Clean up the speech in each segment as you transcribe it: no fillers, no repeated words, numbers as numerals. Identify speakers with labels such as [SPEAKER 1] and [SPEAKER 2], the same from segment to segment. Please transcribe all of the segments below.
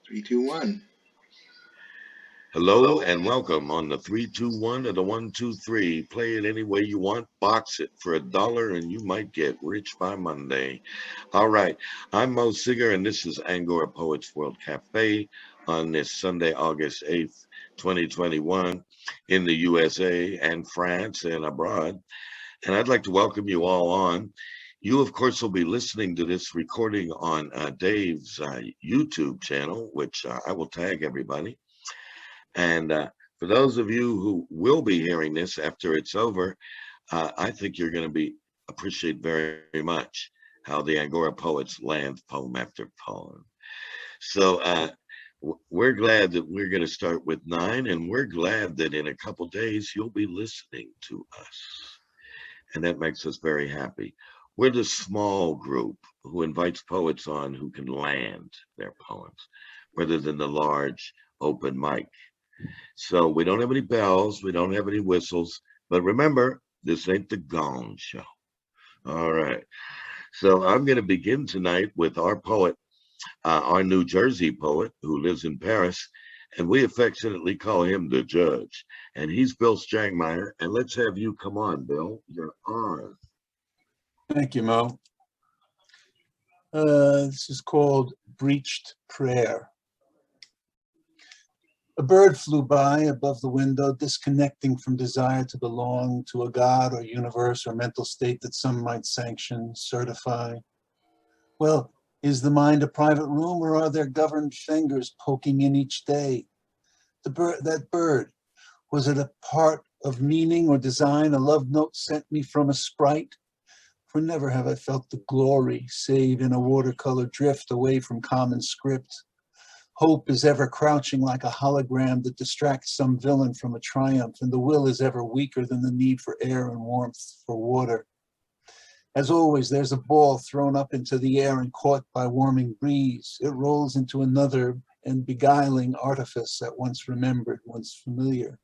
[SPEAKER 1] Three, two, one.
[SPEAKER 2] Hello and welcome on the 321 or the 123. Play it any way you want. Box it for $1 and you might get rich by Monday. All right. I'm Mo Seeger and this is Angora Poets World Cafe on this Sunday, August 8th, 2021 in the USA and France and abroad. And I'd like to welcome you all on. You, of course, will be listening to this recording on Dave's YouTube channel, which I will tag everybody. And for those of you who will be hearing this after it's over, I think you're going to be appreciate very much how the Angora poets land poem after poem. So we're glad that we're going to start with 9, and we're glad that in a couple days you'll be listening to us. And that makes us very happy. We're the small group who invites poets on who can land their poems rather than the large open mic. So we don't have any bells, we don't have any whistles, but remember, this ain't the Gong Show. All right. So I'm going to begin tonight with our poet, our New Jersey poet who lives in Paris, and we affectionately call him the Judge. And he's Bill Strangmeyer. And let's have you come on, Bill. You're on.
[SPEAKER 3] Thank you, Mo. This is called Breached Prayer. A bird flew by above the window, disconnecting from desire to belong to a god or universe or mental state that some might sanction, certify. Well, is the mind a private room, or are there governed fingers poking in each day? That bird, was it a part of meaning or design, a love note sent me from a sprite? For never have I felt the glory, save in a watercolor drift away from common script. Hope is ever crouching like a hologram that distracts some villain from a triumph, and the will is ever weaker than the need for air and warmth, for water. As always, there's a ball thrown up into the air and caught by warming breeze. It rolls into another and beguiling artifice at once remembered, once familiar.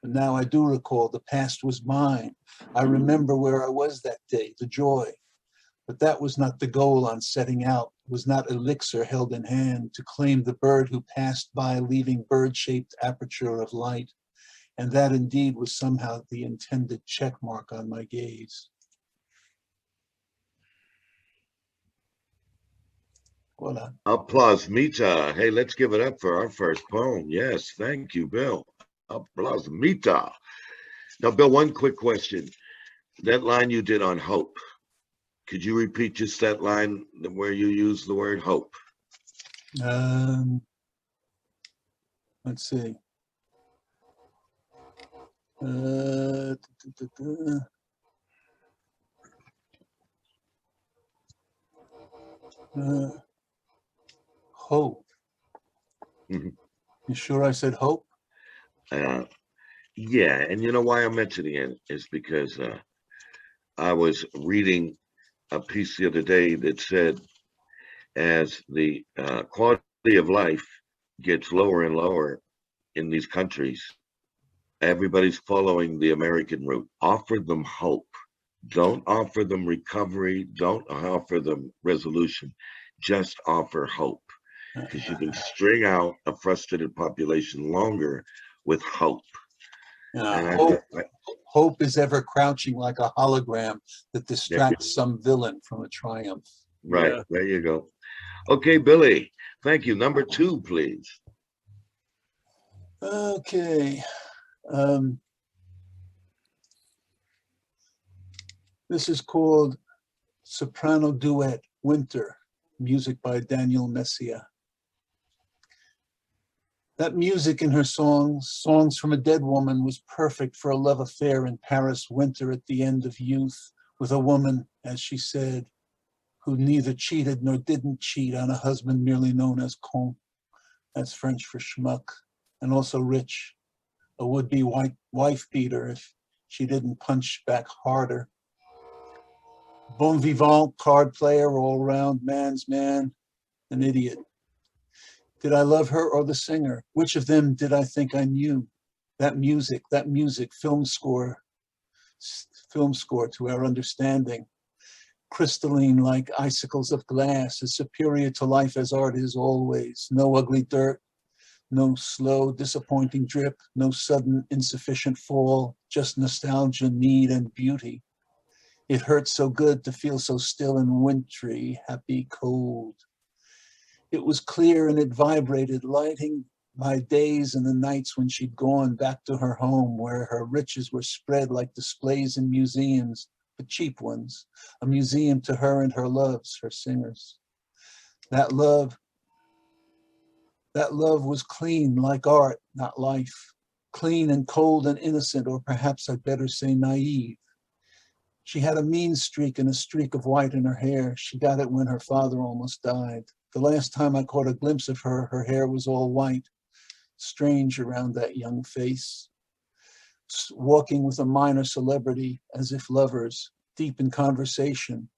[SPEAKER 3] But now I do recall the past was mine. I remember where I was that day, the joy. But that was not the goal on setting out, was not elixir held in hand to claim the bird who passed by, leaving bird-shaped aperture of light. And that indeed was somehow the intended check mark on my gaze. Voila.
[SPEAKER 2] Applause, Mita. Hey, let's give it up for our first poem. Yes, thank you, Bill. Applause, Mita. Now, Bill, one quick question. That line you did on hope, could you repeat just that line where you use the word hope?
[SPEAKER 3] Let's see. Hope.
[SPEAKER 2] Mm-hmm.
[SPEAKER 3] You sure I said hope?
[SPEAKER 2] Yeah, and you know why I'm mentioning it is because I was reading a piece the other day that said as the quality of life gets lower and lower in these countries, everybody's following the American route. Offer them hope. Don't offer them recovery. Don't offer them resolution. Just offer hope, because you can string out a frustrated population longer with hope.
[SPEAKER 3] Hope is ever crouching like a hologram that distracts some villain from a triumph.
[SPEAKER 2] Right, yeah. There you go. Okay, Billy, thank you. Number 2, please.
[SPEAKER 3] Okay. This is called Soprano Duet, Winter, music by Daniel Messia. That music in her songs from a dead woman, was perfect for a love affair in Paris winter at the end of youth, with a woman, as she said, who neither cheated nor didn't cheat on a husband merely known as con. That's French for schmuck, and also rich, a would-be wife beater if she didn't punch back harder. Bon vivant, card player, all-round man's man, an idiot. Did I love her or the singer? Which of them did I think I knew? That music, film score to our understanding. crystalline like icicles of glass, as superior to life as art is always. No ugly dirt, no slow, disappointing drip, no sudden, insufficient fall, just nostalgia, need, and beauty. It hurt so good to feel so still and wintry, happy, cold. It was clear and it vibrated, lighting my days and the nights when she'd gone back to her home, where her riches were spread like displays in museums, but cheap ones, a museum to her and her loves, her singers. That love was clean like art, not life. Clean and cold and innocent, or perhaps I'd better say naive. She had a mean streak and a streak of white in her hair. She got it when her father almost died. The last time I caught a glimpse of her, her hair was all white, strange around that young face. Walking with a minor celebrity, as if lovers, deep in conversation.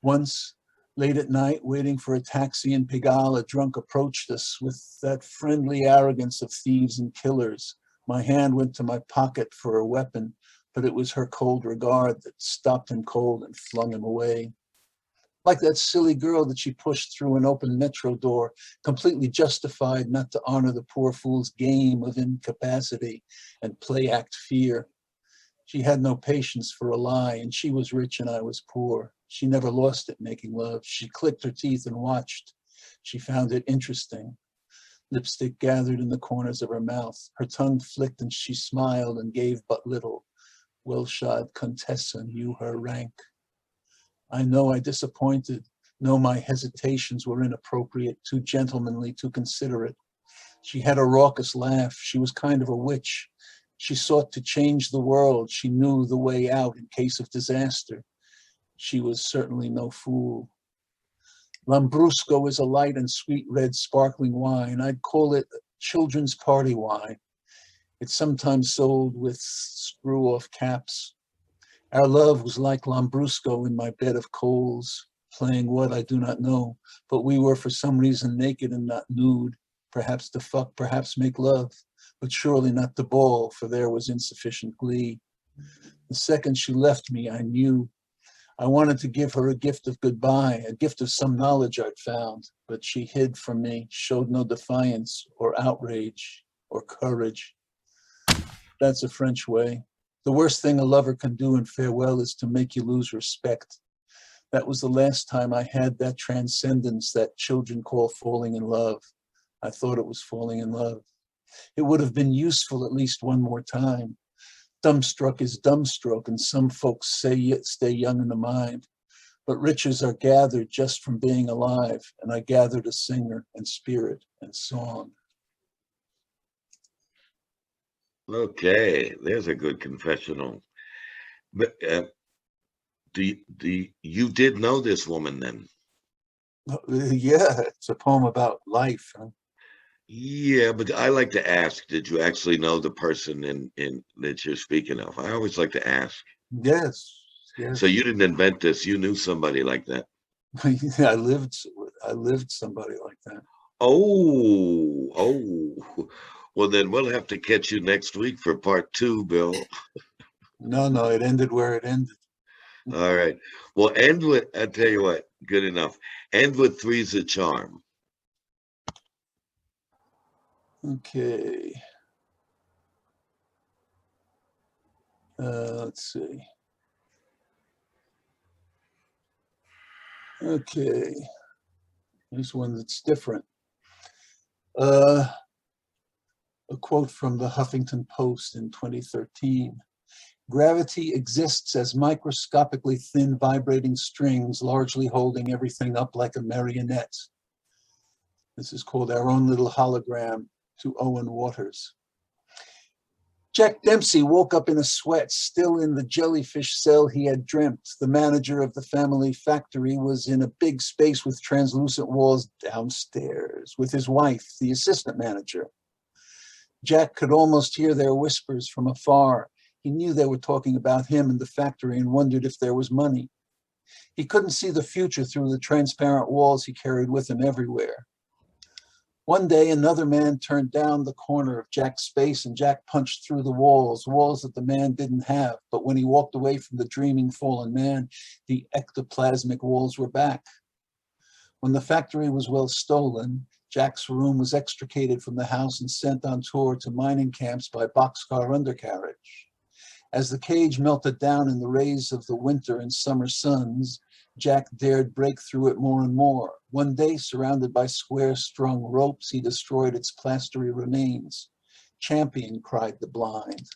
[SPEAKER 3] Once, late at night, waiting for a taxi in Pigalle, a drunk approached us with that friendly arrogance of thieves and killers. My hand went to my pocket for a weapon, but it was her cold regard that stopped him cold and flung him away. Like that silly girl that she pushed through an open metro door, completely justified not to honor the poor fool's game of incapacity and play act fear. She had no patience for a lie, and she was rich and I was poor. She never lost it making love. She clicked her teeth and watched. She found it interesting. Lipstick gathered in the corners of her mouth. Her tongue flicked and she smiled and gave but little. Well-shod Contessa knew her rank. I know I disappointed. No, my hesitations were inappropriate, too gentlemanly, too considerate. She had a raucous laugh. She was kind of a witch. She sought to change the world. She knew the way out in case of disaster. She was certainly no fool. Lambrusco is a light and sweet red sparkling wine. I'd call it children's party wine. It's sometimes sold with screw-off caps. Our love was like Lambrusco in my bed of coals, playing what I do not know, but we were for some reason naked and not nude, perhaps to fuck, perhaps make love, but surely not to bawl, for there was insufficient glee. The second she left me, I knew. I wanted to give her a gift of goodbye, a gift of some knowledge I'd found, but she hid from me, showed no defiance or outrage or courage. That's a French way. The worst thing a lover can do in farewell is to make you lose respect. That was the last time I had that transcendence that children call falling in love. I thought it was falling in love. It would have been useful at least one more time. Dumbstruck is dumbstruck, and some folks say stay young in the mind. But riches are gathered just from being alive, and I gathered a singer and spirit and song.
[SPEAKER 2] Okay, there's a good confessional. But you did know this woman then?
[SPEAKER 3] Yeah, it's a poem about life. Huh?
[SPEAKER 2] Yeah, but I like to ask, did you actually know the person in that you're speaking of? I always like to ask.
[SPEAKER 3] Yes, yes.
[SPEAKER 2] So you didn't invent this, you knew somebody like that.
[SPEAKER 3] I lived somebody like that.
[SPEAKER 2] Oh. Well, then we'll have to catch you next week for part 2, Bill.
[SPEAKER 3] No, it ended where it ended.
[SPEAKER 2] All right. Well, end with, I tell you what, good enough. End with Three's a Charm.
[SPEAKER 3] Okay. Let's see. Okay. Here's one that's different. A quote from the Huffington Post in 2013. Gravity exists as microscopically thin vibrating strings, largely holding everything up like a marionette. This is called Our Own Little Hologram, to Owen Waters. Jack Dempsey woke up in a sweat, still in the jellyfish cell he had dreamt. The manager of the family factory was in a big space with translucent walls downstairs with his wife, the assistant manager. Jack could almost hear their whispers from afar. He knew they were talking about him and the factory and wondered if there was money. He couldn't see the future through the transparent walls he carried with him everywhere. One day, another man turned down the corner of Jack's space and Jack punched through the walls that the man didn't have. But when he walked away from the dreaming fallen man, the ectoplasmic walls were back. When the factory was well stolen, Jack's room was extricated from the house and sent on tour to mining camps by boxcar undercarriage. As the cage melted down in the rays of the winter and summer suns, Jack dared break through it more and more. One day, surrounded by square-strung ropes, he destroyed its plastery remains. Champion, cried the blind.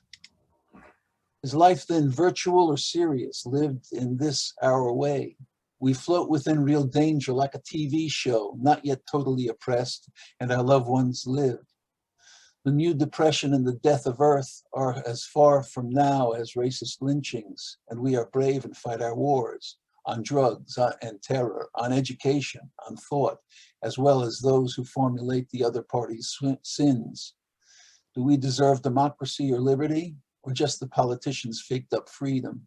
[SPEAKER 3] Is life then virtual or serious, lived in this our way? We float within real danger like a TV show, not yet totally oppressed, and our loved ones live. The new depression and the death of Earth are as far from now as racist lynchings, and we are brave and fight our wars on drugs and terror, on education, on thought, as well as those who formulate the other party's sins. Do we deserve democracy or liberty, or just the politicians' faked up freedom?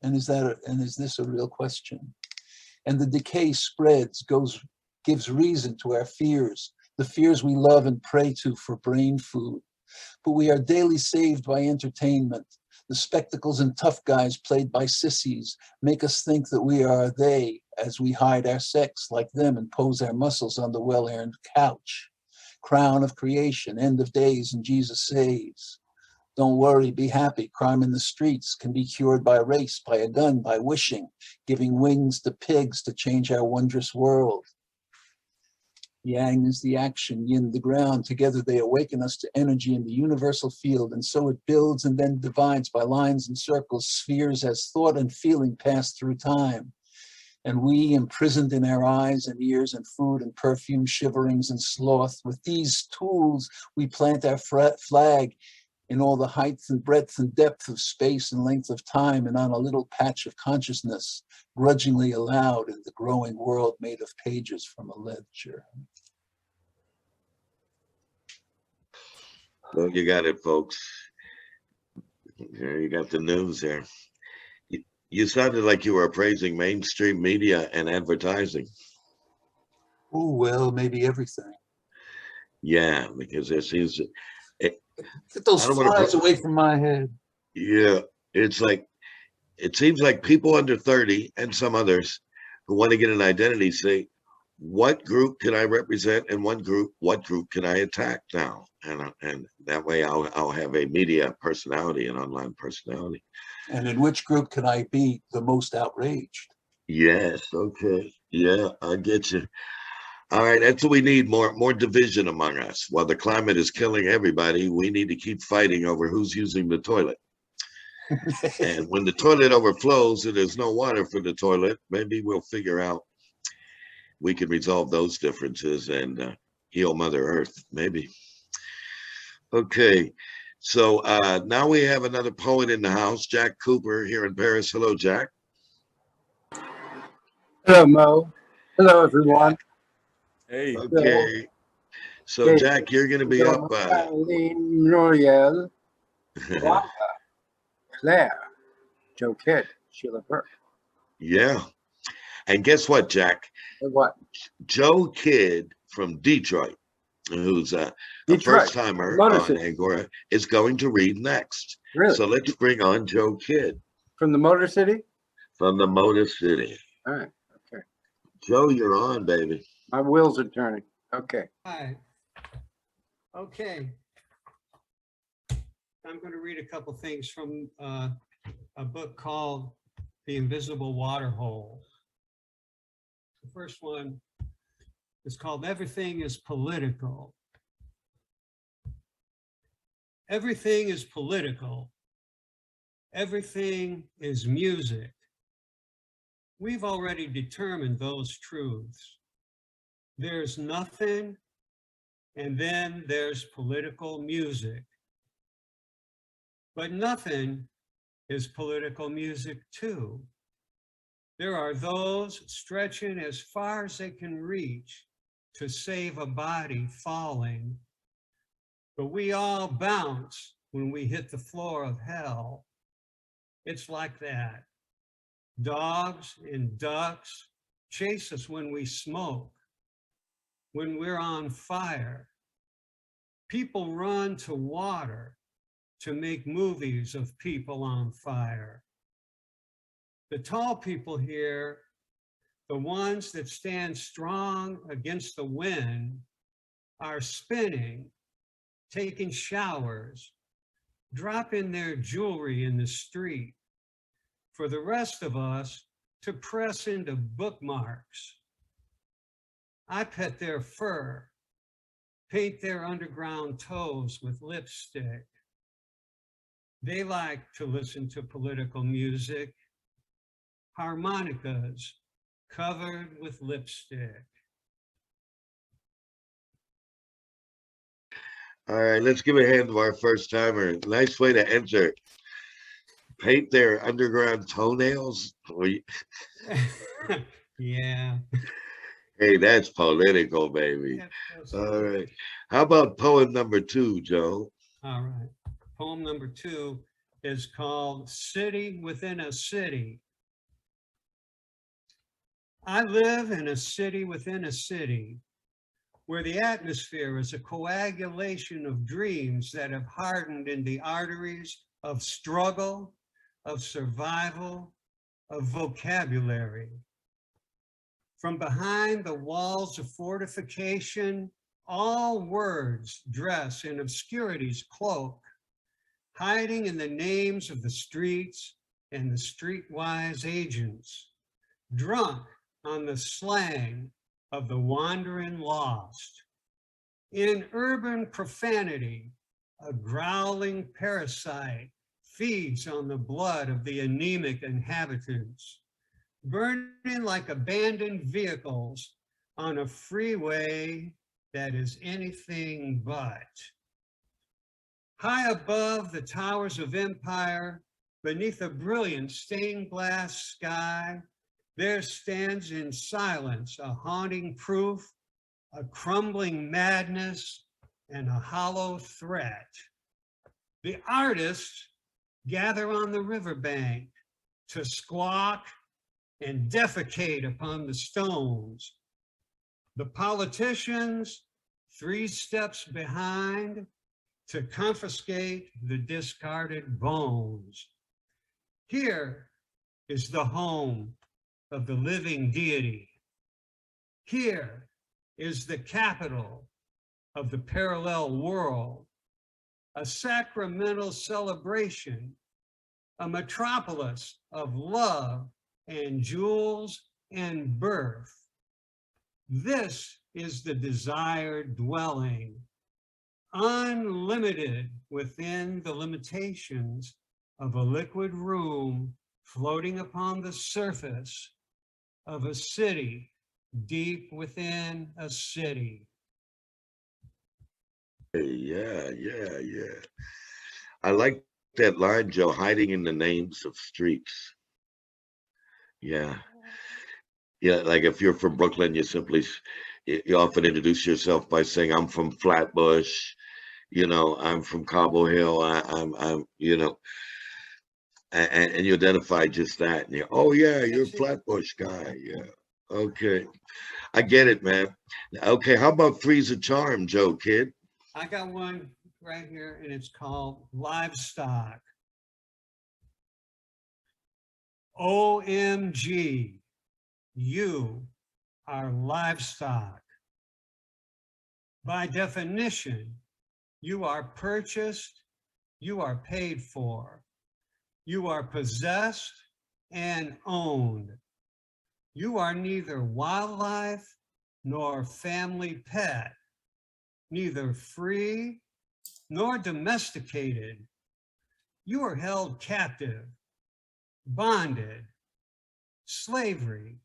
[SPEAKER 3] And is this a real question? And the decay spreads, gives reason to our fears, the fears we love and pray to for brain food. But we are daily saved by entertainment. The spectacles and tough guys played by sissies make us think that we are they as we hide our sex like them and pose our muscles on the well-earned couch. Crown of creation, end of days, and Jesus saves. Don't worry, be happy. Crime in the streets can be cured by race, by a gun, by wishing, giving wings to pigs to change our wondrous world. Yang is the action, yin the ground. Together they awaken us to energy in the universal field, and so it builds and then divides by lines and circles, spheres as thought and feeling pass through time. And we, imprisoned in our eyes and ears and food and perfume, shiverings and sloth, with these tools we plant our flag in all the height and breadth and depth of space and length of time, and on a little patch of consciousness, grudgingly allowed in the growing world made of pages from a ledger.
[SPEAKER 2] Well, you got it, folks. There you got the news there. You sounded like you were praising mainstream media and advertising.
[SPEAKER 3] Oh, well, maybe everything.
[SPEAKER 2] Yeah, because there seems to,
[SPEAKER 3] Get those flies away from my head.
[SPEAKER 2] Yeah, it's like, it seems like people under 30 and some others who want to get an identity say, what group can I represent, and what group can I attack now? And that way I'll have a media personality, an online personality.
[SPEAKER 3] And in which group can I be the most outraged?
[SPEAKER 2] Yes, okay. Yeah, I get you. All right, that's what we need, more division among us. While the climate is killing everybody, we need to keep fighting over who's using the toilet. And when the toilet overflows and there's no water for the toilet, maybe we'll figure out we can resolve those differences and heal Mother Earth, maybe. Okay, so now we have another poet in the house, Jack Cooper here in Paris. Hello, Jack.
[SPEAKER 1] Hello, Mo. Hello, everyone.
[SPEAKER 4] Hey.
[SPEAKER 2] Okay. So, Jack, you're going to be up.
[SPEAKER 1] Noriel, Wanda, Claire, Joe Kidd, Sheila Burke.
[SPEAKER 2] Yeah. And guess what, Jack?
[SPEAKER 1] What?
[SPEAKER 2] Joe Kidd from Detroit, who's a first-timer on Angora, is going to read next.
[SPEAKER 1] Really?
[SPEAKER 2] So let's bring on Joe Kidd.
[SPEAKER 1] From the Motor City?
[SPEAKER 2] From the Motor City.
[SPEAKER 1] All right. Okay.
[SPEAKER 2] Joe, you're on, baby.
[SPEAKER 1] My wheels are turning. Okay.
[SPEAKER 5] Hi. Okay. I'm going to read a couple things from a book called The Invisible Waterhole. The first one is called Everything is Political. Everything is political. Everything is music. We've already determined those truths. There's nothing, and then there's political music. But nothing is political music too. There are those stretching as far as they can reach to save a body falling. But we all bounce when we hit the floor of hell. It's like that. Dogs and ducks chase us when we smoke. when we're on fire. People run to water to make movies of people on fire. The tall people here, the ones that stand strong against the wind, are spinning, taking showers, dropping their jewelry in the street. For the rest of us to press into bookmarks. I pet their fur, paint their underground toes with lipstick. They like to listen to political music, harmonicas covered with lipstick.
[SPEAKER 2] All right, let's give a hand to our first timer. Nice way to enter. Paint their underground toenails.
[SPEAKER 5] Yeah.
[SPEAKER 2] Hey, that's political, baby. All right. How about poem number 2, Joe?
[SPEAKER 5] All right. Poem number 2 is called City Within a City. I live in a city within a city, where the atmosphere is a coagulation of dreams that have hardened in the arteries of struggle, of survival, of vocabulary. From behind the walls of fortification, all words dress in obscurity's cloak, hiding in the names of the streets and the streetwise agents, drunk on the slang of the wandering lost. In urban profanity, a growling parasite feeds on the blood of the anemic inhabitants, burning like abandoned vehicles on a freeway that is anything but. High above the towers of empire, beneath a brilliant stained glass sky, there stands in silence a haunting proof, a crumbling madness, and a hollow threat. The artists gather on the riverbank to squawk and defecate upon the stones. The politicians, 3 steps behind, to confiscate the discarded bones. Here is the home of the living deity. Here is the capital of the parallel world, a sacramental celebration, a metropolis of love and jewels and birth. This is the desired dwelling, unlimited within the limitations of a liquid room floating upon the surface of a city deep within a city.
[SPEAKER 2] Yeah. I like that line, Joe, hiding in the names of streets. Yeah. Yeah, like if you're from Brooklyn, you often introduce yourself by saying, I'm from Flatbush, I'm from Cobble Hill, I'm and you identify just that. And oh yeah, you're a Flatbush guy. Yeah. Okay. I get it, man. Okay, how about Three's a Charm, Joe, kid?
[SPEAKER 5] I got one right here, and it's called Livestock. OMG, you are livestock. By definition, you are purchased, you are paid for, you are possessed and owned. You are neither wildlife nor family pet, neither free nor domesticated. You are held captive, bonded, slavery,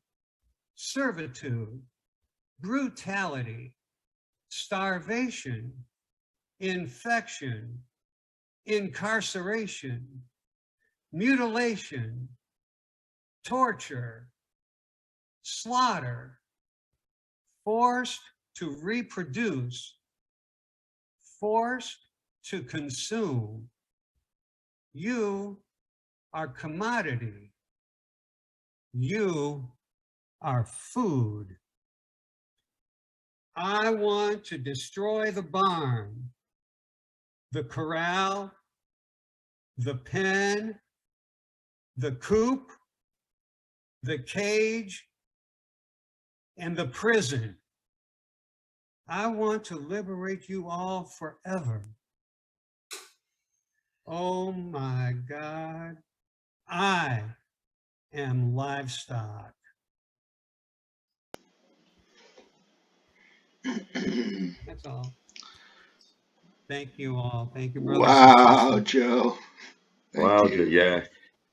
[SPEAKER 5] servitude, brutality, starvation, infection, incarceration, mutilation, torture, slaughter, forced to reproduce, forced to consume. You are commodity. You are food. I want to destroy the barn, the corral, the pen, the coop, the cage, and the prison. I want to liberate you all forever. Oh my God, I am livestock. That's all. Thank you all. Thank you, brothers and
[SPEAKER 4] Wow,
[SPEAKER 5] sisters.
[SPEAKER 4] Joe. Thank
[SPEAKER 2] Wow,
[SPEAKER 4] you.
[SPEAKER 2] yeah,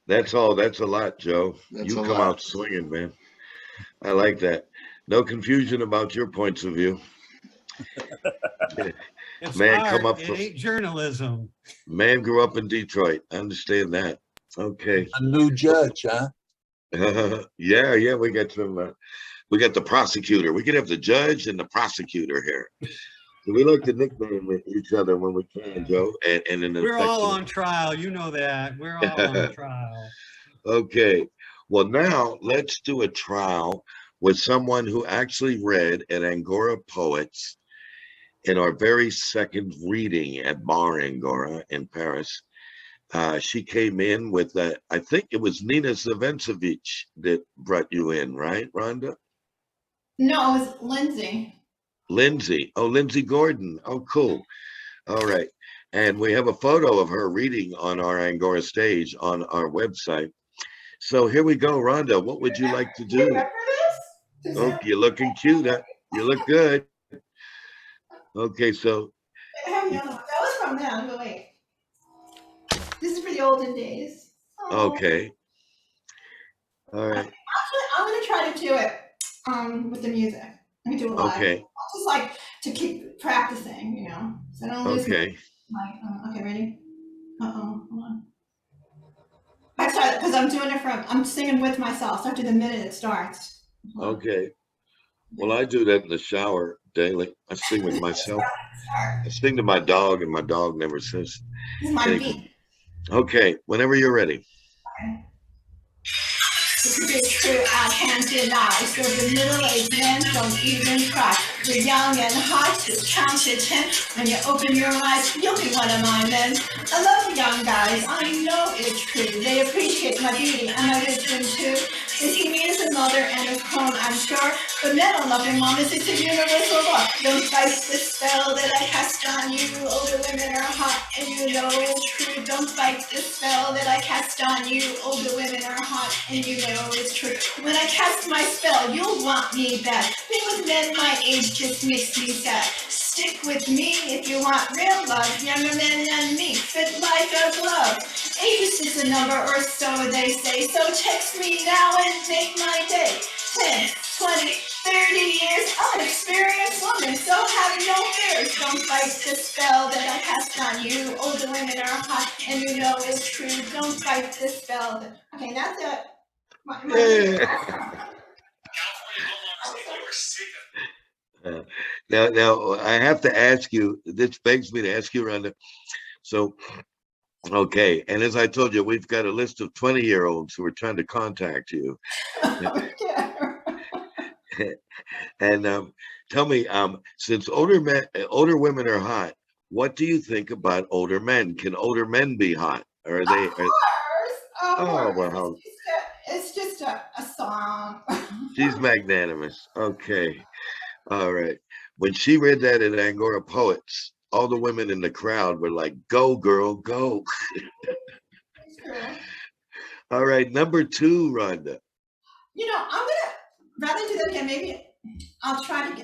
[SPEAKER 2] that's all. That's a lot, Joe.
[SPEAKER 4] That's
[SPEAKER 2] You
[SPEAKER 4] a
[SPEAKER 2] come
[SPEAKER 4] lot.
[SPEAKER 2] out swinging, man. I like that. No confusion about your points of view.
[SPEAKER 5] It's
[SPEAKER 2] Man, come
[SPEAKER 5] art,
[SPEAKER 2] up
[SPEAKER 5] it
[SPEAKER 2] from
[SPEAKER 5] ain't journalism.
[SPEAKER 2] man grew up in Detroit. I understand that. Okay.
[SPEAKER 3] A new judge, huh?
[SPEAKER 2] Yeah, we got some. We got the prosecutor. We could have the judge and the prosecutor here. So we like to nickname each other when we can, Joe, and in an
[SPEAKER 5] We're all
[SPEAKER 2] affectionate.
[SPEAKER 5] on trial, you know that. We're all on trial.
[SPEAKER 2] Okay. Well, now let's do a trial with someone who actually read at Angora Poets in our very second reading at Bar Angora in Paris. She came in with, I think it was Nina Zaventsevich that brought you in, right, Rhonda?
[SPEAKER 6] No, it was Lindsay.
[SPEAKER 2] Lindsay. Oh, Lindsay Gordon. Oh, cool. All right. And we have a photo of her reading on our Angora stage on our website. So here we go, Rhonda. What would you like to
[SPEAKER 6] You
[SPEAKER 2] do?
[SPEAKER 6] remember this?
[SPEAKER 2] Oh, you're looking cute. Huh? You look good. Okay, so
[SPEAKER 6] That was from them, but wait. This is for the olden days. Oh.
[SPEAKER 2] okay. All right.
[SPEAKER 6] Actually, I'm gonna try to do it with the music. I'm gonna do it live.
[SPEAKER 2] Okay.
[SPEAKER 6] Just like to keep practicing, so I don't lose
[SPEAKER 2] Okay.
[SPEAKER 6] okay, ready? Uh-oh, hold on. I try because I'm singing with myself, so after the minute it starts.
[SPEAKER 2] Okay. Well, I do that in the shower daily. I sing with myself. I sing to my dog, and my dog never says
[SPEAKER 6] This is my
[SPEAKER 2] anything.
[SPEAKER 6] beat.
[SPEAKER 2] Okay, whenever you're ready.
[SPEAKER 6] This is true, I can't deny. So the middle-aged men don't even cry. You're young and hot, just count to 10. When you open your eyes, you'll be one of my men. I love the young guys, I know it's true. They appreciate my beauty and my wisdom too. They see me as a mother and a crone, I'm sure. But men don't love their mom, it's a universal law. Don't fight the spell that I cast on you. Older women are hot and you know it's true. Don't fight the spell that I cast on you. Older women are hot and you know it's true. When I cast my spell, you'll want me back. Being with men my age just makes me sad. Stick with me if you want real love. Younger men than me fit like a glove. Age is a number or so they say. So text me now and make my day. 10, 20, 30 years, I'm an experienced woman, so have no fears. Don't fight the spell that I cast on you. Older women are hot and you know it's true. Don't fight the spell that... Okay, that's it.
[SPEAKER 2] Now, I have to ask you, this begs me to ask you, Rhonda. So, okay, and as I told you, we've got a list of 20-year-olds who are trying to contact you. And tell me, since older women are hot, what do you think about older men? Can older men be hot? Or are they?
[SPEAKER 6] Of course.
[SPEAKER 2] Oh, well,
[SPEAKER 6] It's just a song.
[SPEAKER 2] she's magnanimous. Okay. All right. When she read that in Angora Poets, all the women in the crowd were like, "Go, girl, go."
[SPEAKER 6] It's true.
[SPEAKER 2] All right. Number 2, Rhonda.
[SPEAKER 6] I'm gonna rather do that again. Maybe I'll try to.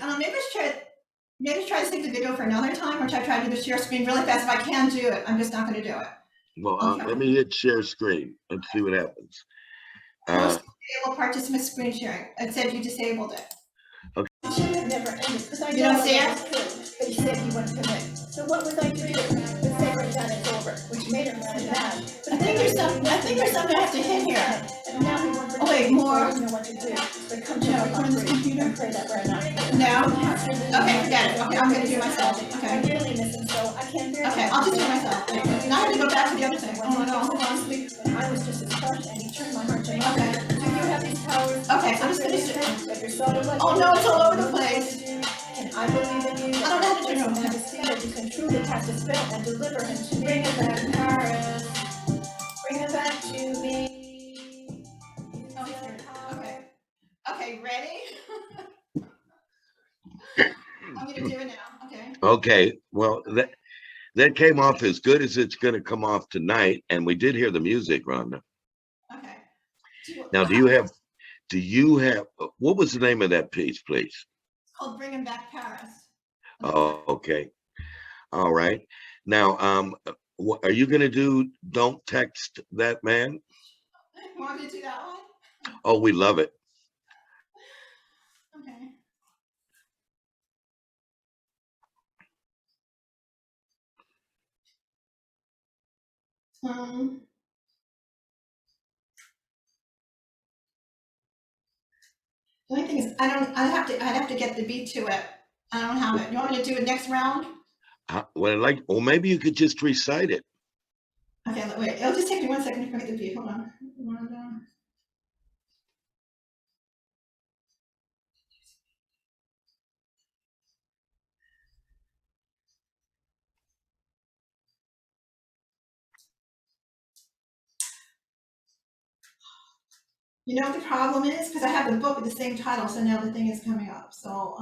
[SPEAKER 6] Maybe try to save the video for another time, or try to do the share screen really fast. If I can do it, I'm just not going to do it.
[SPEAKER 2] Well, let me hit share screen and see what happens.
[SPEAKER 6] Post disable participant screen sharing. It said you disabled it.
[SPEAKER 2] Okay.
[SPEAKER 6] Never ended, you don't see it? But he said he wouldn't commit. So what was I to do? The sacred done it's over, which made him really mad. I think there's something I have to hit here. And now he wants to wait, more. He doesn't know what to do. But come to the computer and pray that we're not. No? Okay, forget it. Okay, I'm gonna do it myself. Okay. I really miss him, so I can't bear it. Okay, I'll just do it myself. Now I have to go back to the other thing. Oh my god, hold on. I was just as crushed and he turned my heart to me. Okay. Do you have these powers? Okay, I'm just gonna do it. Oh no, it's all over the place. Can I don't have to steal it, you can truly catch a spirit and deliver him to me. Bring it back, Paris. Bring it back to me. Oh, he's here. Okay. Okay, ready? I'm gonna do it now, okay?
[SPEAKER 2] Okay, well, that came off as good as it's going to come off tonight, and we did hear the music, Rhonda.
[SPEAKER 6] Okay.
[SPEAKER 2] Now, do you have what was the name of that piece, please?
[SPEAKER 6] It's called Bringing Back Paris.
[SPEAKER 2] Oh, okay. All right. Now, are you going to do Don't Text That Man?
[SPEAKER 6] You want me to do that one?
[SPEAKER 2] Oh, we love it.
[SPEAKER 6] Okay. The only thing is, I'd have to get the beat to it. I don't have it. You want me to do it next round?
[SPEAKER 2] Well, maybe you could just recite it.
[SPEAKER 6] Okay, wait, it'll just take me 1 second to get the beat, hold on. You know what the problem is? Because I have the book with the same title, so now the thing is coming up, so,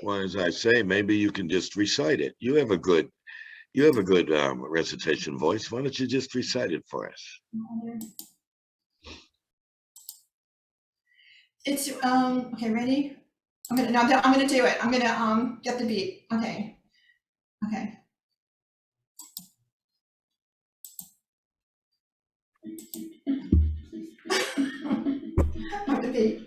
[SPEAKER 2] Well, as I say, maybe you can just recite it. You have a good recitation voice. Why don't you just recite it for us?
[SPEAKER 6] It's, okay, ready? I'm gonna do it. I'm gonna, get the beat. Okay. Okay. Have the beat.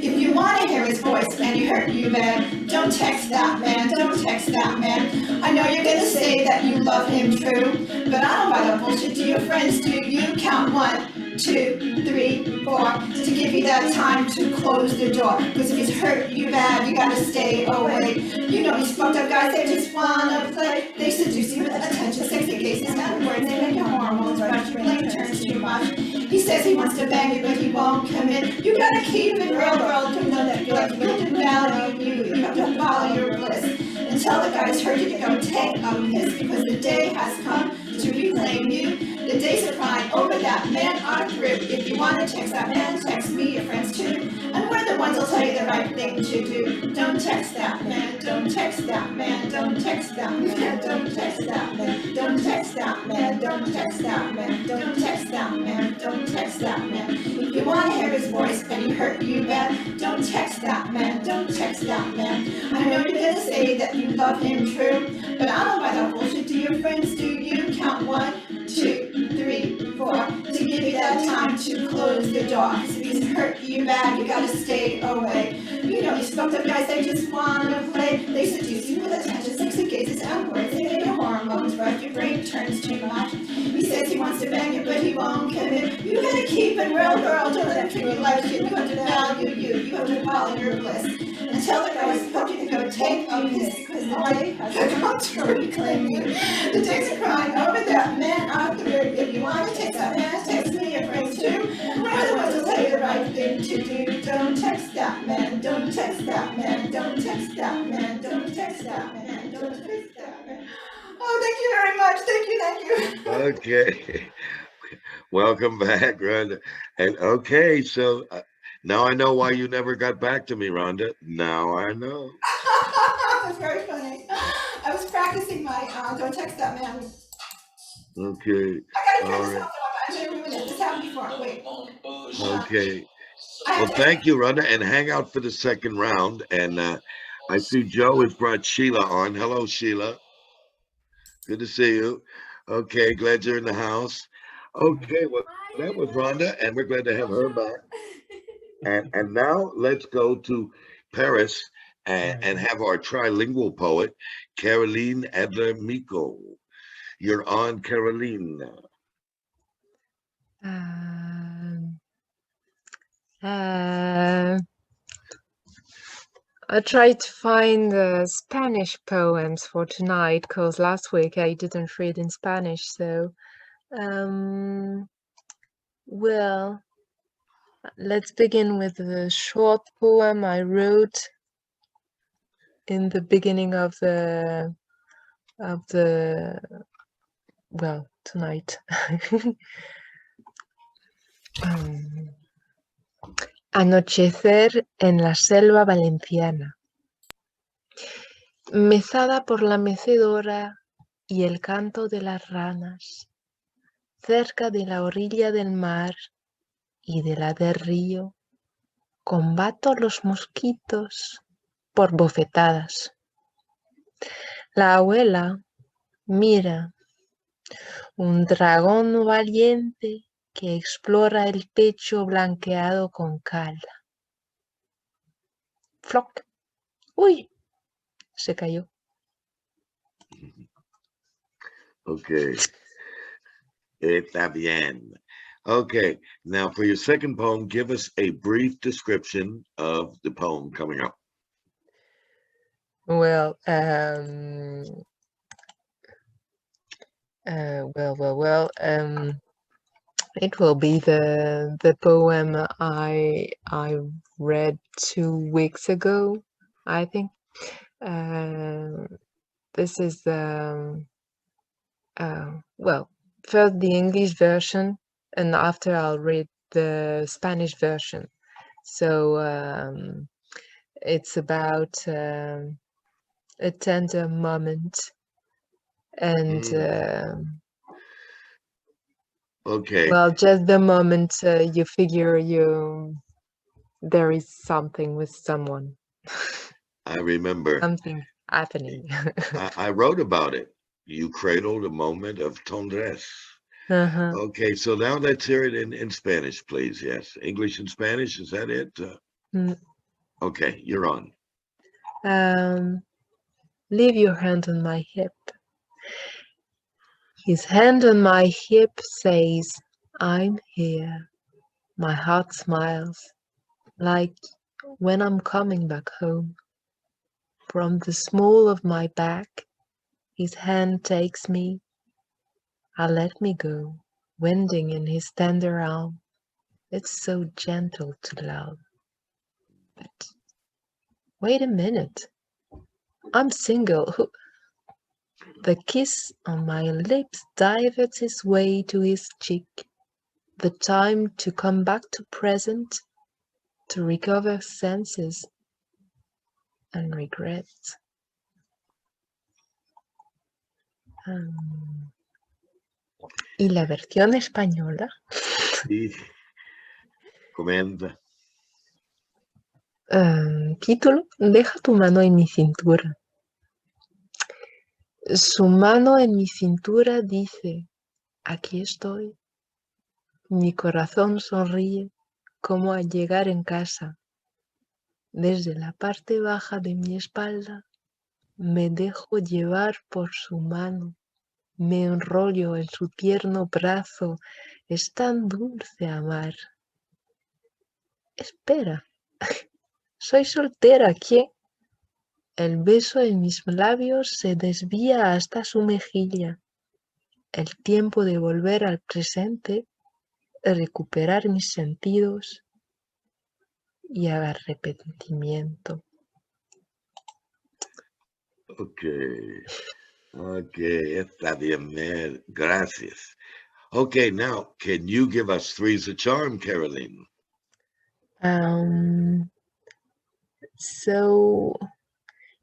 [SPEAKER 6] If you want to hear his voice and you hurt you bad, don't text that man, don't text that man. I know you're gonna say that you love him true, but I don't buy that bullshit. Do your friends do? You count 1, 2, 3, 4 to give you that time to close the door. Because if he's hurt you bad, you gotta stay away. You know these fucked up guys, they just wanna play. They seduce you with attention, sexy cases, and words. They make your hormones rush, your brain turns too much. He says he wants to bang you, but he won't commit. You gotta keep it real, girl. You know that you like to value you. You have to follow your bliss. And tell the guys hurt you to go take a piss, because the day has come to reclaim you. The days of crying over that man are through. If you want to text that man, text me, your friends too. And we're the ones who'll tell you the right thing to do. Don't text that man, don't text that man, don't text that man, don't text that man, don't text that man, don't text that man, don't text that man, don't text that man. If you want to hear his voice and he hurt you bad, don't text that man, don't text that man. I know you're gonna say that you love him true, but I don't buy that bullshit. Do your friends do? You count 1, 2, 3, 4 to give you that time to close the door. Cause if he's hurt you bad, you gotta stay away. You know these fucked up guys, they just wanna play. They seduce you with attention, sexy cases, and words. They make your hormones rush, your brain turns too much. He says he wants to bang you, but he won't commit. You gotta keep it real, girl. Don't let him treat you like shit. You have to value you. You have to follow your bliss. And tell the guys help you to go take a piss, because the day has come to reclaim you. The days of crying over that man are through. If you want to text that man, text me, your friends too. We're the ones who'll tell you the right thing to do. Don't text that man, don't text that man, don't text that man, don't text that man, don't text that man. Oh, thank you very much. Thank you.
[SPEAKER 2] Okay. Welcome back, Rhonda. And okay, so now I know why you never got back to me, Rhonda. Now I know.
[SPEAKER 6] That's very funny. I was practicing my don't text that man.
[SPEAKER 2] Okay.
[SPEAKER 6] I gotta
[SPEAKER 2] All
[SPEAKER 6] turn this
[SPEAKER 2] right.
[SPEAKER 6] off. I'm gonna ruin it. This happened before. Wait.
[SPEAKER 2] Okay.
[SPEAKER 6] I
[SPEAKER 2] Well,
[SPEAKER 6] have to,
[SPEAKER 2] thank you, Rhonda, and hang out for the second round. And I see Joe has brought Sheila on. Hello, Sheila. Good to see you. Okay, glad you're in the house. Okay, well, that was Rhonda, and we're glad to have her back. And now let's go to Paris and have our trilingual poet, Caroline Adler-Miko. You're on, Caroline.
[SPEAKER 4] I tried to find Spanish poems for tonight because last week I didn't read in Spanish. So, well, let's begin with a short poem I wrote in the beginning of the well, tonight. Anochecer en la selva valenciana. Mezada por la mecedora y el canto de las ranas, cerca de la orilla del mar y de la del río, combato los mosquitos por bofetadas. La abuela mira un dragón valiente que explora el pecho blanqueado con cal. ¡Floc! ¡Uy! Se cayó.
[SPEAKER 2] Okay. Está bien. Okay. Now for your second poem, give us a brief description of the poem coming up.
[SPEAKER 4] Well, it will be the poem I read 2 weeks ago, I think. This is first the English version, and after I'll read the Spanish version. So it's about a tender moment, and
[SPEAKER 2] Okay.
[SPEAKER 4] well, just the moment you figure there is something with someone.
[SPEAKER 2] I remember.
[SPEAKER 4] Something happening.
[SPEAKER 2] I wrote about it. You cradled a moment of tendresse.
[SPEAKER 4] Uh-huh.
[SPEAKER 2] Okay, so now let's hear it in Spanish, please. Yes, English and Spanish, is that it? Okay, you're on.
[SPEAKER 4] Leave your hand on my hip. His hand on my hip says, I'm here. My heart smiles, like when I'm coming back home. From the small of my back, his hand takes me. Let me go, winding in his tender arm. It's so gentle to love. But wait a minute. I'm single. The kiss on my lips diverts his way to his cheek. The time to come back to present, to recover senses and regrets. ¿Y la versión española?
[SPEAKER 2] Sí. Comenta.
[SPEAKER 4] Título, deja tu mano en mi cintura. Su mano en mi cintura dice, aquí estoy. Mi corazón sonríe como al llegar en casa. Desde la parte baja de mi espalda me dejo llevar por su mano. Me enrollo en su tierno brazo. Es tan dulce amar. Espera, soy soltera, ¿qué? El beso en mis labios se desvía hasta su mejilla. El tiempo de volver al presente, recuperar mis sentidos y arrepentimiento.
[SPEAKER 2] Okay. Okay, está bien, man. Gracias. Okay, now, can you give us Three's a Charm, Caroline?
[SPEAKER 4] So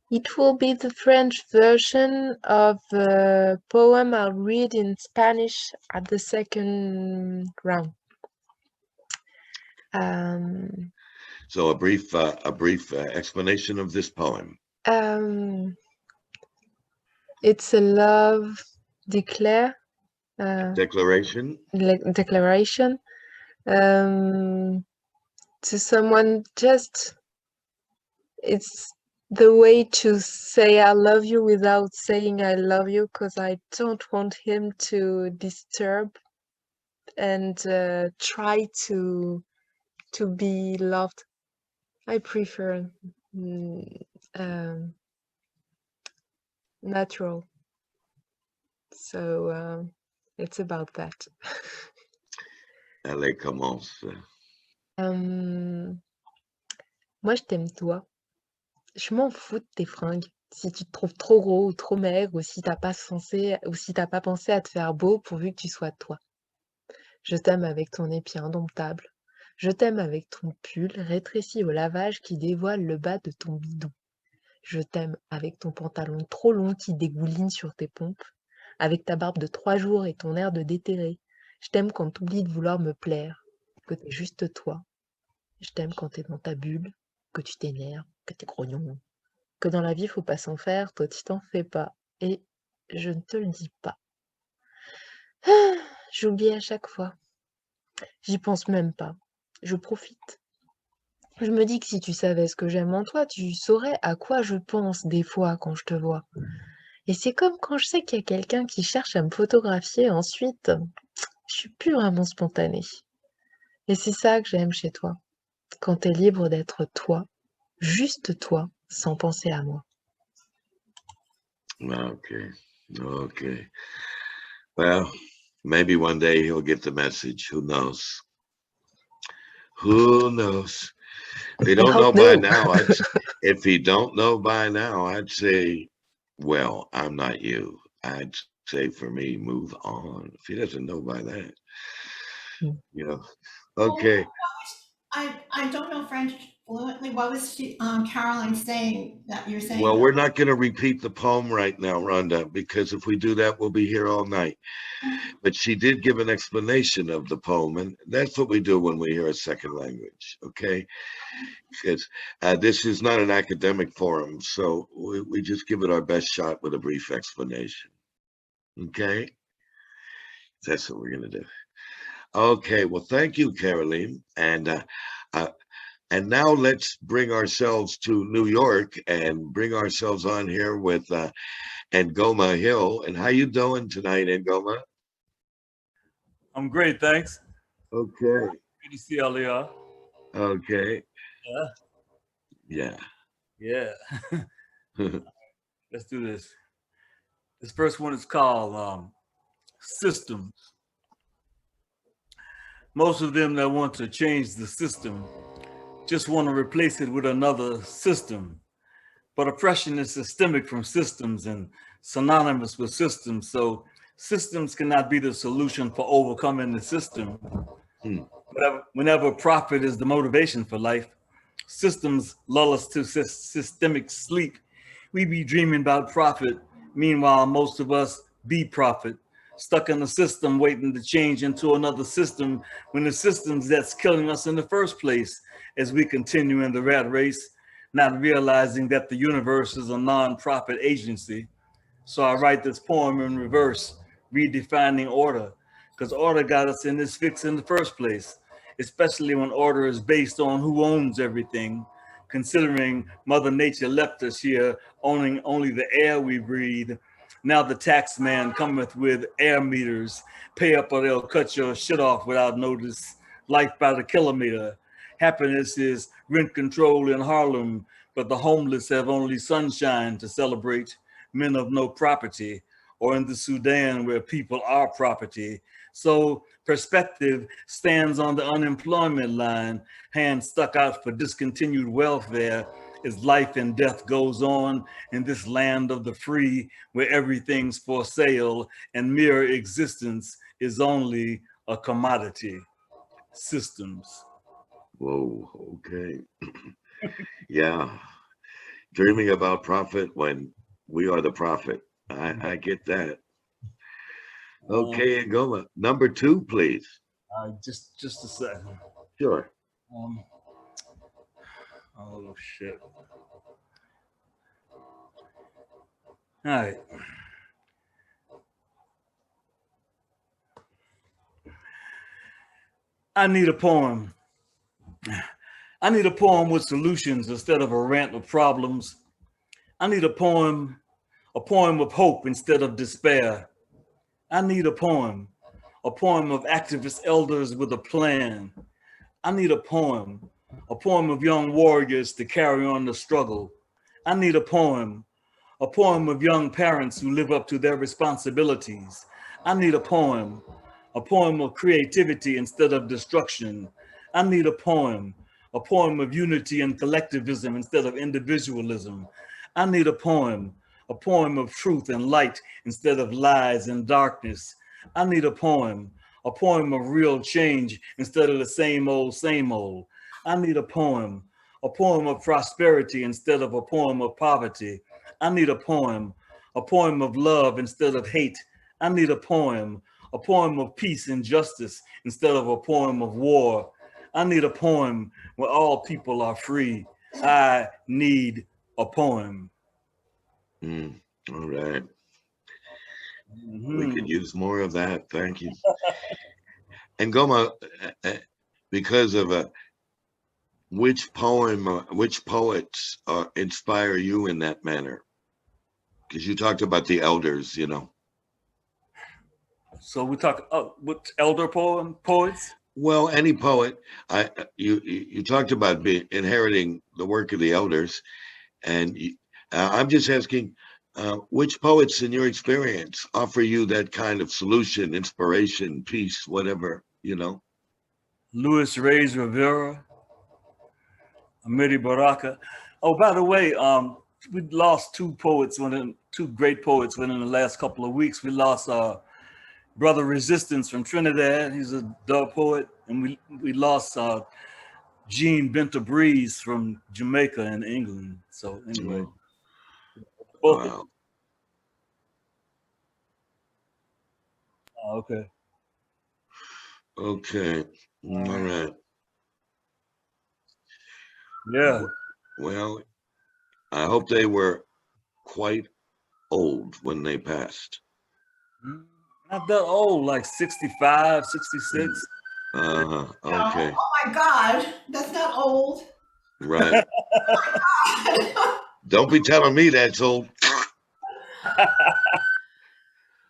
[SPEAKER 4] it will be the French version of the poem I'll read in Spanish at the second round.
[SPEAKER 2] So a brief explanation of this poem.
[SPEAKER 4] It's a love declaration to someone. Just it's the way to say I love you without saying I love you, because I don't want him to disturb and try to be loved. I prefer Natural. So it's about that.
[SPEAKER 2] Allez, commence.
[SPEAKER 4] Moi, je t'aime toi. Je m'en fous de tes fringues. Si tu te trouves trop gros ou trop maigre, ou si t'as pas pensé à te faire beau pourvu que tu sois toi. Je t'aime avec ton épi indomptable. Je t'aime avec ton pull rétréci au lavage qui dévoile le bas de ton bidon. Je t'aime avec ton pantalon trop long qui dégouline sur tes pompes, avec ta barbe de 3 jours et ton air de déterré. Je t'aime quand t'oublies de vouloir me plaire, que t'es juste toi. Je t'aime quand t'es dans ta bulle, que tu t'énerves, que t'es grognon, que dans la vie faut pas s'en faire, toi tu t'en fais pas. Et je ne te le dis pas. J'oublie à chaque fois. J'y pense même pas. Je profite. Je me dis que si tu savais ce que j'aime en toi, tu saurais à quoi je pense des fois quand je te vois. Et c'est comme quand je sais qu'il y a quelqu'un qui cherche à me photographier ensuite, je suis plus vraiment spontanée. Et c'est ça que j'aime chez toi, quand t'es libre d'être toi, juste toi, sans penser à moi.
[SPEAKER 2] Okay. Okay. Well, maybe one day he'll get the message. Who knows? Who knows? If he don't know
[SPEAKER 4] hope
[SPEAKER 2] by
[SPEAKER 4] no.
[SPEAKER 2] now, if he don't know by now, I'd say, well, I'm not you. I'd say for me, move on. If he doesn't know by that,
[SPEAKER 4] Hmm.
[SPEAKER 2] you know. Okay.
[SPEAKER 6] I don't know French fluently. What was Caroline saying that you're saying?
[SPEAKER 2] Well, we're not going to repeat the poem right now, Rhonda, because if we do that, we'll be here all night. But she did give an explanation of the poem, and that's what we do when we hear a second language, okay? Because this is not an academic forum, so we just give it our best shot with a brief explanation, okay? That's what we're going to do. Okay, well, thank you, Caroline. And now let's bring ourselves to New York and bring ourselves on here with Angoma Hill. And how you doing tonight, Angoma?
[SPEAKER 7] I'm great, thanks.
[SPEAKER 2] Okay.
[SPEAKER 7] Good to see all of y'all.
[SPEAKER 2] Okay.
[SPEAKER 7] Yeah.
[SPEAKER 2] Yeah.
[SPEAKER 7] Let's do this. This first one is called Systems. Most of them that want to change the system just want to replace it with another system. But oppression is systemic from systems and synonymous with systems. So systems cannot be the solution for overcoming the system. Whenever profit is the motivation for life, systems lull us to systemic sleep. We be dreaming about profit. Meanwhile, most of us be profit, stuck in the system waiting to change into another system when the system's that's killing us in the first place as we continue in the rat race, not realizing that the universe is a non-profit agency. So I write this poem in reverse, redefining order, because order got us in this fix in the first place, especially when order is based on who owns everything, considering Mother Nature left us here owning only the air we breathe. Now the tax man cometh with air meters, pay up or they'll cut your shit off without notice, life by the kilometer. Happiness is rent control in Harlem, but the homeless have only sunshine to celebrate, men of no property, or in the Sudan where people are property. So perspective stands on the unemployment line, hands stuck out for discontinued welfare as life and death goes on in this land of the free where everything's for sale and mere existence is only a commodity. Systems.
[SPEAKER 2] Whoa, okay. Yeah. Dreaming about profit when we are the profit. I get that. Okay, Angoma. Number 2, please.
[SPEAKER 7] Just a second.
[SPEAKER 2] Sure.
[SPEAKER 7] Oh shit. All right. I need a poem. I need a poem with solutions instead of a rant of problems. I need a poem of hope instead of despair. I need a poem of activist elders with a plan. I need a poem a poem of young warriors to carry on the struggle. I need a poem of young parents who live up to their responsibilities. I need a poem of creativity instead of destruction. I need a poem of unity and collectivism instead of individualism. I need a poem of truth and light instead of lies and darkness. I need a poem of real change instead of the same old, same old. I need a poem of prosperity instead of a poem of poverty. I need a poem of love instead of hate. I need a poem of peace and justice instead of a poem of war. I need a poem where all people are free. I need a poem.
[SPEAKER 2] All right. We
[SPEAKER 7] Mhm.
[SPEAKER 2] could use more of that. Thank you. And Goma, because of which poets inspire you in that manner? Because you talked about the elders, you know.
[SPEAKER 7] So we talk with elder poets.
[SPEAKER 2] Well, any poet. You talked about inheriting the work of the elders, and I'm just asking, which poets, in your experience, offer you that kind of solution, inspiration, peace, whatever, you know?
[SPEAKER 7] Luis Reyes Rivera, Amiri Baraka. Oh, by the way, we lost two great poets within the last couple of weeks. We lost Brother Resistance from Trinidad. He's a dub poet, and we lost Jean Benta Breeze from Jamaica and England. So anyway, both.
[SPEAKER 2] Wow.
[SPEAKER 7] Okay.
[SPEAKER 2] Okay. All right.
[SPEAKER 7] Yeah.
[SPEAKER 2] Well, I hope they were quite old when they passed.
[SPEAKER 7] Not that old, like 65, 66.
[SPEAKER 2] Okay.
[SPEAKER 6] Oh my God, that's not old.
[SPEAKER 2] Right.
[SPEAKER 6] God.
[SPEAKER 2] Don't be telling me that's old.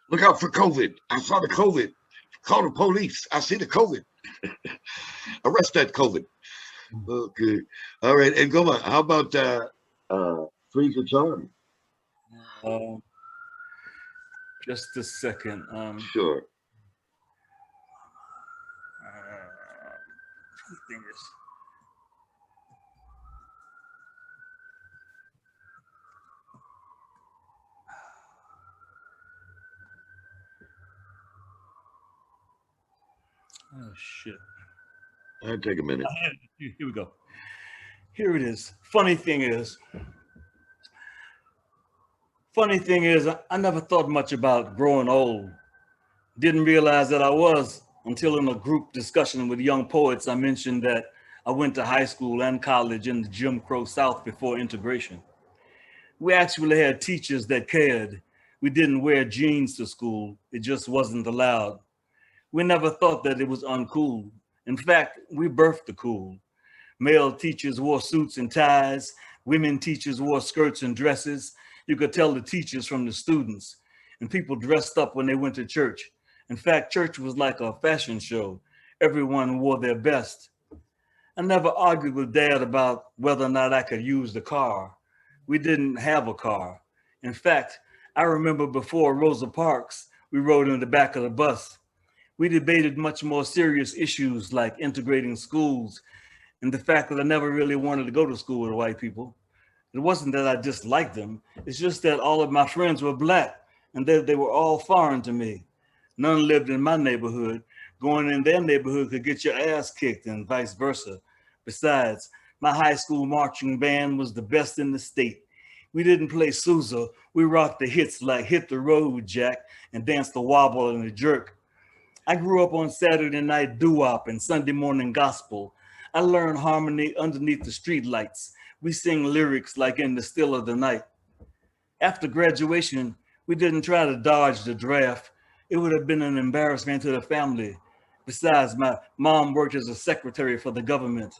[SPEAKER 2] Look out for COVID. I saw the COVID. Call the police. I see the COVID. Arrest that COVID. Okay. All right. And go on. How about Freeze the Charm?
[SPEAKER 7] Just a second.
[SPEAKER 2] Sure.
[SPEAKER 7] Oh shit.
[SPEAKER 2] I'll take a minute.
[SPEAKER 7] Here we go. Here it is. Funny thing is, I never thought much about growing old. Didn't realize that I was until in a group discussion with young poets, I mentioned that I went to high school and college in the Jim Crow South before integration. We actually had teachers that cared. We didn't wear jeans to school. It just wasn't allowed. We never thought that it was uncool. In fact, we birthed the cool. Male teachers wore suits and ties. Women teachers wore skirts and dresses. You could tell the teachers from the students. And people dressed up when they went to church. In fact, church was like a fashion show. Everyone wore their best. I never argued with Dad about whether or not I could use the car. We didn't have a car. In fact, I remember before Rosa Parks, we rode in the back of the bus. We debated much more serious issues like integrating schools and the fact that I never really wanted to go to school with white people. It wasn't that I disliked them. It's just that all of my friends were Black and they were all foreign to me. None lived in my neighborhood. Going in their neighborhood could get your ass kicked and vice versa. Besides, my high school marching band was the best in the state. We didn't play Sousa. We rocked the hits like Hit the Road, Jack, and danced the wobble and the jerk. I grew up on Saturday night doo-wop and Sunday morning gospel. I learned harmony underneath the street lights. We sing lyrics like in the still of the night. After graduation, we didn't try to dodge the draft. It would have been an embarrassment to the family. Besides, my mom worked as a secretary for the government.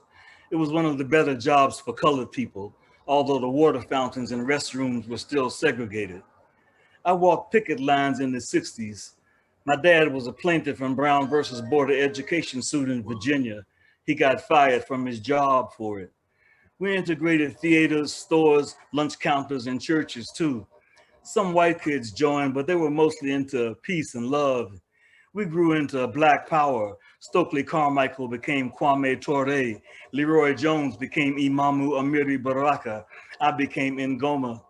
[SPEAKER 7] It was one of the better jobs for colored people, although the water fountains and restrooms were still segregated. I walked picket lines in the 60s. My dad was a plaintiff in Brown versus Board of Education suit in Virginia. He got fired from his job for it. We integrated theaters, stores, lunch counters, and churches too. Some white kids joined, but they were mostly into peace and love. We grew into Black Power. Stokely Carmichael became Kwame Ture. Leroy Jones became Imamu Amiri Baraka. I became Ngoma.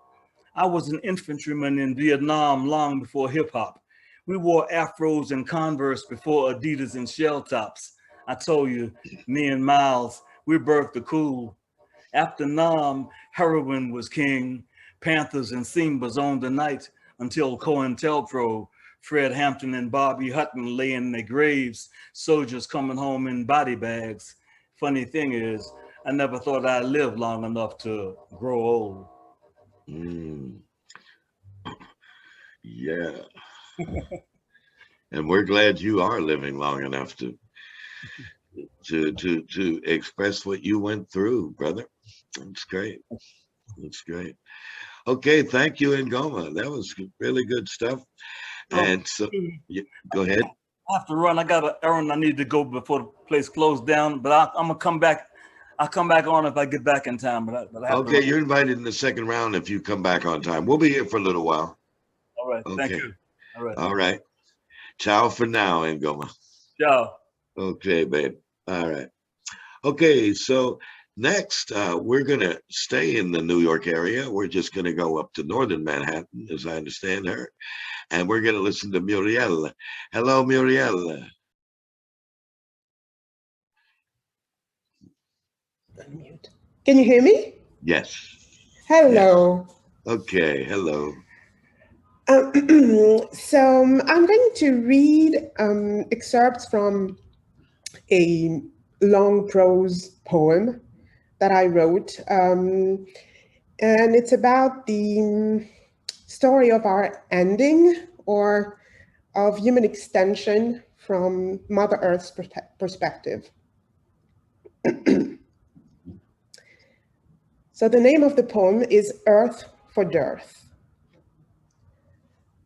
[SPEAKER 7] I was an infantryman in Vietnam long before hip hop. We wore afros and Converse before Adidas and shell tops. I told you, me and Miles, we birthed the cool. After Nam, heroin was king. Panthers and Simbas owned the night until COINTELPRO. Fred Hampton and Bobby Hutton lay in their graves, soldiers coming home in body bags. Funny thing is, I never thought I'd live long enough to grow old.
[SPEAKER 2] Mm, yeah. And we're glad you are living long enough to express what you went through, brother. That's great. That's great. Okay, thank you, Ngoma. That was really good stuff. And so, yeah, go ahead.
[SPEAKER 7] I have to run. I got an errand I need to go before the place closed down. But I'm gonna come back. I'll come back on if I get back in time. But I have to
[SPEAKER 2] Okay,
[SPEAKER 7] run.
[SPEAKER 2] you're invited in the second round if you come back on time. We'll be here for a little while.
[SPEAKER 7] All right. Thank
[SPEAKER 2] Okay.
[SPEAKER 7] you. All right.
[SPEAKER 2] All right. Ciao for now, Ngoma.
[SPEAKER 7] Ciao.
[SPEAKER 2] Okay, babe. All right. Okay, so next, we're going to stay in the New York area. We're just going to go up to northern Manhattan, as I understand her. And we're going to listen to Muriel. Hello, Muriel.
[SPEAKER 8] Unmute. Can you hear me?
[SPEAKER 2] Yes.
[SPEAKER 8] Hello.
[SPEAKER 2] Okay, hello.
[SPEAKER 8] So I'm going to read excerpts from a long prose poem that I wrote. And it's about the story of our ending or of human extension from Mother Earth's perspective. So the name of the poem is Earth for Dearth.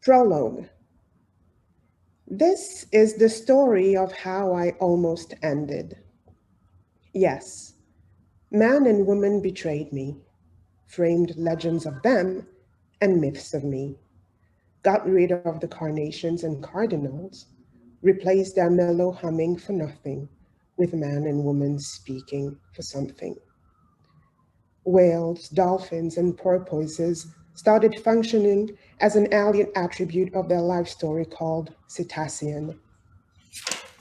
[SPEAKER 8] Prologue. This is the story of how I almost ended. Yes, man and woman betrayed me, framed legends of them and myths of me, got rid of the carnations and cardinals, replaced their mellow humming for nothing with man and woman speaking for something. Whales, dolphins, and porpoises started functioning as an alien attribute of their life story called cetacean.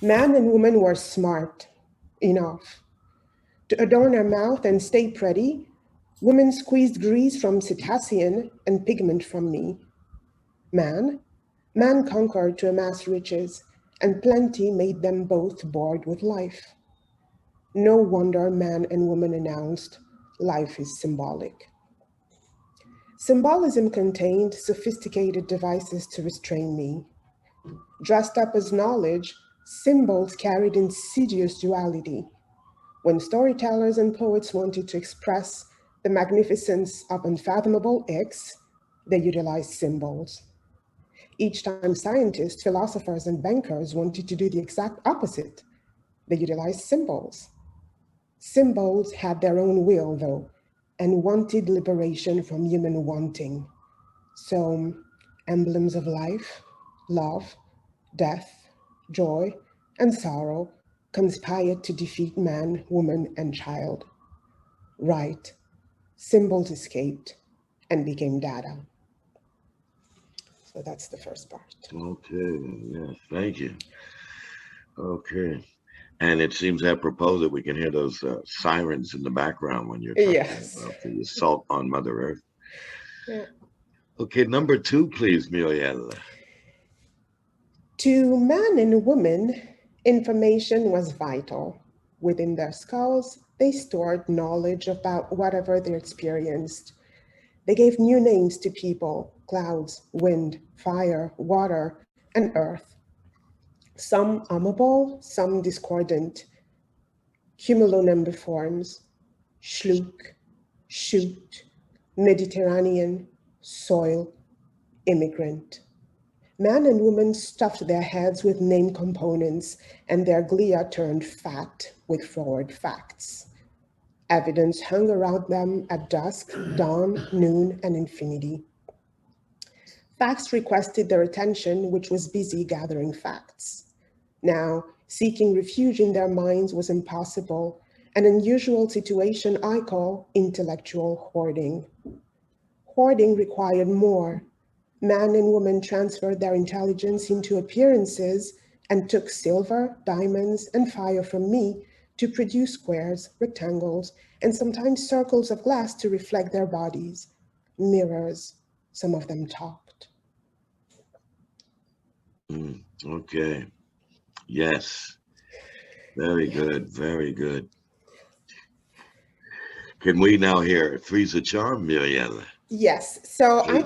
[SPEAKER 8] Man and woman were smart enough to adorn our mouth and stay pretty. Women squeezed grease from cetacean and pigment from me. Man conquered to amass riches, and plenty made them both bored with life. No wonder man and woman announced, life is symbolic. Symbolism contained sophisticated devices to restrain me. Dressed up as knowledge, symbols carried insidious duality. When storytellers and poets wanted to express the magnificence of unfathomable X, they utilized symbols. Each time scientists, philosophers, and bankers wanted to do the exact opposite, they utilized symbols. Symbols had their own will, though, and wanted liberation from human wanting. So, emblems of life, love, death, joy, and sorrow conspired to defeat man, woman, and child. Right, symbols escaped and became data. So that's the first part.
[SPEAKER 2] Okay, yes, thank you. Okay. And it seems apropos that we can hear those sirens in the background when you're talking about the assault on Mother Earth.
[SPEAKER 8] Yeah.
[SPEAKER 2] Okay, number 2, please, Muriel.
[SPEAKER 8] To man and woman, information was vital. Within their skulls, they stored knowledge about whatever they experienced. They gave new names to people, clouds, wind, fire, water, and earth. Some amable, some discordant. Cumulonimbus, Schluck, shoot, Mediterranean, soil, immigrant. man and woman stuffed their heads with name components and their glia turned fat with forward facts. Evidence hung around them at dusk, dawn, noon, and infinity. Facts requested their attention, which was busy gathering facts. Now, seeking refuge in their minds was impossible, an unusual situation I call intellectual hoarding. Hoarding required more. Man and woman transferred their intelligence into appearances and took silver, diamonds, and fire from me to produce squares, rectangles, and sometimes circles of glass to reflect their bodies. Mirrors, some of them talked.
[SPEAKER 2] Okay. Yes. Very good. Very good. Can we now hear Three's a Charm, Muriel?
[SPEAKER 8] Yes, so
[SPEAKER 2] Please.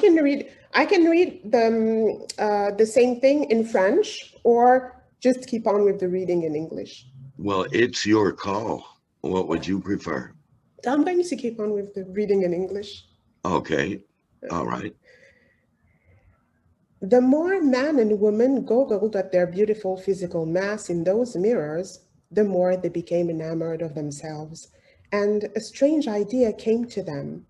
[SPEAKER 8] I can read the same thing in French or just keep on with the reading in English.
[SPEAKER 2] Well, it's your call. What would you prefer?
[SPEAKER 8] I'm going to keep on with the reading in English.
[SPEAKER 2] Okay. All right.
[SPEAKER 8] The more man and woman goggled at their beautiful physical mass in those mirrors, the more they became enamored of themselves, and a strange idea came to them.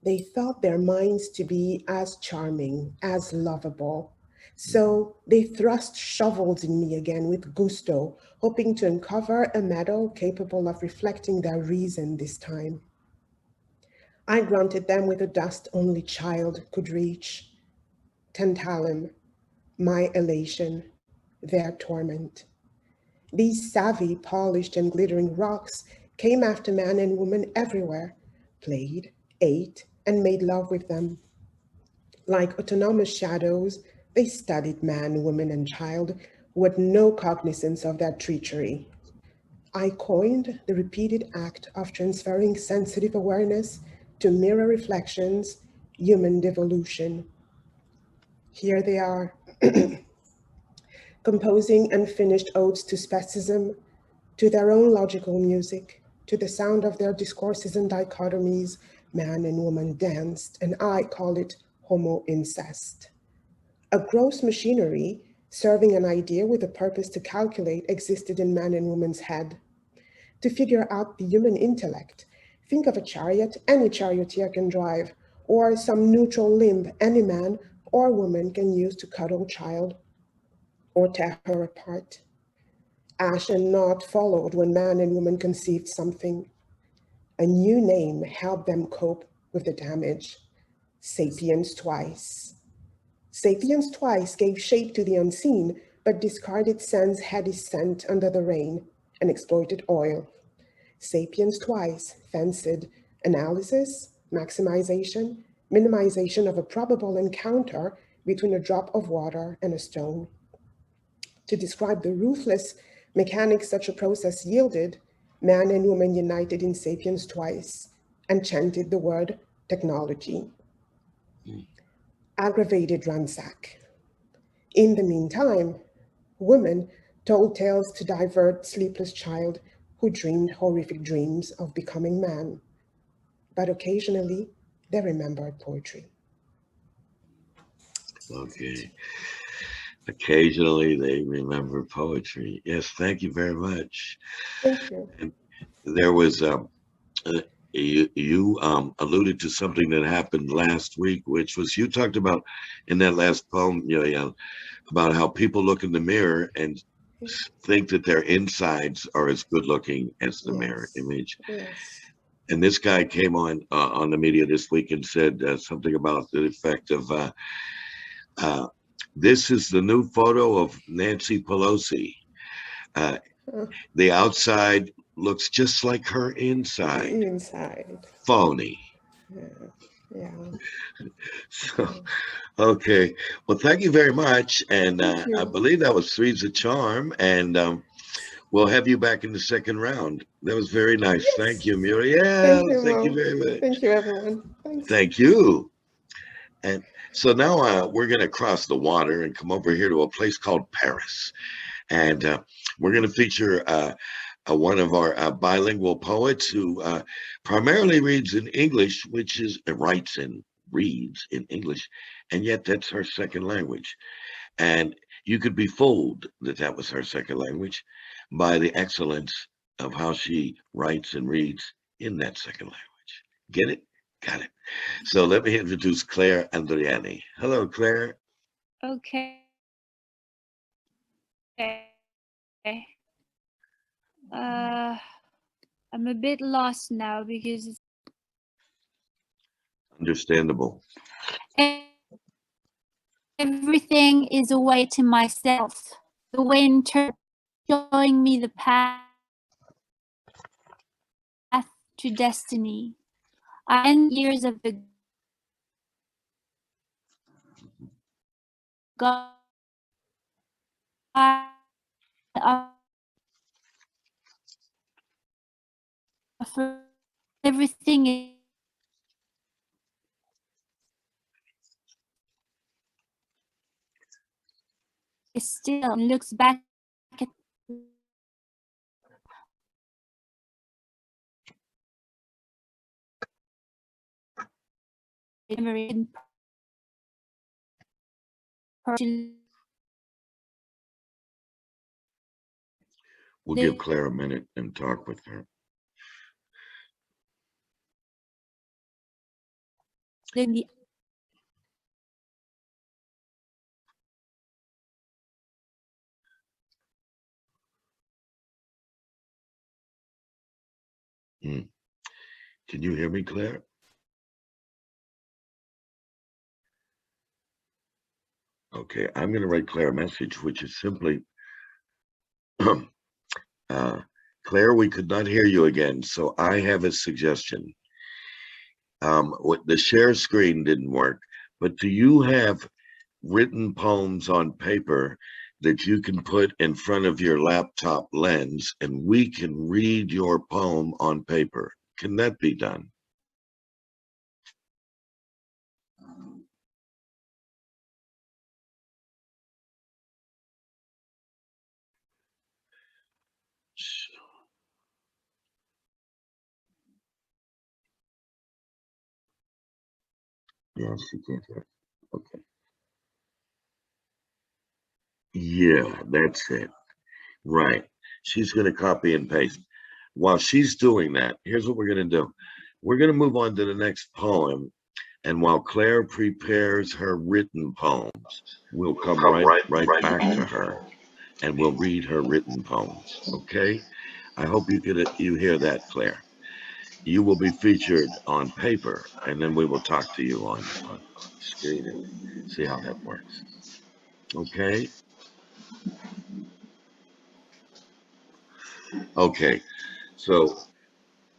[SPEAKER 8] They thought their minds to be as charming, as lovable. So they thrust shovels in me again with gusto, hoping to uncover a metal capable of reflecting their reason this time. I granted them with a dust only child could reach. Tantalum, my elation, their torment. These savvy, polished, and glittering rocks came after man and woman everywhere, played, ate, and made love with them. Like autonomous shadows, they studied man, woman, and child who had no cognizance of their treachery. I coined the repeated act of transferring sensitive awareness to mirror reflections, human devolution. Here they are, composing unfinished odes to specism, to their own logical music, to the sound of their discourses and dichotomies, man and woman danced, and I call it homo incest. A gross machinery serving an idea with a purpose to calculate existed in man and woman's head. To figure out the human intellect, think of a chariot any charioteer can drive, or some neutral limb any man or woman can use to cuddle child or tear her apart. Ash and Knot followed when man and woman conceived something. A new name helped them cope with the damage. Sapiens twice. Sapiens twice gave shape to the unseen, but discarded sun's heady scent under the rain and exploited oil. Sapiens twice fenced analysis, maximization, minimization of a probable encounter between a drop of water and a stone. To describe the ruthless mechanics such a process yielded, man and woman united in Sapiens twice and chanted the word technology. Aggravated ransack. In the meantime, women told tales to divert sleepless child who dreamed horrific dreams of becoming man. But occasionally, they remembered poetry.
[SPEAKER 2] Okay. Occasionally they remember poetry. Yes, thank you very much.
[SPEAKER 8] Thank you.
[SPEAKER 2] And there was you alluded to something that happened last week, which was you talked about in that last poem, about how people look in the mirror and think that their insides are as good looking as the mirror image.
[SPEAKER 8] Yes.
[SPEAKER 2] And this guy came on the media this week and said something about the effect of this is the new photo of Nancy Pelosi. The outside looks just like her inside.
[SPEAKER 8] Inside.
[SPEAKER 2] Phony.
[SPEAKER 8] Yeah.
[SPEAKER 2] So, okay. Well, thank you very much. And I believe that was Three's a Charm. And we'll have you back in the second round. That was very nice.
[SPEAKER 8] Yes.
[SPEAKER 2] Thank you, Muriel. Thank you very much.
[SPEAKER 8] Thank you, everyone. Thanks.
[SPEAKER 2] Thank you. And so now we're going to cross the water and come over here to a place called Paris. And we're going to feature one of our bilingual poets who primarily reads in English, which is writes and reads in English, and yet that's her second language. And you could be fooled that that was her second language by the excellence of how she writes and reads in that second language. Get it? Got it. So let me introduce Claire Andriani. Hello, Claire.
[SPEAKER 9] Okay. I'm a bit lost now because
[SPEAKER 2] Understandable.
[SPEAKER 9] everything is a way to myself. The wind showing me the path to destiny. I end years of the God for everything is still and looks back at memory and
[SPEAKER 2] We'll give Claire a minute and talk with her.
[SPEAKER 9] the
[SPEAKER 2] Can you hear me, Claire? Okay, I'm going to write Claire a message, which is simply, Claire, we could not hear you again, so I have a suggestion. What the share screen didn't work, but do you have written poems on paper that you can put in front of your laptop lens and we can read your poem on paper? Can that be done? Yeah, she can't hear. Okay. Yeah, that's it. Right. She's going to copy and paste. While she's doing that, here's what we're going to do. We're going to move on to the next poem. And while Claire prepares her written poems, we'll come right back to her and we'll read her written poems. Okay? I hope you hear that, Claire. You will be featured on paper, and then we will talk to you on screen and see how that works. Okay? Okay. So,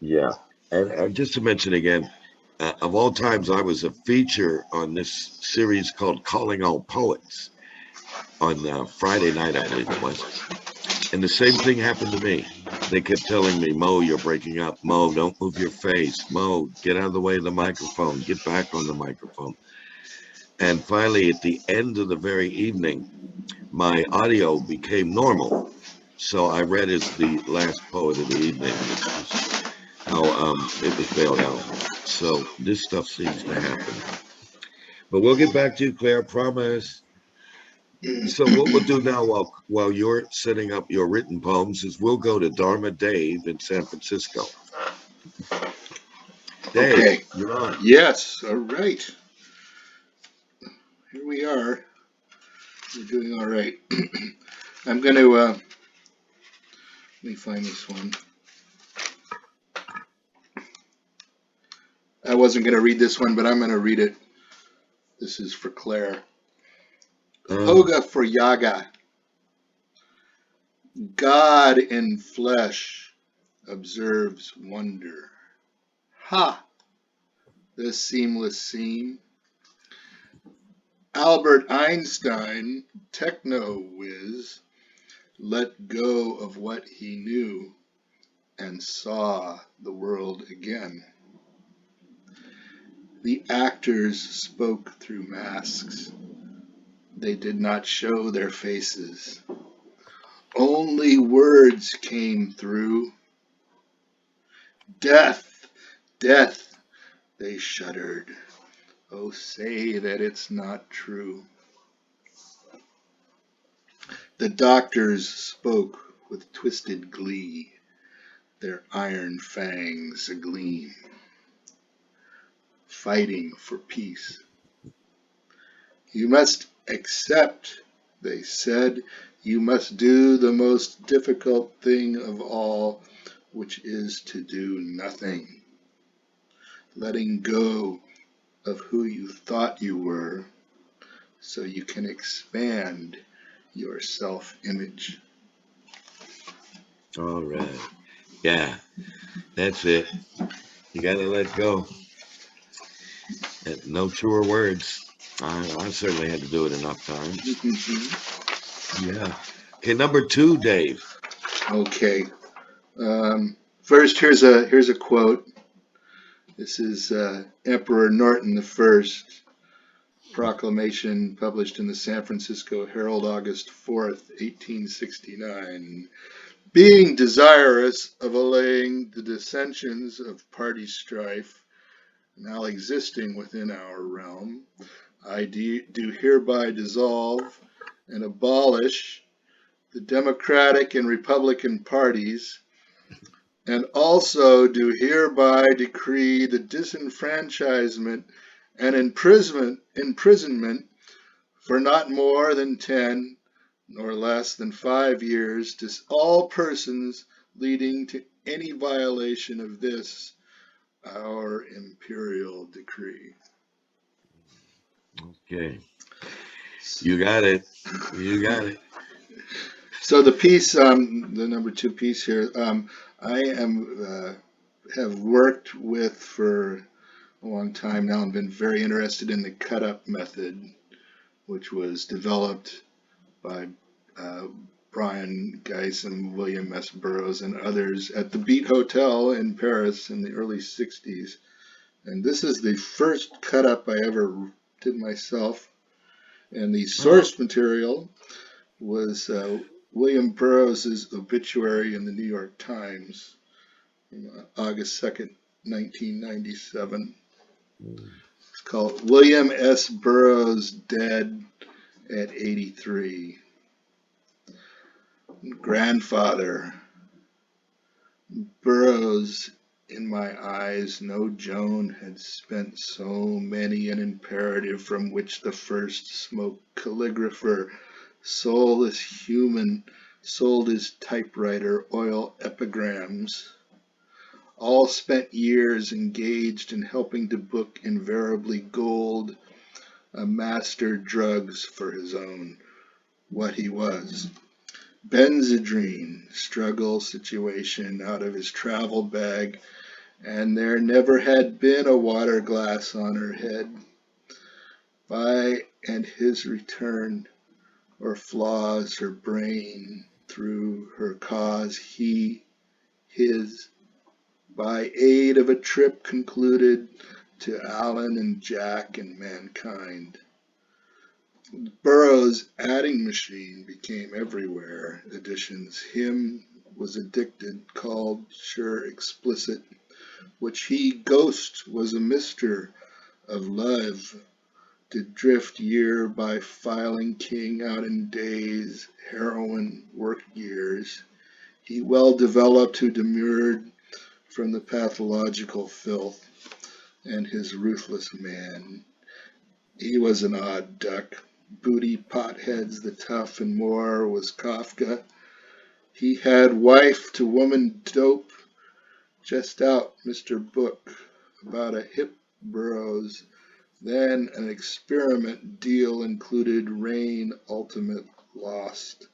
[SPEAKER 2] yeah. And just to mention again, of all times, I was a feature on this series called Calling All Poets on Friday night, I believe it was. And the same thing happened to me. They kept telling me, Mo, you're breaking up. Mo, don't move your face. Mo, get out of the way of the microphone. Get back on the microphone. And finally, at the end of the very evening, my audio became normal. So I read as the last poet of the evening, which was how it was bailed out. So this stuff seems to happen. But we'll get back to you, Claire, promise. So what we'll do now while you're setting up your written poems is we'll go to Dharma Dave in San Francisco. Dave,
[SPEAKER 10] Okay.
[SPEAKER 2] you're on.
[SPEAKER 10] Yes. All right. Here we are. We're doing all right. I'm going to, let me find this one. I wasn't going to read this one, but I'm going to read it. This is for Claire. Hoga for Yaga. God in flesh observes wonder. Ha! The seamless seam. Albert Einstein, techno whiz, let go of what he knew and saw the world again. The actors spoke through masks. They did not show their faces. Only words came through. Death, death, they shuddered. Oh, say that it's not true. The doctors spoke with twisted glee, their iron fangs agleam, fighting for peace. You must accept, they said, you must do the most difficult thing of all, which is to do nothing. Letting go of who you thought you were so you can expand your self-image.
[SPEAKER 2] All right. Yeah, that's it. You got to let go. No truer words. I certainly had to do it enough times. Yeah. Okay, number 2, Dave.
[SPEAKER 10] Okay. First, here's a quote. This is Emperor Norton I, proclamation published in the San Francisco Herald, August 4th, 1869. Being desirous of allaying the dissensions of party strife now existing within our realm, I do hereby dissolve and abolish the Democratic and Republican parties, and also do hereby decree the disenfranchisement and imprisonment for not more than 10 nor less than 5 years to all persons leading to any violation of this our imperial decree.
[SPEAKER 2] Okay. You got it. You got it.
[SPEAKER 10] So the piece, the number 2 piece here, I have worked with for a long time now and been very interested in the cut-up method, which was developed by Brian Geiss and William S. Burroughs and others at the Beat Hotel in Paris in the early 60s. And this is the first cut-up I ever did myself. And the source material was William Burroughs' Obituary in the New York Times, August 2nd, 1997. It's called William S. Burroughs Dead at 83. Grandfather. Burroughs, in my eyes, no Joan had spent so many an imperative from which the first smoke calligrapher, soulless human, sold his typewriter oil epigrams. All spent years engaged in helping to book invariably gold, a master drugs for his own, what he was. Benzedrine, struggle situation out of his travel bag, and there never had been a water glass on her head. By and his return, or flaws her brain through her cause, his, by aid of a trip concluded to Alan and Jack and mankind. Burroughs' adding machine became everywhere. Editions. Him was addicted, called sure explicit, which he ghost was a mister of love, did drift year by filing king out in days, heroin work years. He well developed who demurred from the pathological filth, and his ruthless man. He was an odd duck. Booty potheads, the tough and more was Kafka. He had wife to woman dope, just out Mr. Book, about a hip Burroughs. Then an experiment deal included rain ultimate lost,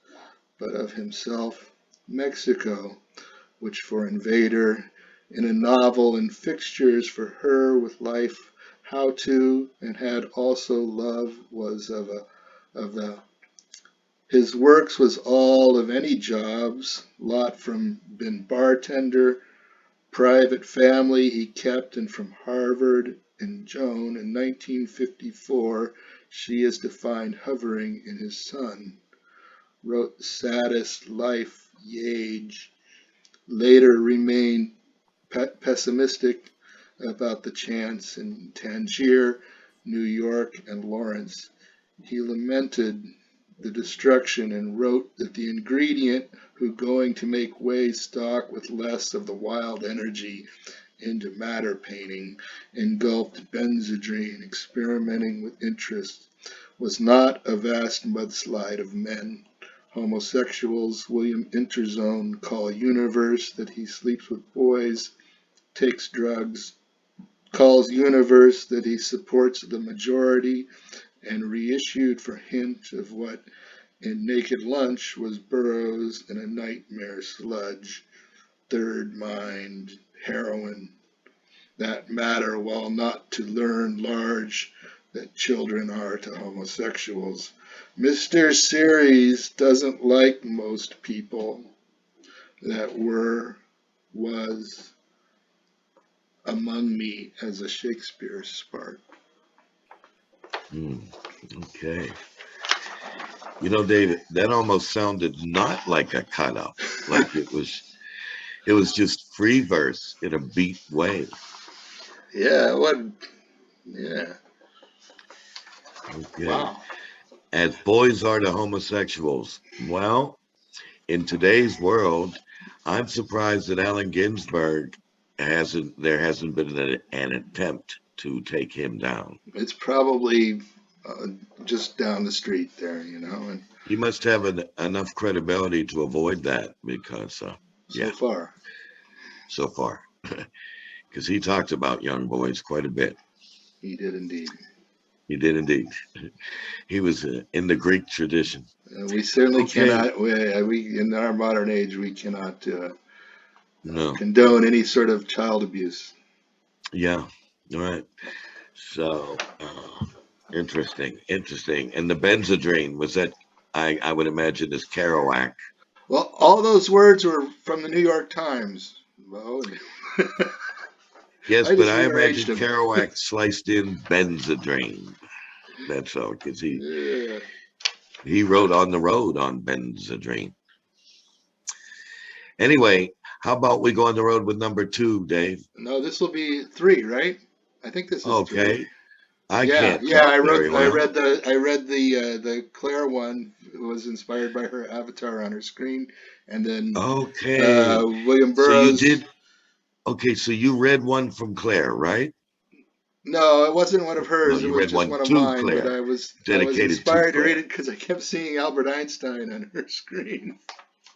[SPEAKER 10] but of himself, Mexico, which for invader, in a novel and fixtures for her with life, how to, and had also love was of the his works was all of any jobs, lot from been bartender, private family he kept, and from Harvard and Joan in 1954 she is defined hovering in his son, wrote saddest life age, later remained pessimistic about the chance in Tangier, New York, and Lawrence. He lamented the destruction and wrote that the ingredient who going to make way stock with less of the wild energy into matter painting engulfed Benzedrine, experimenting with interest, was not a vast mudslide of men. Homosexuals William Interzone call universe that he sleeps with boys, takes drugs, calls universe that he supports the majority, and reissued for hint of what in Naked Lunch was Burroughs in a nightmare sludge, third mind, heroin, that matter while not to learn large that children are to homosexuals. Mr. Series doesn't like most people that was among me as a Shakespeare spark.
[SPEAKER 2] Okay. You know, David, that almost sounded not like a cut up, like it was just free verse in a beat way.
[SPEAKER 10] Yeah, yeah.
[SPEAKER 2] Okay.
[SPEAKER 10] Wow.
[SPEAKER 2] As boys are to homosexuals. Well, in today's world, I'm surprised that Allen Ginsberg there hasn't been an attempt to take him down.
[SPEAKER 10] It's probably just down the street there, you know. And
[SPEAKER 2] He must have enough credibility to avoid that because, yeah,
[SPEAKER 10] so far,
[SPEAKER 2] because he talked about young boys quite a bit.
[SPEAKER 10] he did indeed.
[SPEAKER 2] He did indeed. He was in the Greek tradition.
[SPEAKER 10] We certainly cannot. We in our modern age, we cannot condone any sort of child abuse.
[SPEAKER 2] Yeah. All right. So interesting. And the Benzedrine was that I would imagine is Kerouac.
[SPEAKER 10] Well, all those words were from the New York Times, Bo.
[SPEAKER 2] Yes, but I imagine Kerouac sliced in Benzedrine. That's all, because he wrote On the Road on Benzedrine. Anyway, how about we go on the road with number 2, Dave?
[SPEAKER 10] No, this will be 3, right? I think this is
[SPEAKER 2] okay.
[SPEAKER 10] 3.
[SPEAKER 2] I can't.
[SPEAKER 10] Yeah.
[SPEAKER 2] I read
[SPEAKER 10] the Claire one. It was inspired by her avatar on her screen, and then William Burroughs.
[SPEAKER 2] So you did. Okay, so you read one from Claire, right?
[SPEAKER 10] No, it wasn't one of hers.
[SPEAKER 2] No,
[SPEAKER 10] it was just one of mine.
[SPEAKER 2] Claire,
[SPEAKER 10] but I was inspired to read it because I kept seeing Albert Einstein on her screen.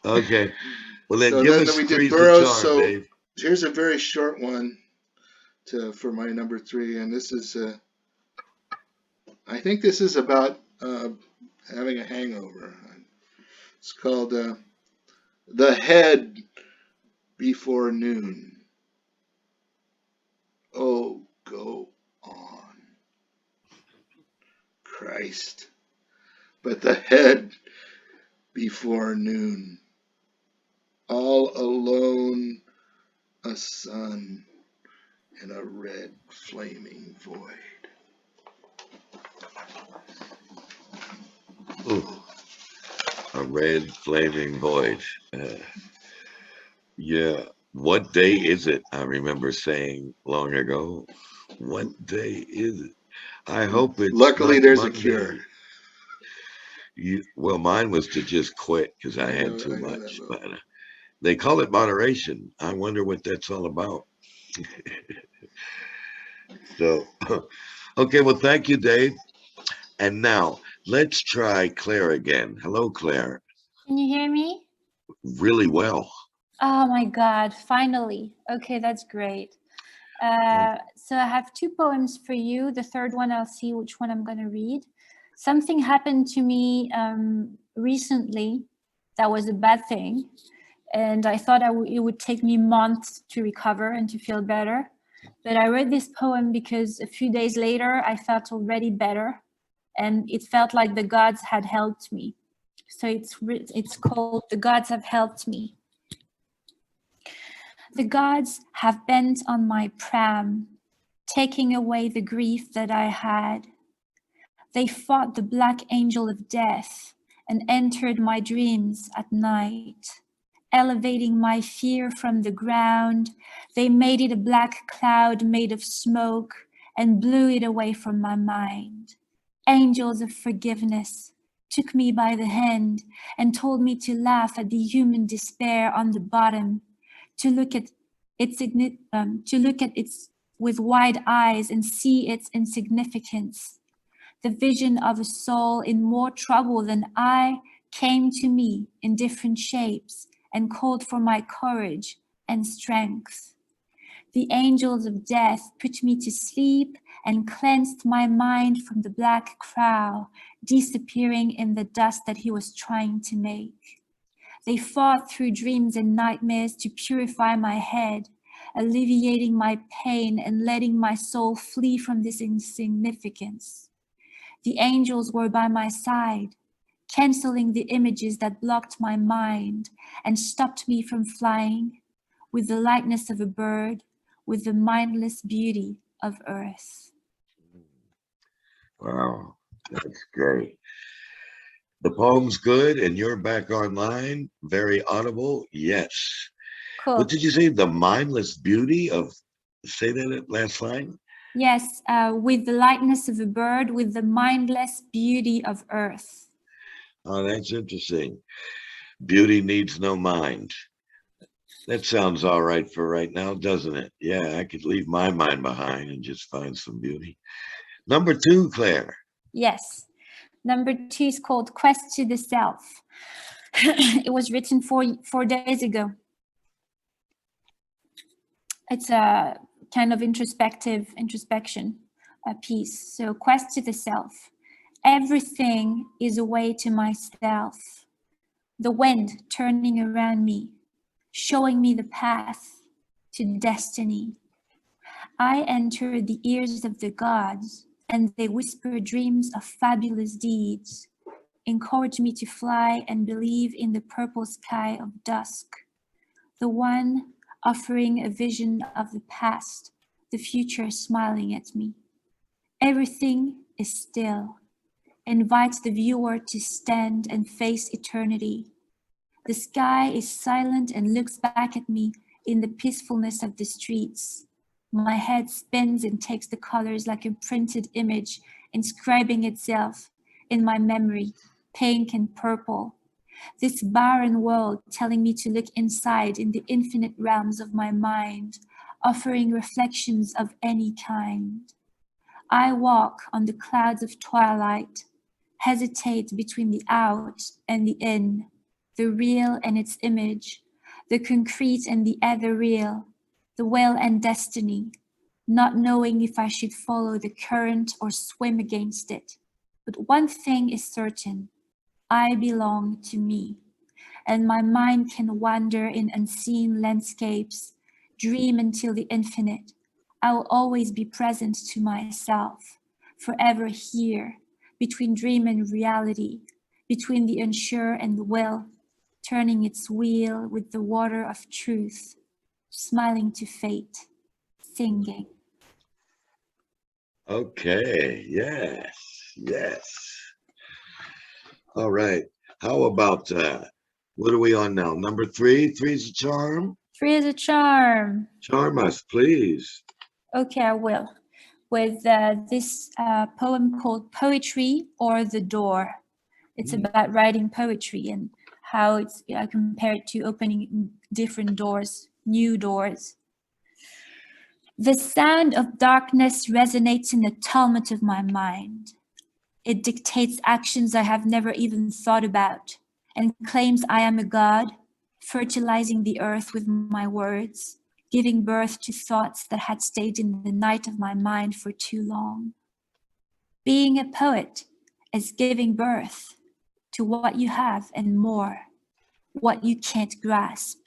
[SPEAKER 2] Okay. Well, then
[SPEAKER 10] so
[SPEAKER 2] give
[SPEAKER 10] then
[SPEAKER 2] us
[SPEAKER 10] we
[SPEAKER 2] Three's
[SPEAKER 10] did Burroughs.
[SPEAKER 2] the charm,
[SPEAKER 10] So
[SPEAKER 2] Dave.
[SPEAKER 10] Here's a very short one for my number 3, and this is I think this is about having a hangover. It's called The Head Before Noon. Oh, go on, Christ. But the head before noon, all alone, a sun in a red flaming void.
[SPEAKER 2] Ooh, a red flaming void. Yeah. What day is it? I remember saying long ago. What day is it? I hope it's.
[SPEAKER 10] Luckily, there's
[SPEAKER 2] Monday.
[SPEAKER 10] a cure.
[SPEAKER 2] Well, mine was to just quit because I had too much. But they call it moderation. I wonder what that's all about. So, okay. Well, thank you, Dave. And now let's try Claire again. Hello, Claire.
[SPEAKER 9] Can you hear me?
[SPEAKER 2] Really well.
[SPEAKER 9] Oh my God, finally. Okay, that's great. So I have 2 poems for you. The third one, I'll see which one I'm going to read. Something happened to me recently that was a bad thing. And I thought it would take me months to recover and to feel better. But I read this poem because a few days later, I felt already better. And it felt like the gods had helped me. So it's called The Gods Have Helped Me. The gods have bent on my pram, taking away the grief that I had. They fought the black angel of death and entered my dreams at night. Elevating my fear from the ground, they made it a black cloud made of smoke and blew it away from my mind. Angels of forgiveness, took me by the hand and told me to laugh at the human despair on the bottom, to look at its with wide eyes and see its insignificance. The vision of a soul in more trouble than I came to me in different shapes and called for my courage and strength. The angels of death put me to sleep and cleansed my mind from the black crow, disappearing in the dust that he was trying to make. They fought through dreams and nightmares to purify my head, alleviating my pain and letting my soul flee from this insignificance. The angels were by my side, canceling the images that blocked my mind and stopped me from flying with the lightness of a bird, with the mindless beauty of earth.
[SPEAKER 2] Wow, that's great. The poem's good and you're back online. Very audible. Yes.
[SPEAKER 9] Cool.
[SPEAKER 2] What did you say? The mindless beauty of, say that last line?
[SPEAKER 9] Yes, with the lightness of a bird, with the mindless beauty of earth.
[SPEAKER 2] Oh, that's interesting. Beauty needs no mind. That sounds all right for right now, doesn't it? Yeah, I could leave my mind behind and just find some beauty. Number 2, Claire.
[SPEAKER 9] Yes. Number 2 is called Quest to the Self. It was written 4 days ago. It's a kind of introspection piece. So Quest to the Self. Everything is a way to myself. The wind turning around me, showing me the path to destiny. I enter the ears of the gods, and they whisper dreams of fabulous deeds, encourage me to fly and believe in the purple sky of dusk, the one offering a vision of the past, the future smiling at me. Everything is still, invites the viewer to stand and face eternity. The sky is silent and looks back at me in the peacefulness of the streets. My head spins and takes the colors like a printed image, inscribing itself in my memory, pink and purple. This barren world telling me to look inside in the infinite realms of my mind, offering reflections of any kind. I walk on the clouds of twilight, hesitate between the out and the in, the real and its image, the concrete and the ethereal, the will and destiny, not knowing if I should follow the current or swim against it. But one thing is certain, I belong to me, and my mind can wander in unseen landscapes, dream until the infinite. I will always be present to myself, forever here, between dream and reality, between the unsure and the will, turning its wheel with the water of truth, smiling to fate, singing.
[SPEAKER 2] Okay, yes, yes. All right. How about, what are we on now? Number 3? 3 is a charm?
[SPEAKER 9] 3 is a charm.
[SPEAKER 2] Charm us, please.
[SPEAKER 9] Okay, I will. With this poem called Poetry or the Door. It's about writing poetry and how it's compared to opening different doors, new doors. The sound of darkness resonates in the tumult of my mind. It dictates actions I have never even thought about and claims I am a god, fertilizing the earth with my words, giving birth to thoughts that had stayed in the night of my mind for too long. Being a poet is giving birth to what you have and more, what you can't grasp.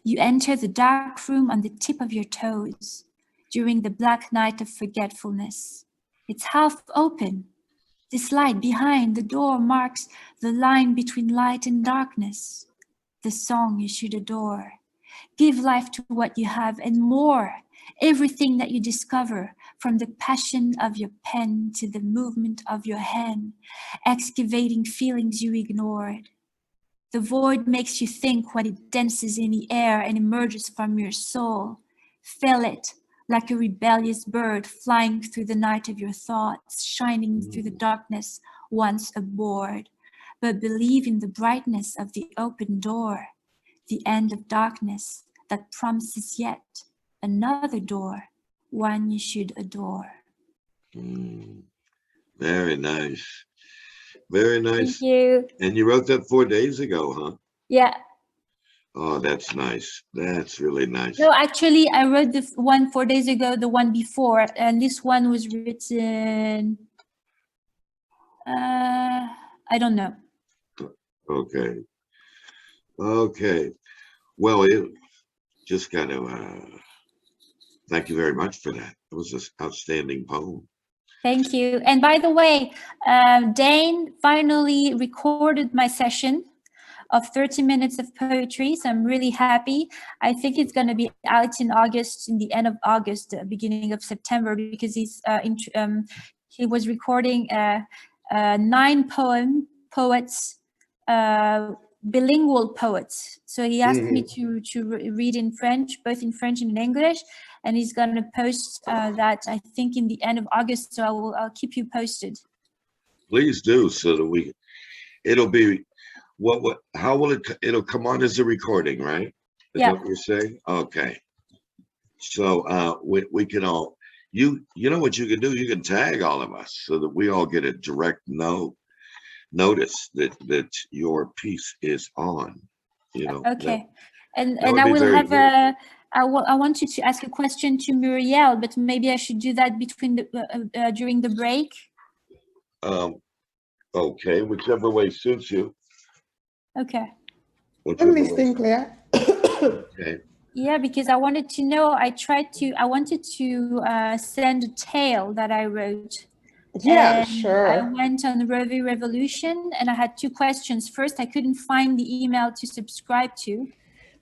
[SPEAKER 9] You enter the dark room on the tip of your toes during the black night of forgetfulness. It's half open. This light behind the door marks the line between light and darkness. The song you should adore. Give life to what you have and more. Everything that you discover, from the passion of your pen to the movement of your hand, excavating feelings you ignored. The void makes you think when it dances in the air and emerges from your soul. Feel it like a rebellious bird flying through the night of your thoughts, shining through the darkness once aboard. but believe in the brightness of the open door, the end of darkness that promises yet another door, one you should adore.
[SPEAKER 2] Very nice. Very nice.
[SPEAKER 9] Thank you.
[SPEAKER 2] And you wrote that 4 days ago, huh?
[SPEAKER 9] Yeah.
[SPEAKER 2] Oh, that's nice. That's really nice.
[SPEAKER 9] No, actually, I wrote the one 4 days ago, the one before, and this one was written, I don't know.
[SPEAKER 2] Okay. Okay. Well, it just kind of, thank you very much for that. It was an outstanding poem.
[SPEAKER 9] Thank you. And by the way, Dane finally recorded my session of 30 minutes of poetry, so I'm really happy. I think it's going to be out in August, in the end of August, beginning of September, because he was recording 9 poets, bilingual poets. So he asked me to read in French, both in French and in English, and he's going to post that, I think, in the end of August. So I'll keep you posted.
[SPEAKER 2] Please do, so that it'll be, how will it'll come on as a recording, right? Is that what you're saying? Okay. So we can all, you know what you can do? You can tag all of us so that we all get a direct notice that your piece is on, you know.
[SPEAKER 9] Okay. And I will have I want you to ask a question to Muriel, but maybe I should do that between the during the break.
[SPEAKER 2] Okay, whichever way suits you.
[SPEAKER 9] Okay.
[SPEAKER 8] I'm listening, Claire.
[SPEAKER 2] Okay.
[SPEAKER 9] Yeah, because I wanted to know, I wanted to send a tale that I wrote.
[SPEAKER 8] Yeah,
[SPEAKER 9] And
[SPEAKER 8] sure.
[SPEAKER 9] I went on Roe v. Revolution, and I had 2 questions. First, I couldn't find the email to subscribe to.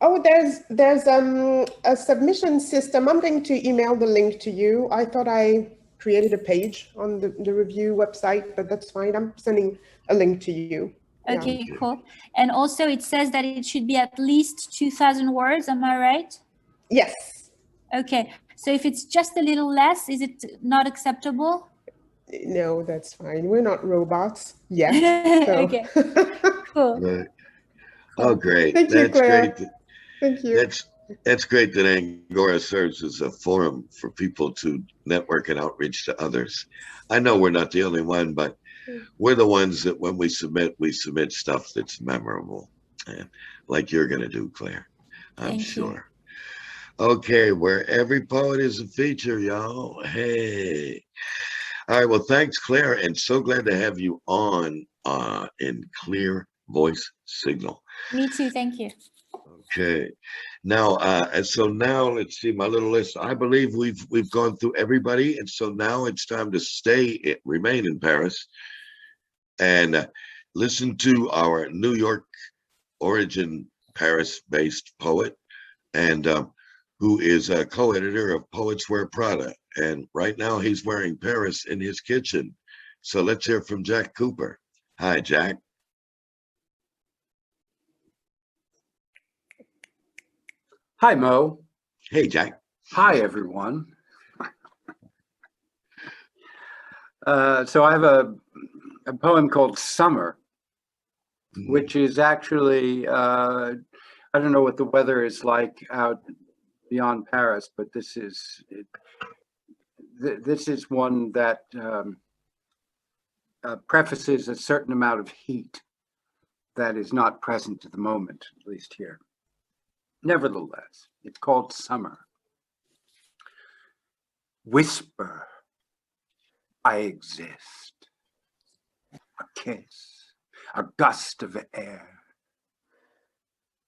[SPEAKER 8] Oh, there's a submission system. I'm going to email the link to you. I thought I created a page on the review website, but that's fine. I'm sending a link to you.
[SPEAKER 9] Okay, cool. And also it says that it should be at least 2,000 words. Am I right?
[SPEAKER 8] Yes.
[SPEAKER 9] Okay. So if it's just a little less, is it not acceptable?
[SPEAKER 8] No, that's fine. We're not robots yet. So.
[SPEAKER 9] Okay. Cool.
[SPEAKER 2] Right. Oh, great.
[SPEAKER 8] Thank you, Claire.
[SPEAKER 2] Great.
[SPEAKER 8] Thank you.
[SPEAKER 2] That's great that Angora serves as a forum for people to network and outreach to others. I know we're not the only one, but we're the ones that when we submit stuff that's memorable, and like you're going to do, Claire. I'm sure. Okay, where every poet is a feature, y'all. Hey. All right, well, thanks, Claire, and so glad to have you on in clear voice signal.
[SPEAKER 9] Me too, thank you.
[SPEAKER 2] Okay, now, and so now let's see my little list. I believe we've gone through everybody, and so now it's time to remain in Paris, and listen to our New York origin Paris-based poet, and who is a co-editor of Poets Wear Prada. And right now he's wearing Paris in his kitchen. So let's hear from Jack Cooper. Hi, Jack.
[SPEAKER 1] Hi, Mo.
[SPEAKER 2] Hey, Jack.
[SPEAKER 1] Hi, everyone. So I have a poem called Summer, which is actually, I don't know what the weather is like out beyond Paris, but this is one that prefaces a certain amount of heat that is not present at the moment, at least here. Nevertheless, it's called Summer. Whisper, I exist. A kiss, a gust of air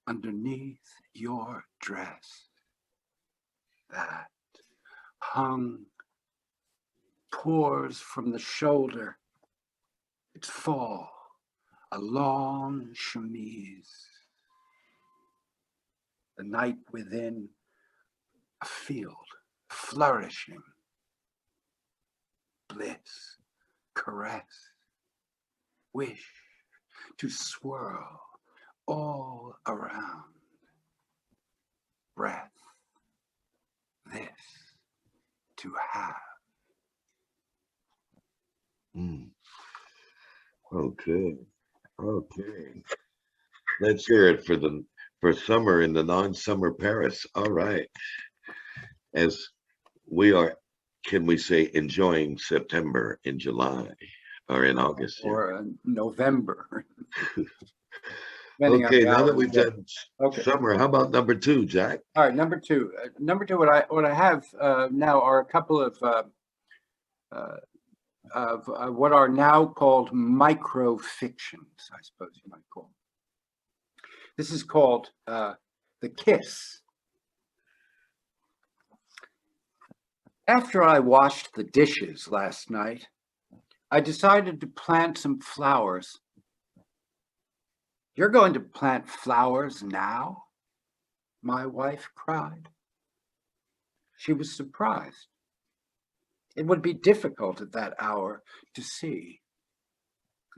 [SPEAKER 1] underneath your dress that hung pours from the shoulder. Its fall, a long chemise. The night within, a field flourishing. Bliss, caress, wish to swirl all around. Breath, this to have.
[SPEAKER 2] Okay. Okay. Let's hear it for summer in the non-summer Paris. All right. As we are, can we say enjoying September in July or in August? Yeah.
[SPEAKER 1] or November. Depending on
[SPEAKER 2] Okay,
[SPEAKER 1] the
[SPEAKER 2] now
[SPEAKER 1] hour
[SPEAKER 2] that
[SPEAKER 1] of
[SPEAKER 2] we've
[SPEAKER 1] the day.
[SPEAKER 2] done
[SPEAKER 1] Okay.
[SPEAKER 2] summer, how about number 2, Jack?
[SPEAKER 1] All right, number two. Number two, what I have now are a couple of what are now called microfictions, I suppose you might call them. This is called The Kiss. After I washed the dishes last night, I decided to plant some flowers. You're going to plant flowers now? My wife cried. She was surprised. It would be difficult at that hour to see.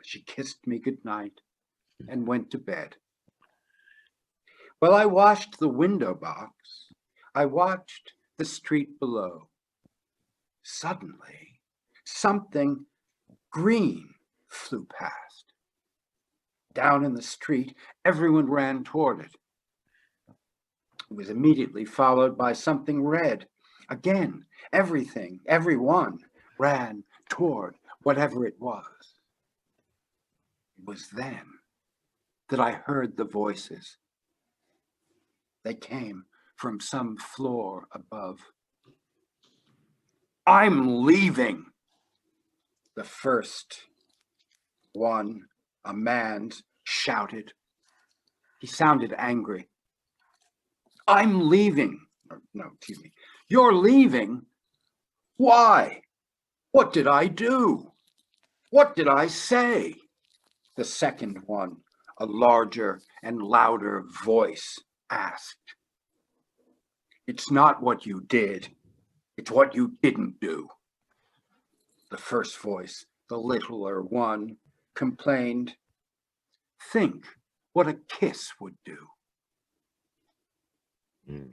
[SPEAKER 1] She kissed me goodnight and went to bed. While I washed the window box, I watched the street below. Suddenly, something green flew past. Down in the street, everyone ran toward it. It was immediately followed by something red. Again, everyone ran toward whatever it was. It was then that I heard the voices. They came from some floor above. I'm leaving. The first one, a man, shouted. He sounded angry. I'm leaving. No, excuse me. You're leaving? Why? What did I do? What did I say? The second one, a larger and louder voice, asked. It's not what you did. It's what you didn't do. The first voice, the littler one, complained. Think what a kiss would do.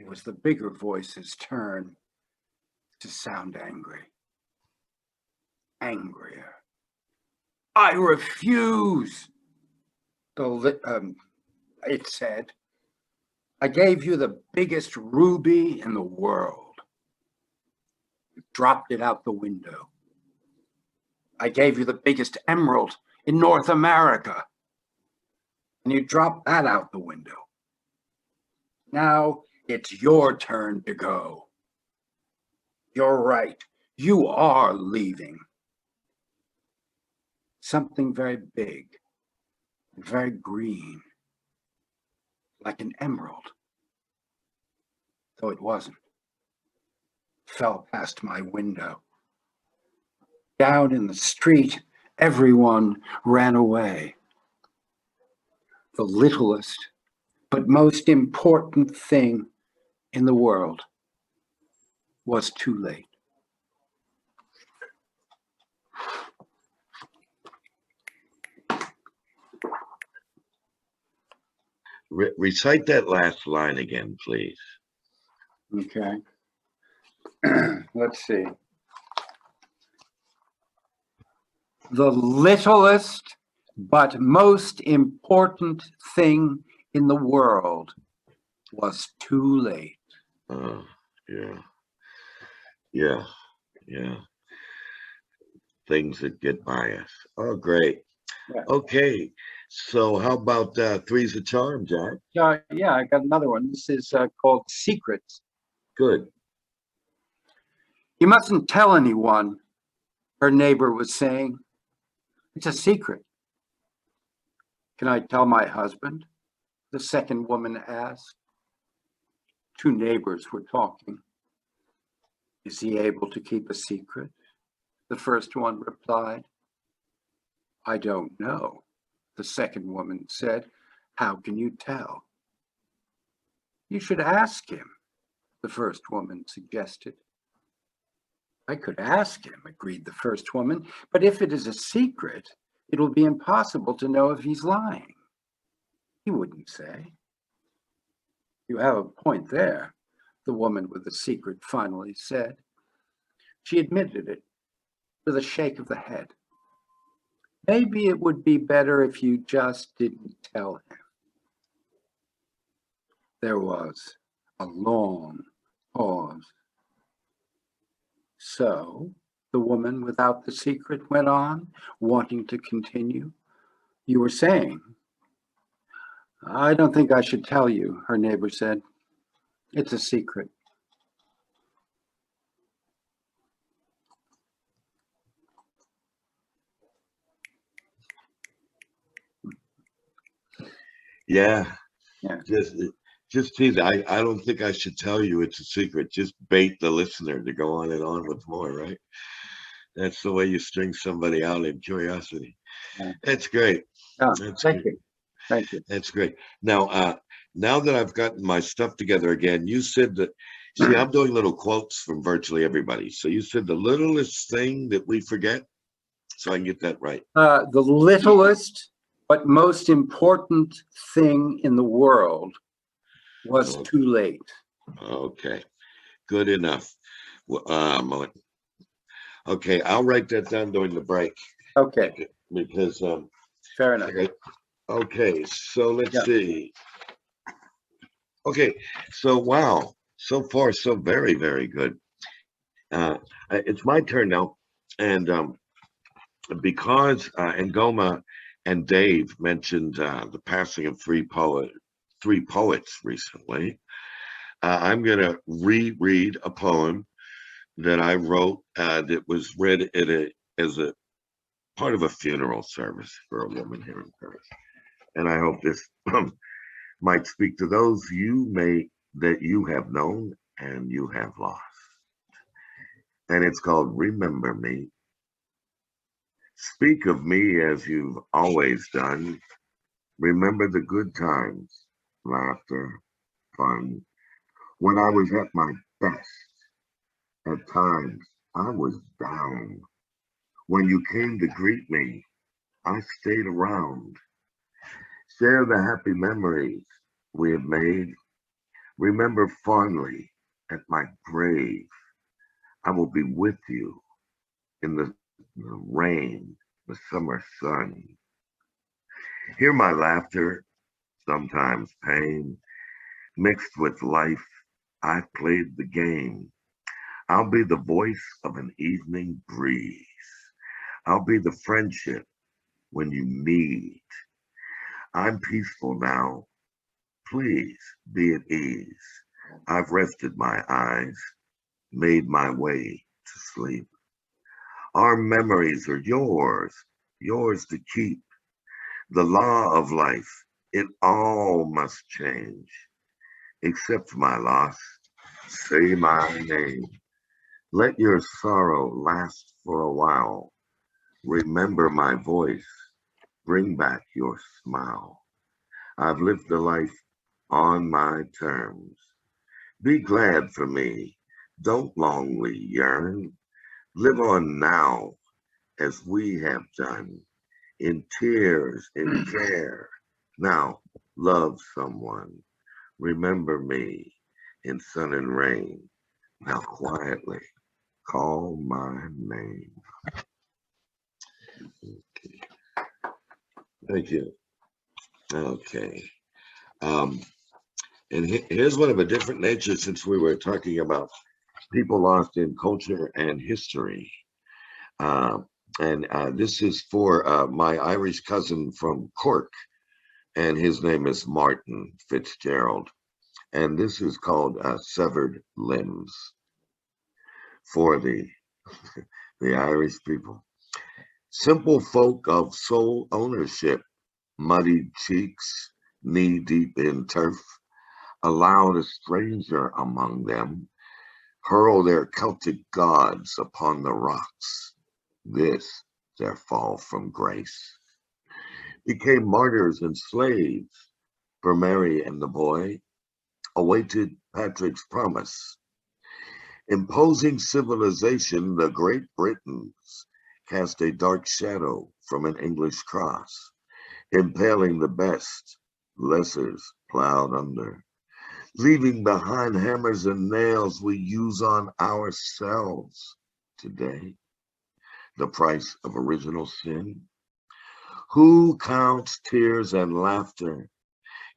[SPEAKER 1] It was the bigger voice's turn to sound angry. Angrier. I refuse, it said. I gave you the biggest ruby in the world. You dropped it out the window. I gave you the biggest emerald in North America, and you dropped that out the window. Now it's your turn to go. You're right. You are leaving. Something very big, very green, like an emerald, though it wasn't, fell past my window. Down in the street, everyone ran away. The littlest but most important thing in the world was too late.
[SPEAKER 2] Recite that last line again, please.
[SPEAKER 1] Okay. Let's see. The littlest but most important thing in the world was too late.
[SPEAKER 2] Oh, yeah. Yeah. Yeah. Things that get by us. Oh, great.
[SPEAKER 1] Yeah.
[SPEAKER 2] Okay. So how about Three's a Charm, Jack?
[SPEAKER 1] Yeah, I got another one. This is called Secrets.
[SPEAKER 2] Good.
[SPEAKER 1] You mustn't tell anyone, her neighbor was saying. It's a secret. Can I tell my husband? The second woman asked. Two neighbors were talking. Is he able to keep a secret? The first one replied. I don't know. The second woman said, how can you tell? You should ask him, the first woman suggested. I could ask him, agreed the first woman, but if it is a secret, it will be impossible to know if he's lying. He wouldn't say. You have a point there, the woman with the secret finally said. She admitted it with a shake of the head. Maybe it would be better if you just didn't tell him. There was a long pause. So the woman without the secret went on, wanting to continue. You were saying, I don't think I should tell you, her neighbor said. It's a secret.
[SPEAKER 2] Yeah,
[SPEAKER 1] Yeah.
[SPEAKER 2] just tease. I don't think I should tell you it's a secret. Just bait the listener to go on and on with more, right? That's the way you string somebody out in curiosity.
[SPEAKER 1] Yeah.
[SPEAKER 2] That's great.
[SPEAKER 1] Oh,
[SPEAKER 2] That's
[SPEAKER 1] thank
[SPEAKER 2] great.
[SPEAKER 1] you. Thank you.
[SPEAKER 2] That's great. Now that I've gotten my stuff together again, you said that, see, I'm doing little quotes from virtually everybody. So you said the littlest thing that we forget, so I can get that right.
[SPEAKER 1] The littlest but most important thing in the world was
[SPEAKER 2] Oh.
[SPEAKER 1] too late.
[SPEAKER 2] Okay, good enough. Okay, I'll write that down during the break.
[SPEAKER 1] Okay,
[SPEAKER 2] Because
[SPEAKER 1] fair enough.
[SPEAKER 2] okay, so let's
[SPEAKER 1] Yeah.
[SPEAKER 2] see. Okay, so wow, so far so very, very good. It's my turn now, and because Angoma and Dave mentioned the passing of three poets recently, I'm gonna reread a poem that I wrote that was read as a part of a funeral service for a woman here in Paris, and I hope this might speak to those that you have known and you have lost. And it's called Remember Me. Speak of me as you've always done. Remember the good times, laughter, fun. When I was at my best, at times I was down. When you came to greet me, I stayed around. Share the happy memories we have made. Remember fondly at my grave. I will be with you in the rain, the summer sun. Hear my laughter, sometimes pain, mixed with life. I've played the game. I'll be the voice of an evening breeze. I'll be the friendship when you need. I'm peaceful now. Please be at ease. I've rested my eyes, made my way to sleep. Our memories are yours to keep. The law of life, it all must change. Accept my loss, say my name. Let your sorrow last for a while. Remember my voice, bring back your smile. I've lived a life on my terms. Be glad for me, don't longly yearn. Live on now as we have done, in tears, in care. Now, love someone. Remember me in sun and rain. Now, quietly call my name. Okay. Thank you. Okay. And here's one of a different nature, since we were talking about people lost in culture and history. This is for my Irish cousin from Cork, and his name is Martin Fitzgerald. And this is called Severed Limbs for the Irish people. Simple folk of sole ownership, muddied cheeks, knee deep in turf, allowed a stranger among them hurl their Celtic gods upon the rocks. This, their fall from grace. Became martyrs and slaves for Mary and the boy, awaited Patrick's promise. Imposing civilization, the Great Britons cast a dark shadow from an English cross, impaling the best, lessers plowed under, leaving behind hammers and nails we use on ourselves today. The price of original sin, Who counts tears and laughter?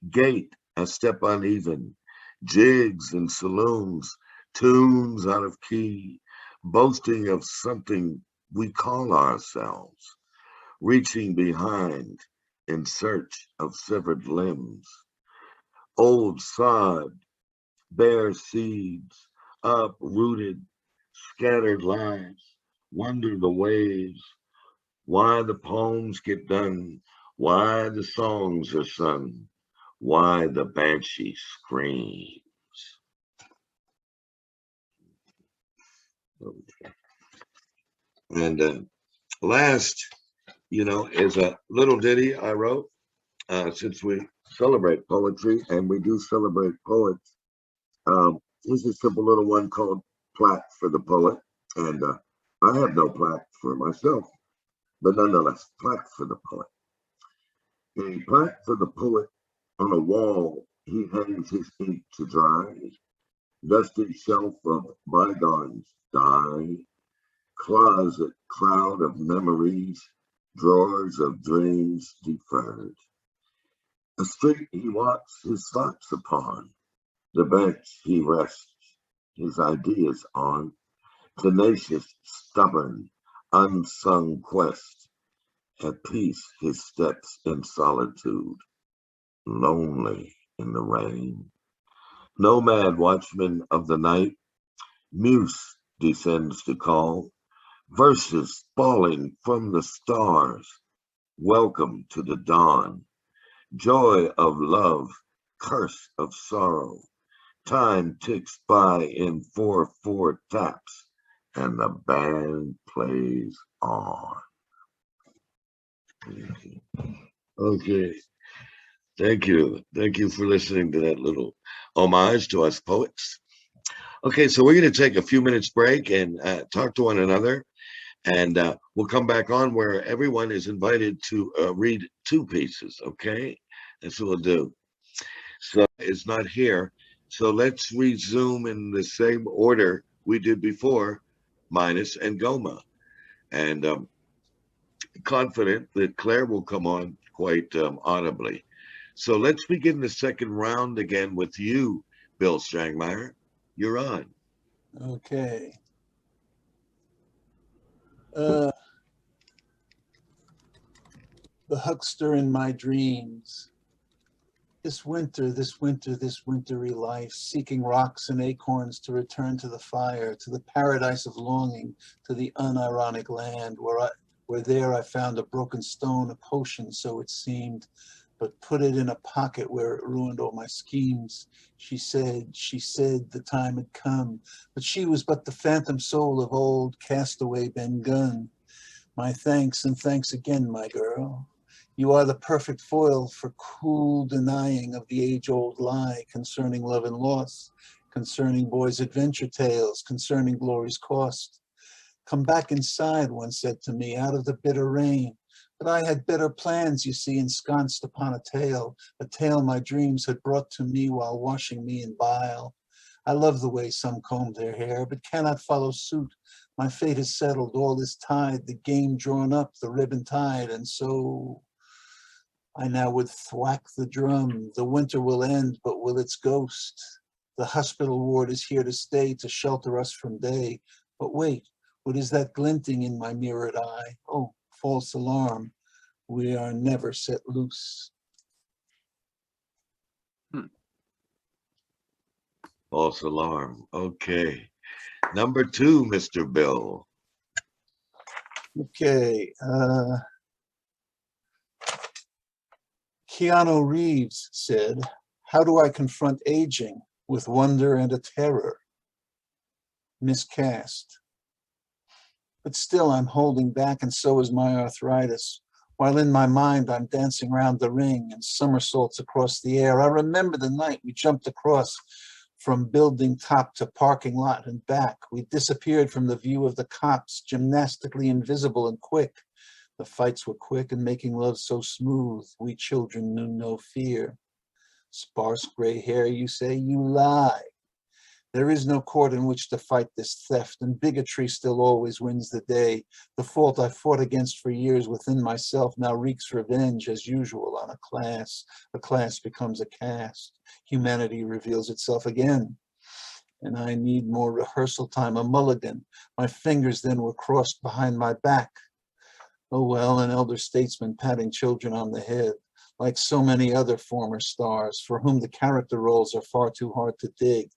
[SPEAKER 2] Gait a step uneven, jigs and saloons, tunes out of key, boasting of something we call ourselves, reaching behind in search of severed limbs. Old sod, bare seeds, uprooted, scattered lives, wonder the waves, why the poems get done, why the songs are sung, why the banshee screams. And last, is a little ditty I wrote since we celebrate poetry and we do celebrate poets. This is a simple little one called Plaque for the Poet. And I have no plaque for myself, but nonetheless, plaque for the poet. A plaque for the poet on a wall, he hangs his ink to dry. Dusty shelf of bygones die. Closet crowd of memories, drawers of dreams deferred. The street he walks his thoughts upon, the bench he rests his ideas on, tenacious, stubborn, unsung quest, at peace his steps in solitude, lonely in the rain. Nomad watchman of the night, muse descends to call, verses falling from the stars, welcome to the dawn, joy of love, curse of sorrow. Time ticks by in 4/4 taps, and the band plays on. Okay, thank you. Thank you for listening to that little homage to us poets. Okay, so we're going to take a few minutes break and talk to one another. And we'll come back on where everyone is invited to read 2 pieces, okay? That's what we'll do. So it's not here. So let's resume in the same order we did before, minus Angoma. And confident that Claire will come on quite audibly. So let's begin the second round again with you, Bill Strangmeyer. You're on.
[SPEAKER 3] Okay. The huckster in my dreams. This wintry life, seeking rocks and acorns to return to the fire, to the paradise of longing, to the unironic land where there I found a broken stone, a potion, so it seemed, but put it in a pocket where it ruined all my schemes. She said the time had come, but she was but the phantom soul of old castaway Ben Gunn. My thanks and thanks again, my girl. You are the perfect foil for cool denying of the age-old lie concerning love and loss, concerning boys' adventure tales, concerning glory's cost. Come back inside, one said to me, out of the bitter rain. But I had better plans, you see, ensconced upon a tale my dreams had brought to me while washing me in bile. I love the way some comb their hair, but cannot follow suit. My fate is settled, all is tied, the game drawn up, the ribbon tied, and so I now would thwack the drum. The winter will end, but will its ghost? The hospital ward is here to stay, to shelter us from day. But wait, what is that glinting in my mirrored eye? Oh, false alarm. We are never set loose.
[SPEAKER 2] False alarm. Okay. Number 2, Mr. Bill.
[SPEAKER 3] Okay. Keanu Reeves said, how do I confront aging with wonder and a terror? Miscast. But still I'm holding back, and so is my arthritis. While in my mind I'm dancing round the ring and somersaults across the air. I remember the night we jumped across from building top to parking lot and back. We disappeared from the view of the cops, gymnastically invisible and quick. The fights were quick and making love so smooth. We children knew no fear. Sparse gray hair, you say? You lie. There is no court in which to fight this theft, and bigotry still always wins the day. The fault I fought against for years within myself now wreaks revenge as usual on a class. A class becomes a caste. Humanity reveals itself again. And I need more rehearsal time, a mulligan. My fingers then were crossed behind my back. Oh well, an elder statesman patting children on the head, like so many other former stars for whom the character roles are far too hard to dig.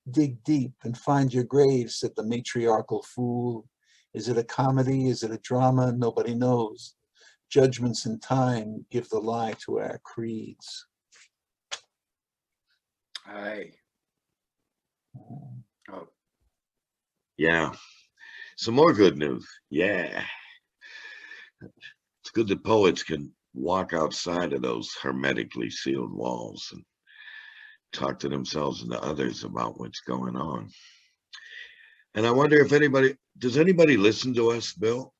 [SPEAKER 3] Dig deep and find your grave, said the matriarchal fool. Is it a comedy? Is it a drama? Nobody knows. Judgments in time give the lie to our creeds.
[SPEAKER 1] Aye. Oh,
[SPEAKER 2] Yeah. Some more good news. Yeah. It's good that poets can walk outside of those hermetically sealed walls and talk to themselves and to others about what's going on. And I wonder if does anybody listen to us, Bill?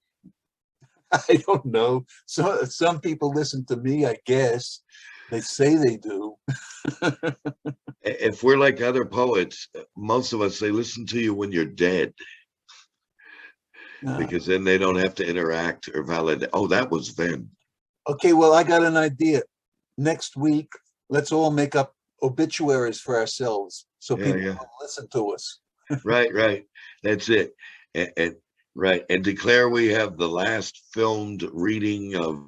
[SPEAKER 3] I don't know. So some people listen to me, I guess. They say they do.
[SPEAKER 2] If we're like other poets, most of us, they listen to you when you're dead. Because then they don't have to interact or validate. Oh, that was Venn.
[SPEAKER 3] Okay, well, I got an idea. Next week, let's all make up obituaries for ourselves so people will listen to us.
[SPEAKER 2] Right. That's it. And right. And declare we have the last filmed reading of,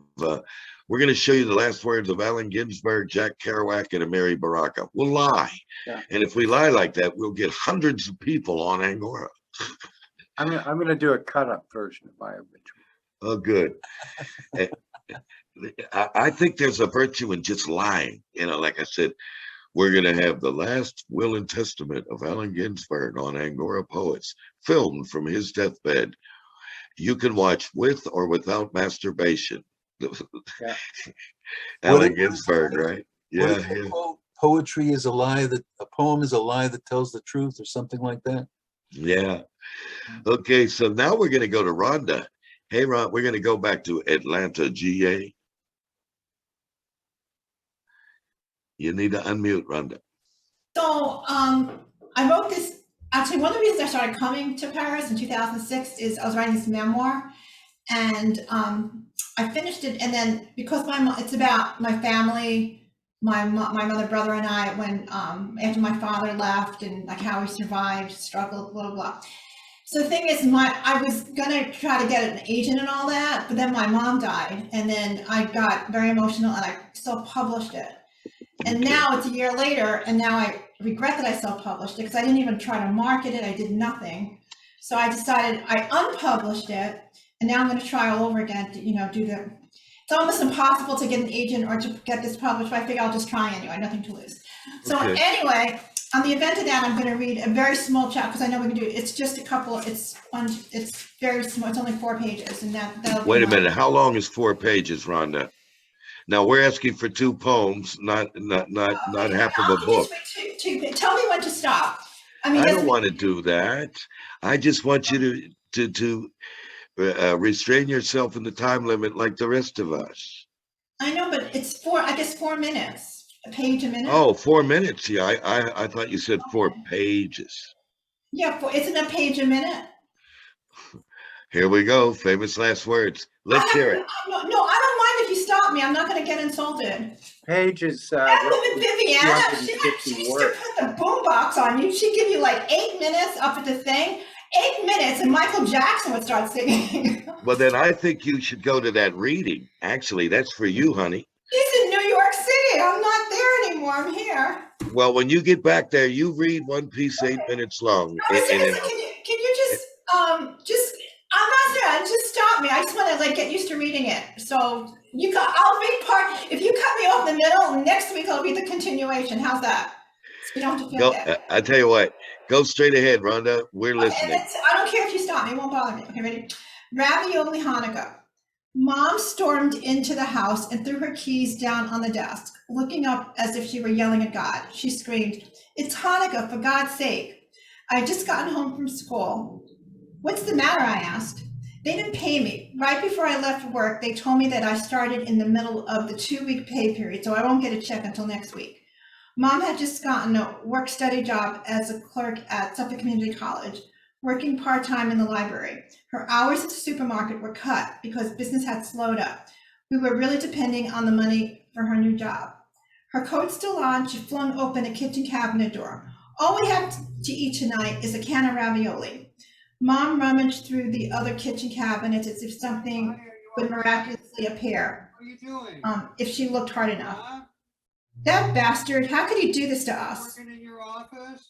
[SPEAKER 2] we're going to show you the last words of Allen Ginsberg, Jack Kerouac, and Amiri Baraka. We'll lie. Yeah. And if we lie like that, we'll get hundreds of people on Angora.
[SPEAKER 1] I'm gonna do a cut-up version of my obituary.
[SPEAKER 2] Oh, good. I think there's a virtue in just lying. You know, like I said, we're going to have the last will and testament of Allen Ginsberg on Angora Poets, filmed from his deathbed. You can watch with or without masturbation. Yeah. Allen Ginsberg, right? Yeah.
[SPEAKER 3] Poetry is a lie a poem is a lie that tells the truth, or something like that.
[SPEAKER 2] Yeah. Okay, so now we're going to go to Rhonda. Hey, Ron, we're going to go back to Atlanta, GA. You need to unmute, Rhonda.
[SPEAKER 6] So I wrote this, actually one of the reasons I started coming to Paris in 2006 is I was writing this memoir, and I finished it, and then because it's about my family, my mother, brother, and I, when after my father left, and like how we survived, struggled, blah, blah, blah. So the thing is, I was gonna try to get an agent and all that, but then my mom died, and then I got very emotional, and I self-published it. And now it's a year later, and now I regret that I self-published it because I didn't even try to market it. I did nothing. So I decided I unpublished it, and now I'm going to try all over again to, do the. It's almost impossible to get an agent or to get this published, but I figure I'll just try anyway. Nothing to lose. So anyway, on the event of that, I'm going to read a very small chapter because I know we can do it. It's just a couple. It's very small. It's only 4 pages, and that.
[SPEAKER 2] Wait a minute. How long is 4 pages, Rhonda? Now we're asking for 2 poems, not half of a book.
[SPEAKER 6] Tell me when to stop.
[SPEAKER 2] I don't want to do that. I just want you to restrain yourself in the time limit like the rest of us.
[SPEAKER 6] I know, but it's 4 minutes, a page a minute.
[SPEAKER 2] Oh, 4 minutes. Yeah, I thought you said 4 pages.
[SPEAKER 6] Yeah, isn't a page a minute?
[SPEAKER 2] Here we go. Famous last words. Let's hear it.
[SPEAKER 6] No, I don't mind if you stop me. I'm not going to get insulted.
[SPEAKER 1] Paige is.
[SPEAKER 6] Viviana, she used to put the boombox on you. She'd give you like 8 minutes up at the thing. 8 minutes, and Michael Jackson would start singing.
[SPEAKER 2] Well, then I think you should go to that reading. Actually, that's for you, honey.
[SPEAKER 6] She's in New York City. I'm not there anymore. I'm here.
[SPEAKER 2] Well, when you get back there, you read one piece 8 minutes long.
[SPEAKER 6] No, can you just I'm not there. Just stop me. I just want to get used to reading it. So I'll read part. If you cut me off in the middle, next week I'll read the continuation. How's that? So you don't have to feel bad.
[SPEAKER 2] I tell you what, go straight ahead, Rhonda. We're listening.
[SPEAKER 6] I don't care if you stop me. It won't bother me. Okay, ready? Ravioli Hanukkah. Mom stormed into the house and threw her keys down on the desk, looking up as if she were yelling at God. She screamed, "It's Hanukkah, for God's sake." I had just gotten home from school. "What's the matter?" I asked. They didn't pay me. Right before I left work, they told me that I started in the middle of the 2-week pay period, so I won't get a check until next week. Mom had just gotten a work-study job as a clerk at Suffolk Community College, working part-time in the library. Her hours at the supermarket were cut because business had slowed up. We were really depending on the money for her new job. Her coat still on, she flung open a kitchen cabinet door. All we have to eat tonight is a can of ravioli. Mom rummaged through the other kitchen cabinets as if something would miraculously appear
[SPEAKER 5] What are you doing?
[SPEAKER 6] if she looked hard enough.
[SPEAKER 5] Huh?
[SPEAKER 6] That bastard, how could he do this to us?
[SPEAKER 5] Working in your office?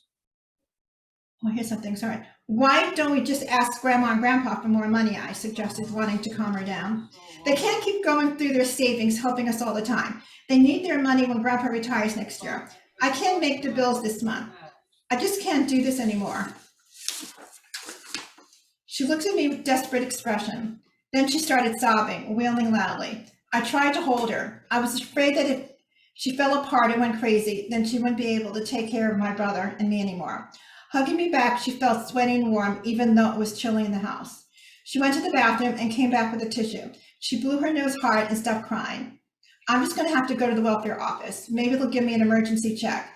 [SPEAKER 6] Oh, here's something, sorry. Why don't we just ask Grandma and Grandpa for more money, I suggested, wanting to calm her down. They can't keep going through their savings, helping us all the time. They need their money when Grandpa retires next year. I can't make the bills this month. I just can't do this anymore. She looked at me with desperate expression. Then she started sobbing, wailing loudly. I tried to hold her. I was afraid that if she fell apart and went crazy, then she wouldn't be able to take care of my brother and me anymore. Hugging me back, she felt sweaty and warm, even though it was chilly in the house. She went to the bathroom and came back with a tissue. She blew her nose hard and stopped crying. I'm just going to have to go to the welfare office. Maybe they'll give me an emergency check.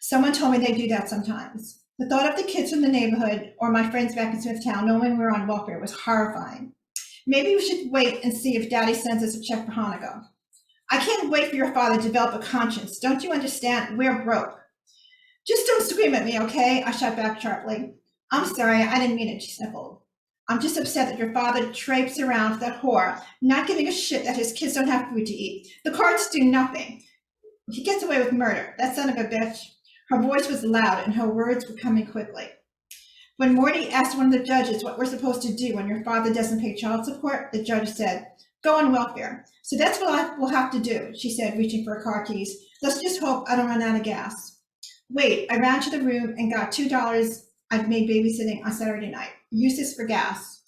[SPEAKER 6] Someone told me they do that sometimes. The thought of the kids from the neighborhood or my friends back in Smithtown knowing we were on welfare was horrifying. Maybe we should wait and see if Daddy sends us a check for Hanukkah. I can't wait for your father to develop a conscience. Don't you understand? We're broke. Just don't scream at me, okay? I shot back sharply. I'm sorry, I didn't mean it, she sniffled. I'm just upset that your father traipses around with that whore, not giving a shit that his kids don't have food to eat. The cards do nothing. He gets away with murder, that son of a bitch. Her voice was loud and her words were coming quickly. When Morty asked one of the judges what we're supposed to do when your father doesn't pay child support, the judge said, go on welfare. So that's what I will have to do, she said, reaching for her car keys. Let's just hope I don't run out of gas. Wait, I ran to the room and got $2 I'd made babysitting on Saturday night. Use this for gas.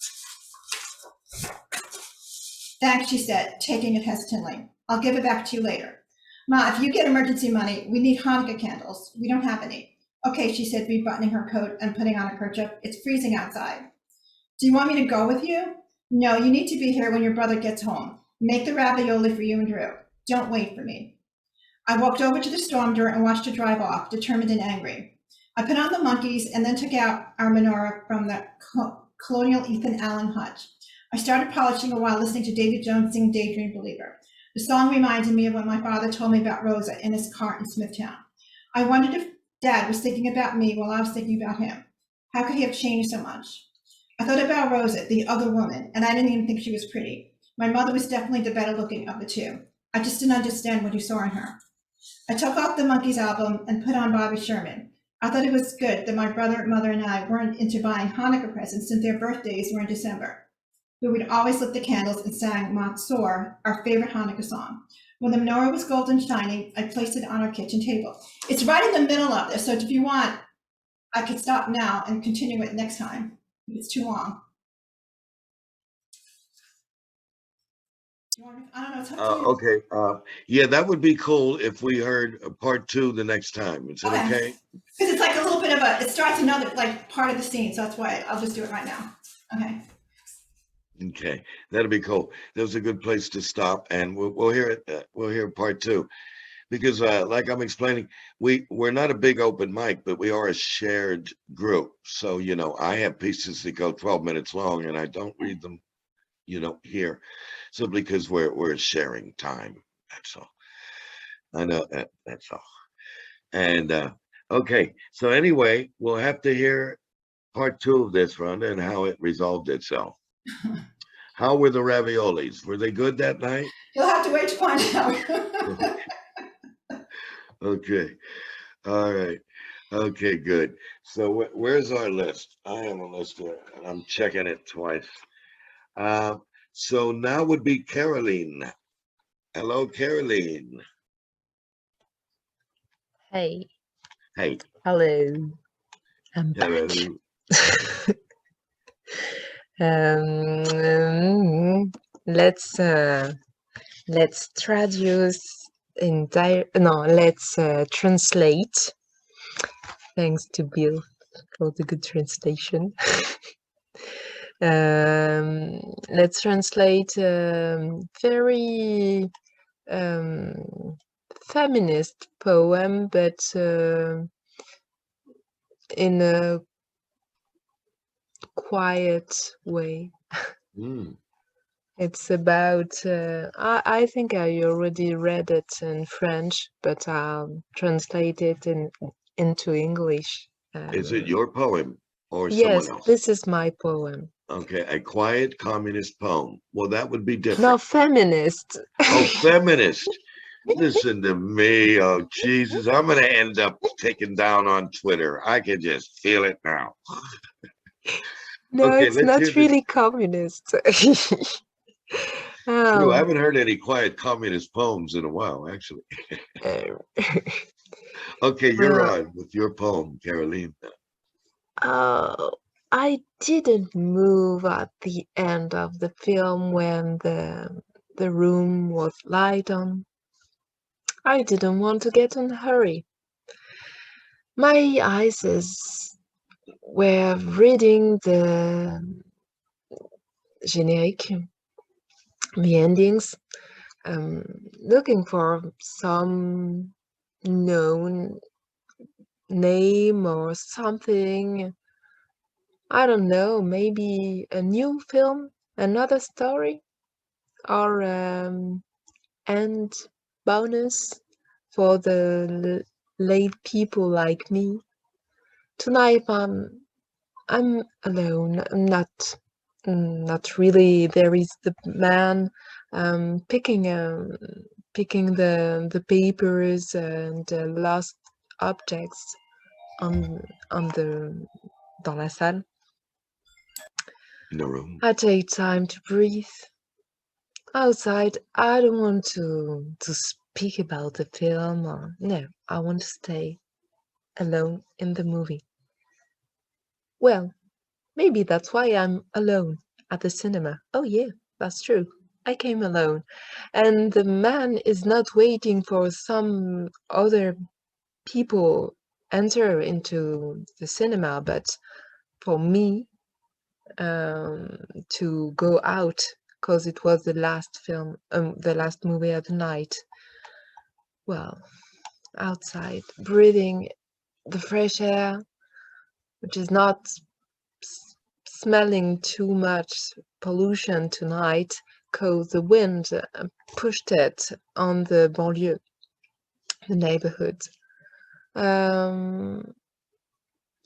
[SPEAKER 6] Thanks, she said, taking it hesitantly. I'll give it back to you later. Ma, if you get emergency money, we need Hanukkah candles. We don't have any. Okay, she said, rebuttoning her coat and putting on a kerchief. It's freezing outside. Do you want me to go with you? No, you need to be here when your brother gets home. Make the ravioli for you and Drew. Don't wait for me. I walked over to the storm door and watched her drive off, determined and angry. I put on the monkeys and then took out our menorah from the colonial Ethan Allen hutch. I started polishing it while listening to David Jones sing Daydream Believer. The song reminded me of when my father told me about Rosa in his car in Smithtown. I wondered if Dad was thinking about me while I was thinking about him. How could he have changed so much? I thought about Rosa, the other woman, and I didn't even think she was pretty. My mother was definitely the better looking of the two. I just didn't understand what he saw in her. I took off the Monkees album and put on Bobby Sherman. I thought it was good that my brother, mother, and I weren't into buying Hanukkah presents since their birthdays were in December. We would always lit the candles and sang Matzor, our favorite Hanukkah song. When the menorah was golden shining, I placed it on our kitchen table. It's right in the middle of this, so if you want, I could stop now and continue it next time if it's too long. I don't know, it's up to you.
[SPEAKER 2] Okay. Yeah, that would be cool if we heard part 2 the next time. Is it okay?
[SPEAKER 6] Because it's like a little bit of it starts another like part of the scene, so that's why I'll just do it right now. Okay.
[SPEAKER 2] Okay, that'll be cool. That was a good place to stop, and we'll hear it. We'll hear part 2, because like I'm explaining, we're not a big open mic, but we are a shared group. So I have pieces that go 12 minutes long, and I don't read them, here, simply because we're sharing time. That's all. I know that's all. And okay, so anyway, we'll have to hear part 2 of this, Rhonda, and how it resolved itself. How were the raviolis? Were they good that night?
[SPEAKER 6] You'll have to wait to find out.
[SPEAKER 2] Okay. All right. Okay, good. So where's our list? I have a list here, and I'm checking it twice. So now would be Caroline. Hello, Caroline.
[SPEAKER 4] Hey.
[SPEAKER 2] Hey.
[SPEAKER 4] Hello. I'm back. Let's traduce let's translate. Thanks to Bill for the good translation. Let's translate very feminist poem, but in a quiet way.
[SPEAKER 2] Mm.
[SPEAKER 4] It's about, I think I already read it in French, but I'll translate it into English.
[SPEAKER 2] Is it your poem or
[SPEAKER 4] Yes,
[SPEAKER 2] someone else?
[SPEAKER 4] this is my poem.
[SPEAKER 2] Okay, a quiet communist poem. Well, that would be different.
[SPEAKER 4] No, feminist.
[SPEAKER 2] Oh, feminist. Listen to me. Oh, Jesus. I'm going to end up taken down on Twitter. I can just feel it now.
[SPEAKER 4] No,
[SPEAKER 2] Okay,
[SPEAKER 4] it's
[SPEAKER 2] let's hear
[SPEAKER 4] not
[SPEAKER 2] this.
[SPEAKER 4] really communist.
[SPEAKER 2] True, I
[SPEAKER 4] Um,
[SPEAKER 2] haven't heard any quiet communist poems in a while, actually.
[SPEAKER 4] uh,
[SPEAKER 2] Okay, you're
[SPEAKER 4] well,
[SPEAKER 2] on with your poem, Caroline.
[SPEAKER 4] I didn't move at the end of the film when the room was light on. I didn't want to get in a hurry. My eyes were reading the générique, the endings, looking for some known name or something. I don't know, maybe a new film, another story, or end bonus for the late people like me. Tonight I'm alone. Not really. There is the man picking the papers and lost objects on the dans la salle.
[SPEAKER 2] In the room.
[SPEAKER 4] I take time to breathe. Outside, I don't want to speak about the film or no. I want to stay alone in the movie. Well, maybe that's why I'm alone at the cinema. Oh yeah, that's true. I came alone. And the man is not waiting for some other people enter into the cinema, but for me to go out because it was the last film, the last movie of the night. Well, outside, breathing the fresh air, which is not smelling too much pollution tonight because the wind pushed it on the banlieue, the neighborhood. I'm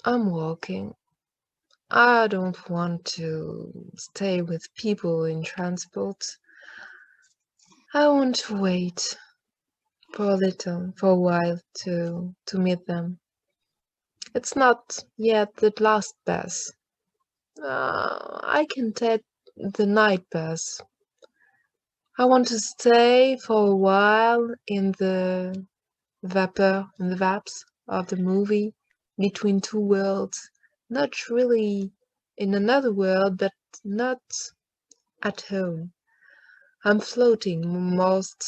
[SPEAKER 4] walking. I don't want to stay with people in transport. I want to wait for a while to meet them. It's not yet the last bus. I can take the night bus. I want to stay for a while in the vaps of the movie between two worlds. Not really in another world, but not at home. I'm floating most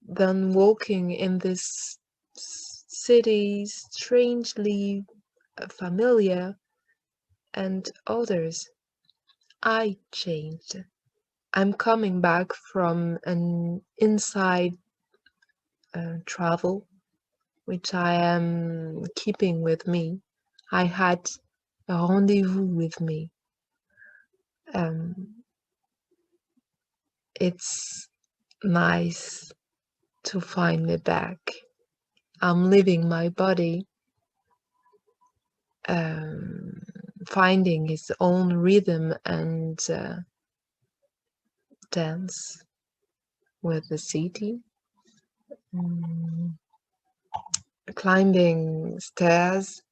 [SPEAKER 4] than walking in this city strangely familiar and others. I changed. I'm coming back from an inside travel, which I am keeping with me. I had a rendezvous with me. It's nice to find me back. I'm leaving my body, finding its own rhythm and dance with the city. Climbing stairs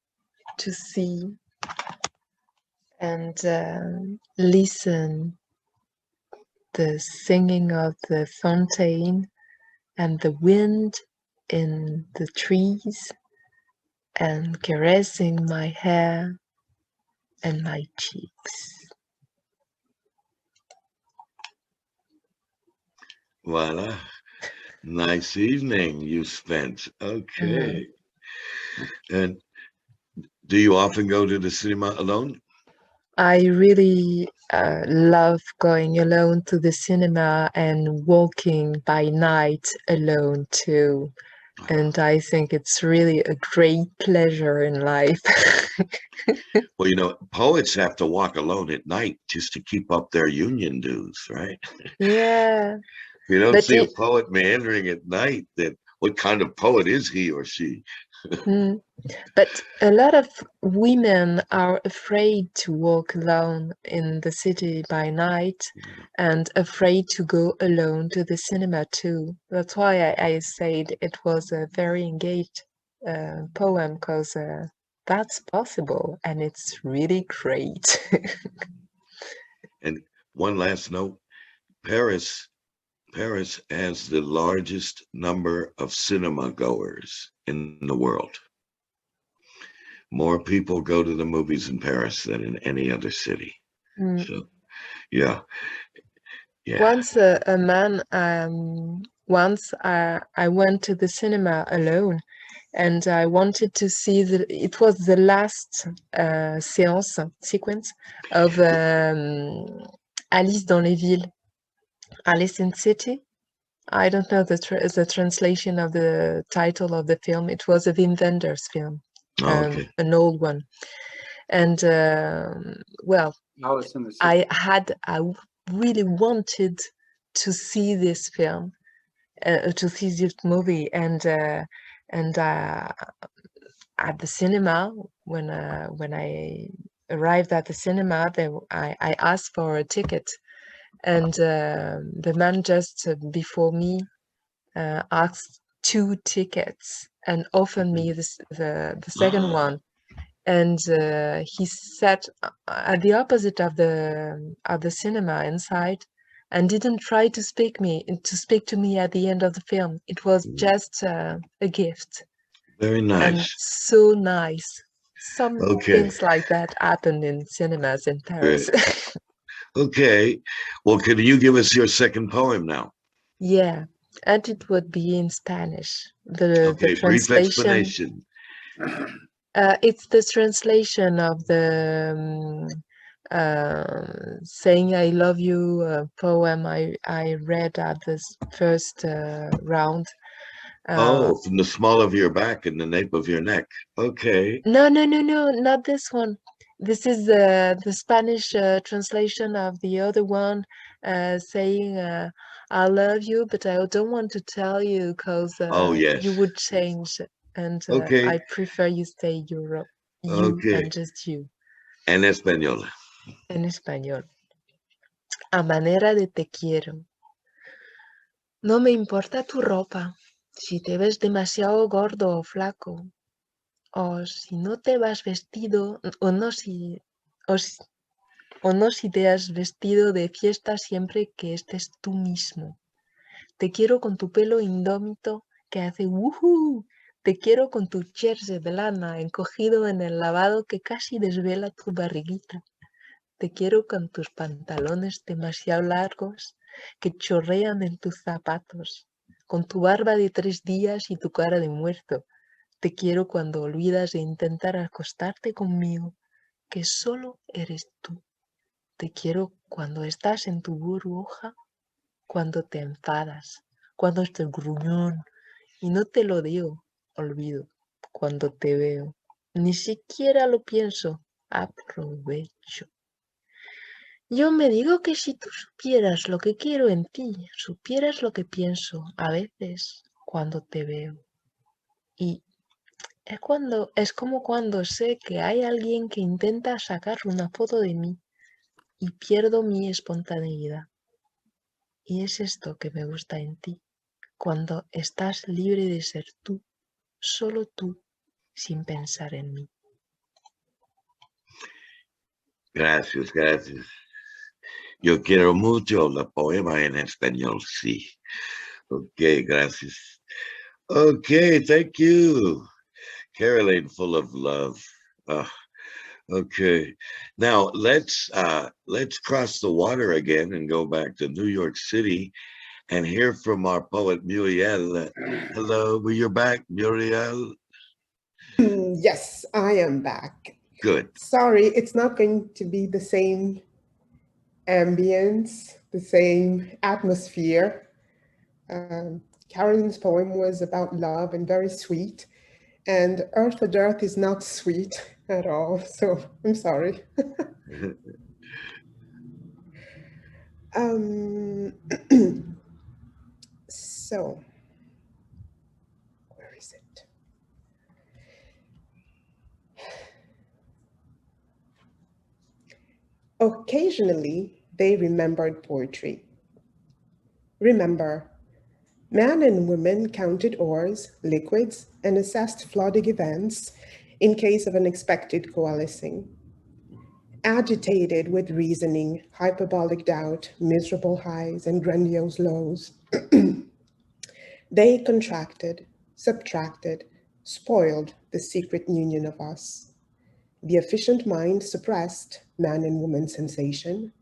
[SPEAKER 4] to see and listen the singing of the fountain and the wind in the trees and caressing my hair and my cheeks.
[SPEAKER 2] Voila. Nice evening you spent. Okay. And do you often go to the cinema alone?
[SPEAKER 4] I really love going alone to the cinema and walking by night alone too. And I think it's really a great pleasure in life.
[SPEAKER 2] Well, you know, poets have to walk alone at night just to keep up their union dues, right?
[SPEAKER 4] Yeah,
[SPEAKER 2] If you don't
[SPEAKER 4] but
[SPEAKER 2] see a poet meandering at night, then what kind of poet is he or she?
[SPEAKER 4] but a lot of women are afraid to walk alone in the city by night and afraid to go alone to the cinema too. That's why I said it was a very engaged poem, because that's possible and it's really great.
[SPEAKER 2] And one last note, Paris has the largest number of cinema goers in the world. More people go to the movies in Paris than in any other city.
[SPEAKER 4] Mm.
[SPEAKER 2] So, yeah.
[SPEAKER 4] Once I went to the cinema alone, and I wanted to see it was the last sequence of Alice dans les villes, Alice in City. I don't know the translation of the title of the film. It was a Wim Wenders film,
[SPEAKER 2] Okay.
[SPEAKER 4] an old one. And well,
[SPEAKER 1] Alice in the City.
[SPEAKER 4] I really wanted to see this film, to see this movie, and at the cinema, when I arrived at the cinema, I asked for a ticket, and the man just before me asked 2 tickets and offered me the second one. And he sat at the opposite of the cinema inside, and didn't try to speak to me at the end of the film. It was just a gift.
[SPEAKER 2] Very
[SPEAKER 4] And
[SPEAKER 2] nice.
[SPEAKER 4] so nice. Some
[SPEAKER 2] Okay.
[SPEAKER 4] things like that happen in cinemas in Paris.
[SPEAKER 2] Great. Okay. Well, can you give us your second poem now?
[SPEAKER 4] Yeah, and it would be in Spanish. The
[SPEAKER 2] Okay, brief
[SPEAKER 4] translation.
[SPEAKER 2] explanation.
[SPEAKER 4] It's the translation of the saying "I love you" poem I read at this first round.
[SPEAKER 2] Oh, from the small of your back and the nape of your neck. Okay.
[SPEAKER 4] No, not this one. This is the Spanish translation of the other one, saying "I love you, but I don't want to tell you because
[SPEAKER 2] Oh, yes.
[SPEAKER 4] you would change, and
[SPEAKER 2] Okay.
[SPEAKER 4] I prefer you stay you
[SPEAKER 2] Okay.
[SPEAKER 4] and just you."
[SPEAKER 2] En español.
[SPEAKER 4] En español. A manera de te quiero. No me importa tu ropa, si te ves demasiado gordo o flaco, o si no te vas vestido, o no si te has vestido de fiesta siempre que estés tú mismo. Te quiero con tu pelo indómito que hace ¡wujú! Te quiero con tu jersey de lana encogido en el lavado que casi desvela tu barriguita. Te quiero con tus pantalones demasiado largos que chorrean en tus zapatos, con tu barba de 3 días y tu cara de muerto. Te quiero cuando olvidas de intentar acostarte conmigo, que solo eres tú. Te quiero cuando estás en tu burbuja, cuando te enfadas, cuando estás gruñón, y no te lo digo, olvido, cuando te veo. Ni siquiera lo pienso, aprovecho. Yo me digo que si tú supieras lo que quiero en ti, supieras lo que pienso a veces cuando te veo. Y es como cuando sé que hay alguien que intenta sacar una foto de mí y pierdo mi espontaneidad. Y es esto que me gusta en ti, cuando estás libre de ser tú, solo tú, sin pensar en mí.
[SPEAKER 2] Gracias, gracias. Yo quiero mucho la poema en español, sí. Okay, gracias. Okay, thank you. Caroline, full of love. Okay. Now let's cross the water again and go back to New York City and hear from our poet Muriel. Hello, you're back, Muriel.
[SPEAKER 8] Yes, I am back.
[SPEAKER 2] Good.
[SPEAKER 8] Sorry, it's not going to be the same ambience, the same atmosphere. Carolyn's poem was about love and very sweet, and Earth for Earth is not sweet at all, so I'm sorry. So, where is it? Occasionally, they remembered poetry. Remember, man and woman counted ores, liquids, and assessed flooding events in case of unexpected coalescing. Agitated with reasoning, hyperbolic doubt, miserable highs, and grandiose lows, they contracted, subtracted, spoiled the secret union of us. The efficient mind suppressed man and woman's sensation,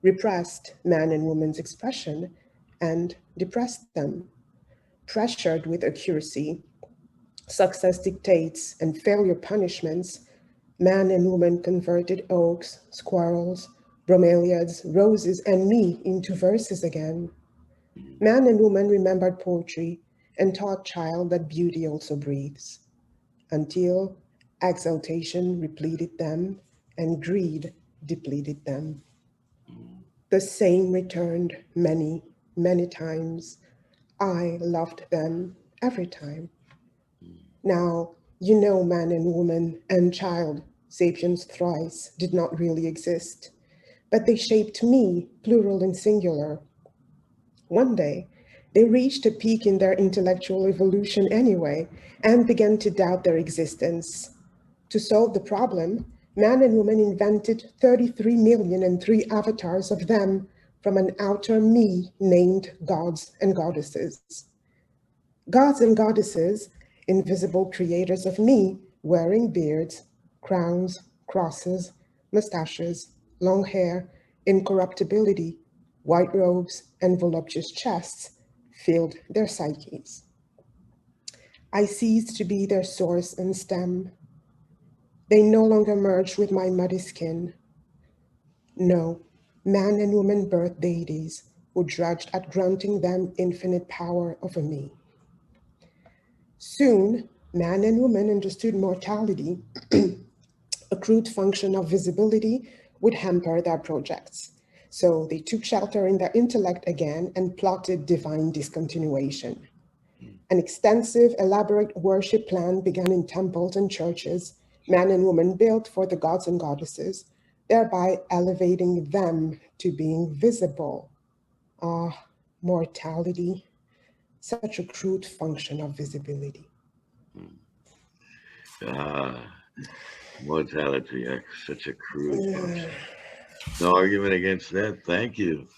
[SPEAKER 8] repressed man and woman's expression, and depressed them. Pressured with accuracy, success dictates, and failure punishments, man and woman converted oaks, squirrels, bromeliads, roses, and me into verses again. Man and woman remembered poetry and taught child that beauty also breathes, until exaltation repleted them and greed depleted them. The same returned many, many times. I loved them every time. Now, you know, man and woman and child, sapiens thrice, did not really exist, but they shaped me, plural and singular. One day, they reached a peak in their intellectual evolution anyway, and began to doubt their existence. To solve the problem, man and woman invented 33,000,003 avatars of them from an outer me named gods and goddesses. Gods and goddesses, invisible creators of me, wearing beards, crowns, crosses, mustaches, long hair, incorruptibility, white robes, and voluptuous chests, filled their psyches. I ceased to be their source and stem. They no longer merged with my muddy skin. No, man and woman birth deities who drudged at granting them infinite power over me. Soon, man and woman understood mortality, a crude function of visibility, would hamper their projects. So they took shelter in their intellect again and plotted divine discontinuation. An extensive, elaborate worship plan began in temples and churches, man and woman built for the gods and goddesses, thereby elevating them to being visible. Ah, mortality, such a crude function of visibility.
[SPEAKER 2] Mortality, such a crude function. No argument against that. Thank you.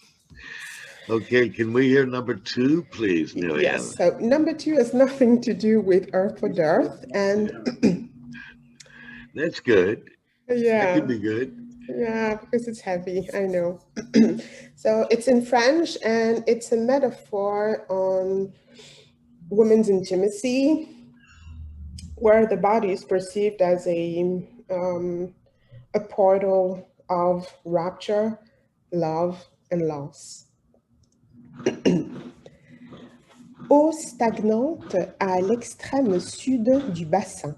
[SPEAKER 2] Okay, can we hear number 2, please, Nelia?
[SPEAKER 8] Yes, so number 2 has nothing to do with Earth for Earth, and
[SPEAKER 2] that's good.
[SPEAKER 8] Yeah.
[SPEAKER 2] That could be good.
[SPEAKER 8] Yeah, because it's heavy, I know. So it's in French, and it's a metaphor on women's intimacy, where the body is perceived as a portal of rapture, love, and loss. Eau stagnante à l'extrême sud du bassin.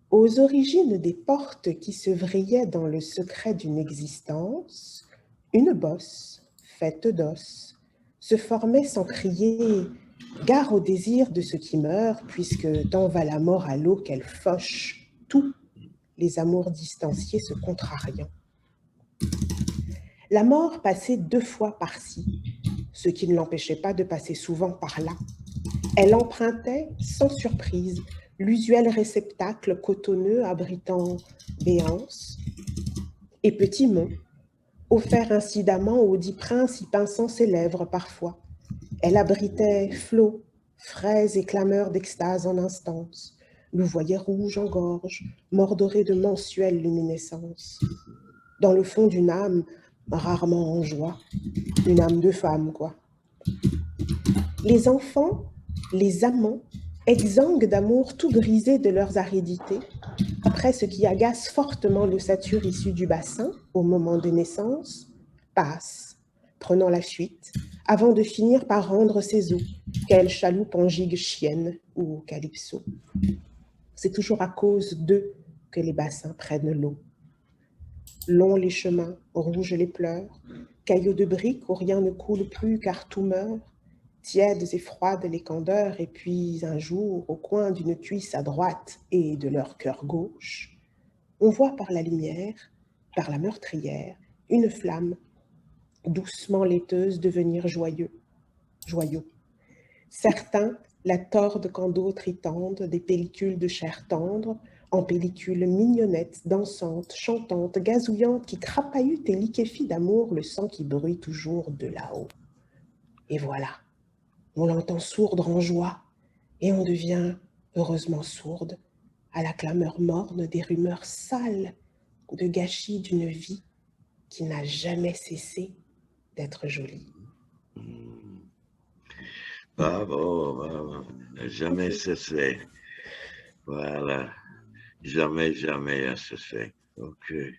[SPEAKER 8] Aux origines des portes qui se vrillaient dans le secret d'une existence, une bosse, faite d'os, se formait sans crier « Gare au désir de ce qui meurt, puisque tant va la mort à l'eau qu'elle fauche, tous les amours distanciés se contrariant. » La mort passait 2 fois par-ci, ce qui ne l'empêchait pas de passer souvent par-là. Elle empruntait, sans surprise, l'usuel réceptacle cotonneux abritant béances et petits mots, offerts incidemment aux 10 princes y pinçant ses lèvres parfois. Elle abritait flots, fraises et clameurs d'extase en instance, louvoyait rouge en gorge, mordorée de mensuelle luminescence. Dans le fond d'une âme, rarement en joie, une âme de femme, quoi. Les enfants, les amants, exsangues d'amour tout brisé de leurs aridités, après ce qui agace fortement l'ossature issue du bassin au moment des naissances, passent, prenant la fuite, avant de finir par rendre ses eaux, quelle chaloupe en gigue chienne ou calypso. C'est toujours à cause d'eux que les bassins prennent l'eau. Longs les chemins, rouges les pleurs, caillots de briques où rien ne coule plus car tout meurt, tièdes et froides les candeurs, et puis un jour, au coin d'une cuisse à droite et de leur cœur gauche, on voit par la lumière, par la meurtrière, une flamme, doucement laiteuse devenir joyeux. Certains la tordent quand d'autres y tendent des pellicules de chair tendre, en pellicules mignonnettes, dansantes, chantantes, gazouillantes, qui crapahutent et liquéfient d'amour le sang qui bruit toujours de là-haut. Et voilà, on l'entend sourdre en joie, et on devient heureusement sourde à la clameur morne des rumeurs sales de gâchis d'une vie qui n'a jamais cessé d'être jolie.
[SPEAKER 2] Bravo, bravo. Jamais cessé. Voilà. Jamais, jamais cessé. Okay.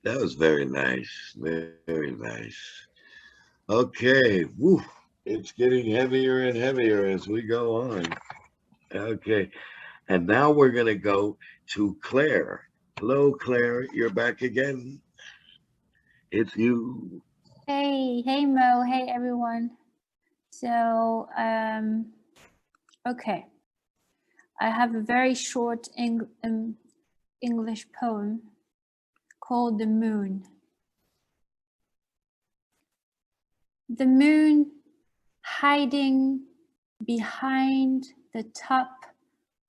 [SPEAKER 2] That was very nice. Very, very nice. Okay. Woo. It's getting heavier and heavier as we go on. Okay. And now we're going to go to Claire. Hello, Claire. You're back again. It's you.
[SPEAKER 9] Hey Mo, hey everyone. So, okay. I have a very short English poem called The Moon. The moon, hiding behind the top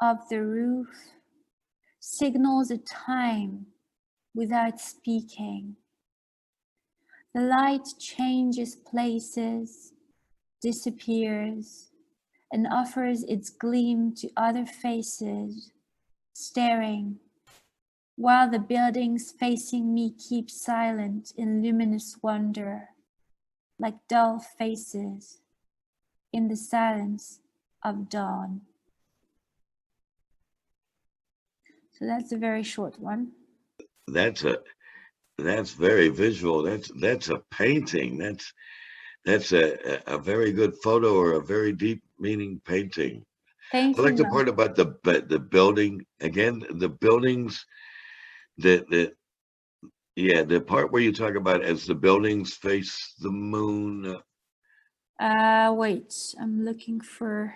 [SPEAKER 9] of the roof, signals a time without speaking. The light changes places, disappears, and offers its gleam to other faces, staring, while the buildings facing me keep silent in luminous wonder, like dull faces in the silence of dawn. So that's a very short one.
[SPEAKER 2] That's very visual. That's a painting. That's a very good photo or a very deep meaning painting.
[SPEAKER 9] Thank
[SPEAKER 2] I
[SPEAKER 9] you.
[SPEAKER 2] like the part about the building again. The buildings, the part where you talk about as the buildings face the moon.
[SPEAKER 9] Wait, I'm looking for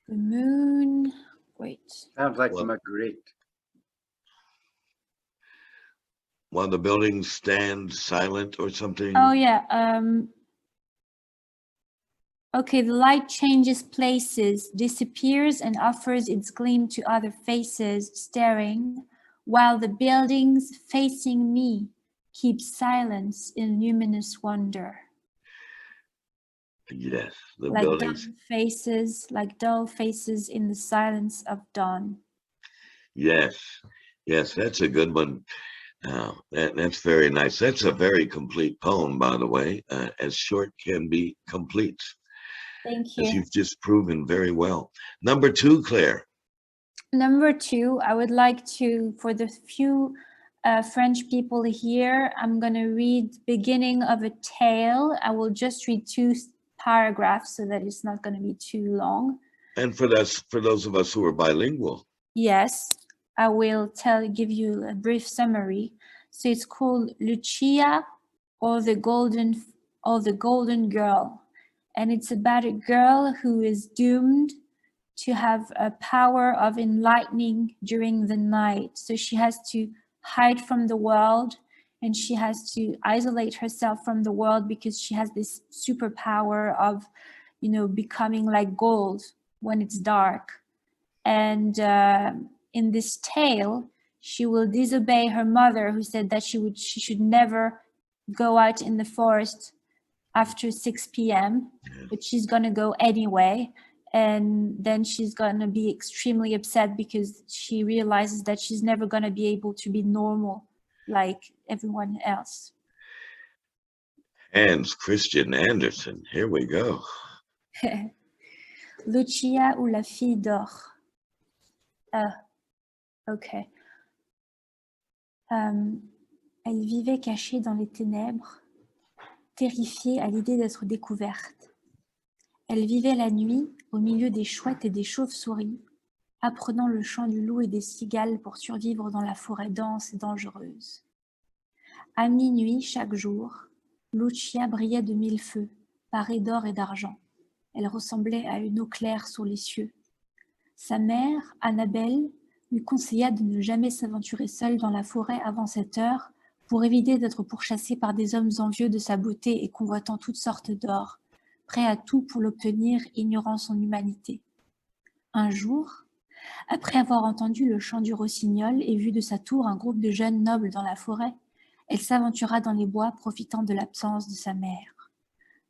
[SPEAKER 9] the moon. Wait.
[SPEAKER 1] Sounds like Magritte.
[SPEAKER 2] While the buildings stand silent or something.
[SPEAKER 9] Oh yeah. Okay, the light changes places, disappears, and offers its gleam to other faces staring, while the buildings facing me keep silence in luminous wonder.
[SPEAKER 2] Yes, the
[SPEAKER 9] like
[SPEAKER 2] buildings.
[SPEAKER 9] Like dull faces in the silence of dawn.
[SPEAKER 2] Yes, that's a good one. That's very nice. That's a very complete poem, by the way, as short can be complete.
[SPEAKER 9] Thank you.
[SPEAKER 2] As you've just proven very well. Number 2, Claire.
[SPEAKER 9] Number 2, I would like to, for the few French people here, I'm going to read beginning of a tale. I will just read 2 paragraphs so that it's not going to be too long.
[SPEAKER 2] And for those of us who are bilingual.
[SPEAKER 9] Yes, I will give you a brief summary. So it's called Lucia or the Golden Girl. And it's about a girl who is doomed to have a power of enlightening during the night. So she has to hide from the world and she has to isolate herself from the world because she has this superpower of, becoming like gold when it's dark. And in this tale, she will disobey her mother, who said that she should never go out in the forest after 6 p.m., but she's going to go anyway. And then she's going to be extremely upset because she realizes that she's never going to be able to be normal like everyone else.
[SPEAKER 2] Hans Christian Andersen, here we go.
[SPEAKER 9] Lucia ou la fille d'or. Ok. Elle vivait cachée dans les ténèbres, terrifiée à l'idée d'être découverte. Elle vivait la nuit au milieu des chouettes et des chauves-souris, apprenant le chant du loup et des cigales pour survivre dans la forêt dense et dangereuse. À minuit chaque jour, Lucia brillait de mille feux, parée d'or et d'argent. Elle ressemblait à une eau claire sous les cieux. Sa mère, Annabelle, lui conseilla de ne jamais s'aventurer seule dans la forêt avant cette heure pour éviter d'être pourchassée par des hommes envieux de sa beauté et convoitant toutes sortes d'or, prêts à tout pour l'obtenir, ignorant son humanité. Un jour, après avoir entendu le chant du rossignol et vu de sa tour un groupe de jeunes nobles dans la forêt, elle s'aventura dans les bois, profitant de l'absence de sa mère.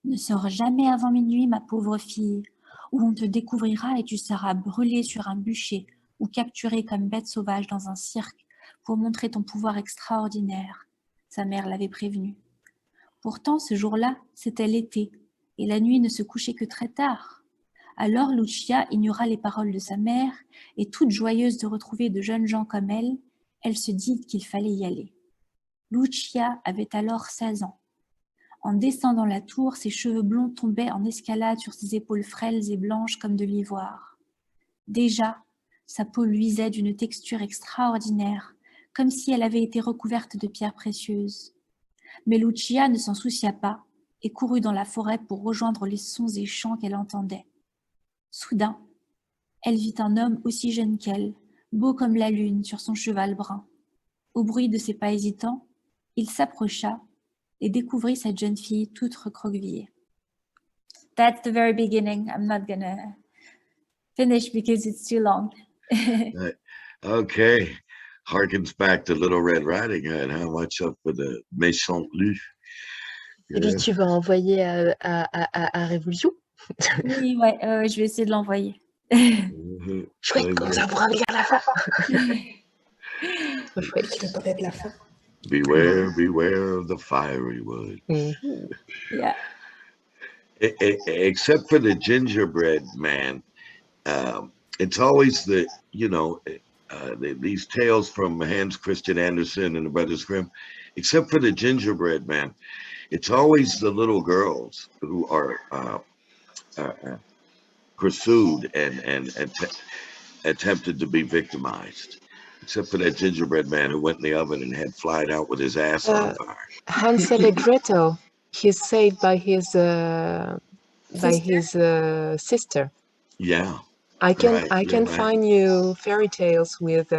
[SPEAKER 9] « Ne sors jamais avant minuit, ma pauvre fille, ou on te découvrira et tu seras brûlée sur un bûcher ou capturée comme bête sauvage dans un cirque pour montrer ton pouvoir extraordinaire. » Sa mère l'avait prévenue. Pourtant, ce jour-là, c'était l'été, et la nuit ne se couchait que très tard. Alors Lucia ignora les paroles de sa mère, et toute joyeuse de retrouver de jeunes gens comme elle se dit qu'il fallait y aller. Lucia avait alors 16 ans. En descendant la tour, ses cheveux blonds tombaient en escalade sur ses épaules frêles et blanches comme de l'ivoire. Déjà, sa peau luisait d'une texture extraordinaire, comme si elle avait été recouverte de pierres précieuses. Mais Lucia ne s'en soucia pas et courut dans la forêt pour rejoindre les sons et chants qu'elle entendait. Soudain, elle vit un homme aussi jeune qu'elle, beau comme la lune sur son cheval brun. Au bruit de ses pas hésitants, il s'approcha et découvrit cette jeune fille toute recroquevillée. That's the very beginning. I'm not gonna finish because it's too long.
[SPEAKER 2] Okay. Harkens back to Little Red Riding Hood. How much up for the Méchant Loup?
[SPEAKER 4] Lui, tu vas envoyer à Révolution?
[SPEAKER 9] Oui, ouais, je vais essayer de l'envoyer.
[SPEAKER 4] Chouette, comme ça pourra lire la fin. Trop chouette.
[SPEAKER 8] C'est peut-être la fin.
[SPEAKER 2] Beware, beware of the fiery wood.
[SPEAKER 9] Yeah.
[SPEAKER 2] Except for the gingerbread man, it's always the, these tales from Hans Christian Andersen and the Brothers Grimm, except for the gingerbread man, it's always the little girls who are pursued and attempted to be victimized. Except for that gingerbread man who went in the oven and had flied out with his ass on fire.
[SPEAKER 4] Hansel and Gretel, he's saved by his sister.
[SPEAKER 2] Yeah.
[SPEAKER 4] I can
[SPEAKER 2] right.
[SPEAKER 4] find you fairy tales with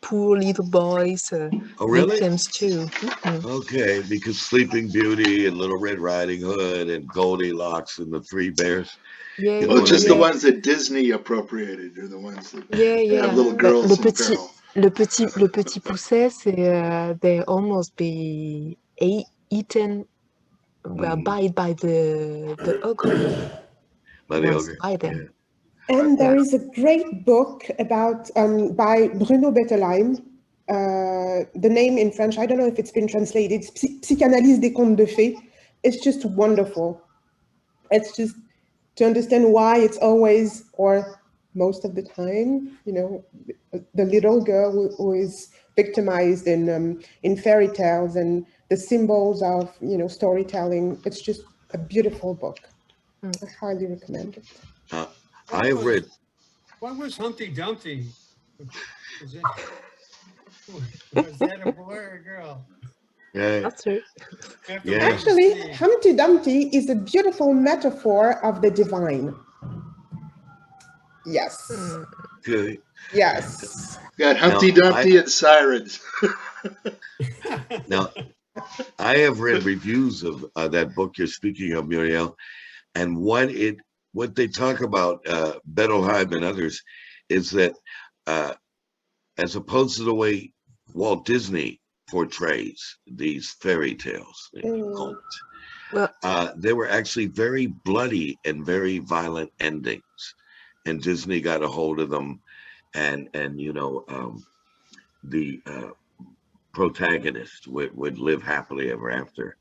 [SPEAKER 4] poor little boys,
[SPEAKER 2] Oh, really?
[SPEAKER 4] victims too.
[SPEAKER 2] Okay, because Sleeping Beauty and Little Red Riding Hood and Goldilocks and the Three Bears.
[SPEAKER 4] Yeah,
[SPEAKER 10] Well, just the ones that Disney appropriated are the ones that have little girls in peril.
[SPEAKER 4] Le petit pousset, c'est they almost be eaten, by the ogre.
[SPEAKER 2] By the ogre.
[SPEAKER 4] By them.
[SPEAKER 2] Yeah.
[SPEAKER 8] And there is a great book about by Bruno Bettelheim. The name in French, I don't know if it's been translated. Psychanalyse des contes de fées. It's just wonderful. It's just to understand why it's always, or most of the time, the little girl who is victimized in fairy tales and the symbols of storytelling. It's just a beautiful book. I highly recommend it.
[SPEAKER 2] I have read.
[SPEAKER 5] What was Humpty Dumpty? Was that a boy or a girl?
[SPEAKER 2] Yeah.
[SPEAKER 4] That's true.
[SPEAKER 2] Yeah.
[SPEAKER 8] Actually, Humpty Dumpty is a beautiful metaphor of the divine. Yes.
[SPEAKER 2] Good.
[SPEAKER 8] Yes.
[SPEAKER 10] Got Humpty Dumpty and sirens.
[SPEAKER 2] Now, I have read reviews of that book you're speaking of, Muriel, and what they talk about, Bettelheim and others, is that as opposed to the way Walt Disney portrays these fairy tales, they were actually very bloody and very violent endings, and Disney got a hold of them, and the protagonist would live happily ever after.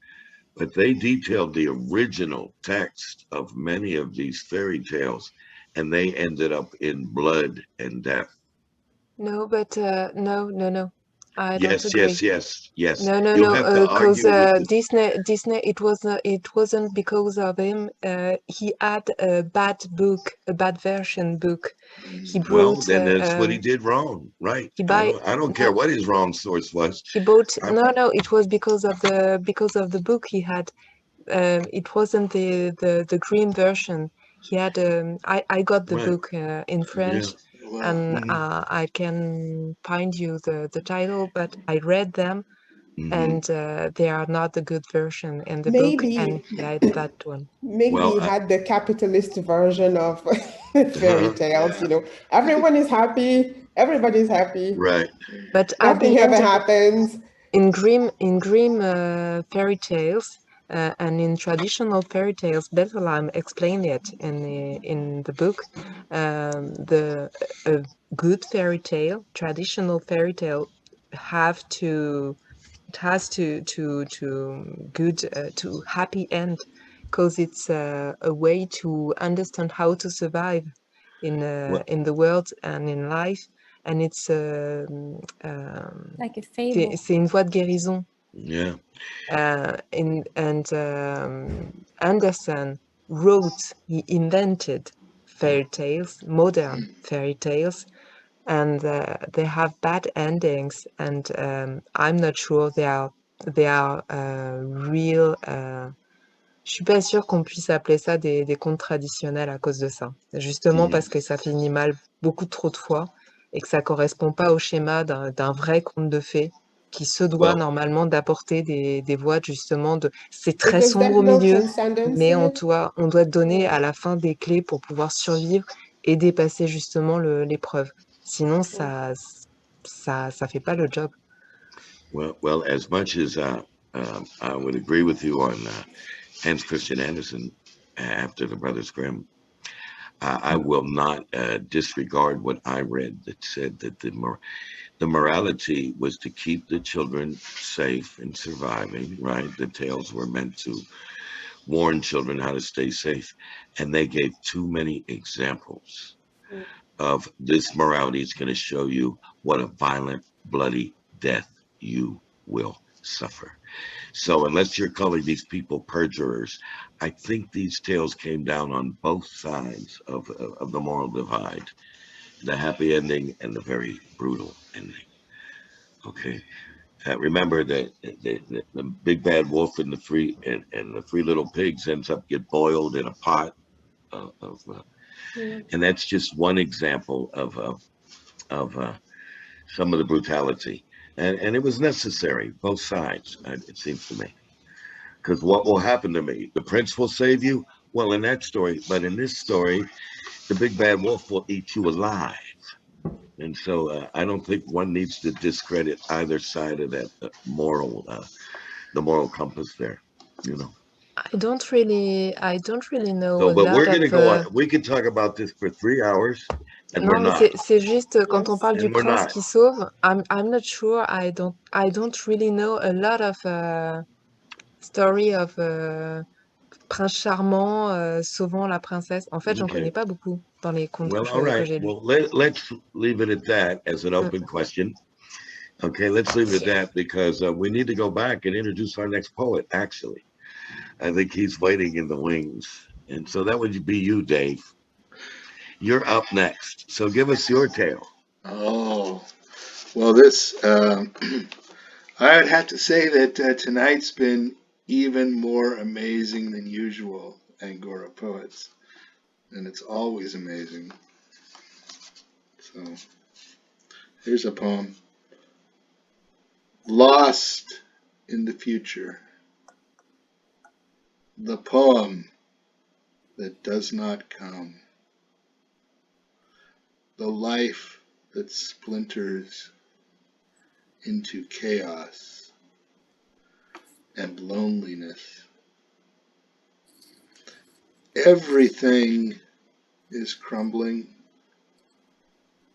[SPEAKER 2] But they detailed the original text of many of these fairy tales, and they ended up in blood and death.
[SPEAKER 4] No, but no. I don't
[SPEAKER 2] Yes,
[SPEAKER 4] agree.
[SPEAKER 2] yes, yes, yes.
[SPEAKER 4] No, no,
[SPEAKER 2] You'll
[SPEAKER 4] no.
[SPEAKER 2] have to
[SPEAKER 4] Because
[SPEAKER 2] argue with the,
[SPEAKER 4] Disney, it wasn't because of him. He had a bad book, a bad version book. He
[SPEAKER 2] well,
[SPEAKER 4] brought,
[SPEAKER 2] then that's what he did wrong, right?
[SPEAKER 4] he buy,
[SPEAKER 2] I don't care
[SPEAKER 4] no,
[SPEAKER 2] what his wrong source was.
[SPEAKER 4] he bought.
[SPEAKER 2] I'm,
[SPEAKER 4] No, no. It was because of the book he had. It wasn't the green version. He had. I got the
[SPEAKER 2] right,
[SPEAKER 4] book in
[SPEAKER 2] yeah.
[SPEAKER 4] French,
[SPEAKER 10] Well,
[SPEAKER 4] and
[SPEAKER 2] Hmm.
[SPEAKER 4] I can find you the title. But I read them,
[SPEAKER 2] Hmm.
[SPEAKER 4] and they are not the good version in the book, and
[SPEAKER 8] Maybe,
[SPEAKER 4] he had that one.
[SPEAKER 8] maybe
[SPEAKER 2] Well,
[SPEAKER 8] he had the capitalist version of fairy tales,
[SPEAKER 10] yeah.
[SPEAKER 8] you know. Everyone is happy, everybody's happy,
[SPEAKER 2] right.
[SPEAKER 4] But at
[SPEAKER 8] nothing
[SPEAKER 4] the
[SPEAKER 8] ever
[SPEAKER 4] end,
[SPEAKER 8] happens.
[SPEAKER 4] in Grimm fairy tales and in traditional fairy tales, Bettelheim explained it in the book. The a good fairy tale, traditional fairy tale, have to it has to good to happy end, because it's a way to understand how to survive
[SPEAKER 2] Well,
[SPEAKER 4] in the world and in life, and it's
[SPEAKER 9] Like a fable.
[SPEAKER 4] c'est une voie de guérison.
[SPEAKER 2] yeah.
[SPEAKER 4] And Anderson wrote, he invented fairy tales, modern fairy tales, and they have bad endings, and I'm not sure they are real. Je suis pas sûre qu'on puisse appeler ça des contes traditionnels à cause de ça. Justement
[SPEAKER 2] Mhm.
[SPEAKER 4] parce que ça finit mal beaucoup trop de fois et que ça correspond pas au schéma d'un vrai conte de fées qui se doit
[SPEAKER 2] Well,
[SPEAKER 4] normalement d'apporter des voix justement de... C'est très
[SPEAKER 8] Because
[SPEAKER 4] sombre
[SPEAKER 8] there's
[SPEAKER 4] au
[SPEAKER 8] no
[SPEAKER 4] milieu,
[SPEAKER 8] transcendence
[SPEAKER 4] mais
[SPEAKER 8] in it.
[SPEAKER 4] on doit donner à la fin des clés pour pouvoir survivre et dépasser justement l'épreuve. Sinon, ça fait pas le job.
[SPEAKER 2] well, as much as I would agree with you on Hans Christian Andersen after the Brothers Grimm, I will not disregard what I read that said that the morality was to keep the children safe and surviving, right? The tales were meant to warn children how to stay safe. And they gave too many examples of this morality is going to show you what a violent, bloody death you will suffer. So unless you're calling these people perjurers, I think these tales came down on both sides of the moral divide, the happy ending and the very brutal ending. Okay. Remember that the big bad wolf and the three little pigs ends up get boiled in a pot of and that's just one example of some of the brutality, and it was necessary, both sides. It seems to me, because what will happen to me? The prince will save you. Well, in that story, but in this story, the big bad wolf will eat you alive. And so I don't think one needs to discredit either side of that the moral compass there, you know.
[SPEAKER 4] I don't really know
[SPEAKER 2] So,
[SPEAKER 4] a
[SPEAKER 2] but
[SPEAKER 4] lot
[SPEAKER 2] we're
[SPEAKER 4] of
[SPEAKER 2] going to go on. We could talk about this for 3 hours, and we're
[SPEAKER 4] non, mais
[SPEAKER 2] not,
[SPEAKER 4] c'est juste quand on
[SPEAKER 8] Yes.
[SPEAKER 4] parle du
[SPEAKER 2] and we're
[SPEAKER 4] prince
[SPEAKER 2] not.
[SPEAKER 4] qui sauve, I'm not sure. I don't really know a lot of story of prince charmant sauvant la princesse. En fait, j'en
[SPEAKER 2] Okay.
[SPEAKER 4] connais pas beaucoup dans les contes
[SPEAKER 2] Well, all
[SPEAKER 4] que
[SPEAKER 2] right.
[SPEAKER 4] j'ai lus.
[SPEAKER 2] Well, let's leave it at that as an open question. Okay, let's leave it at that because we need to go back and introduce our next poet, actually. I think he's waiting in the wings. And so that would be you, Dave. You're up next. So give us your tale.
[SPEAKER 10] Oh, well, this, I would have to say that tonight's been even more amazing than usual, Angora Poets. And it's always amazing. So here's a poem. Lost in the Future. The poem that does not come. The life that splinters into chaos and loneliness. Everything is crumbling,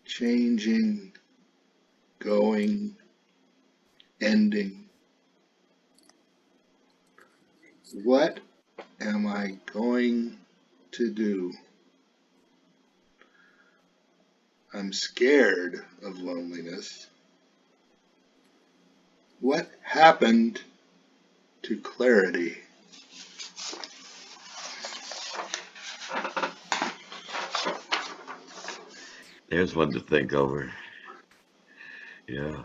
[SPEAKER 10] changing, going, ending. What am I going to do? I'm scared of loneliness. What happened to clarity?
[SPEAKER 2] There's one to think over. Yeah.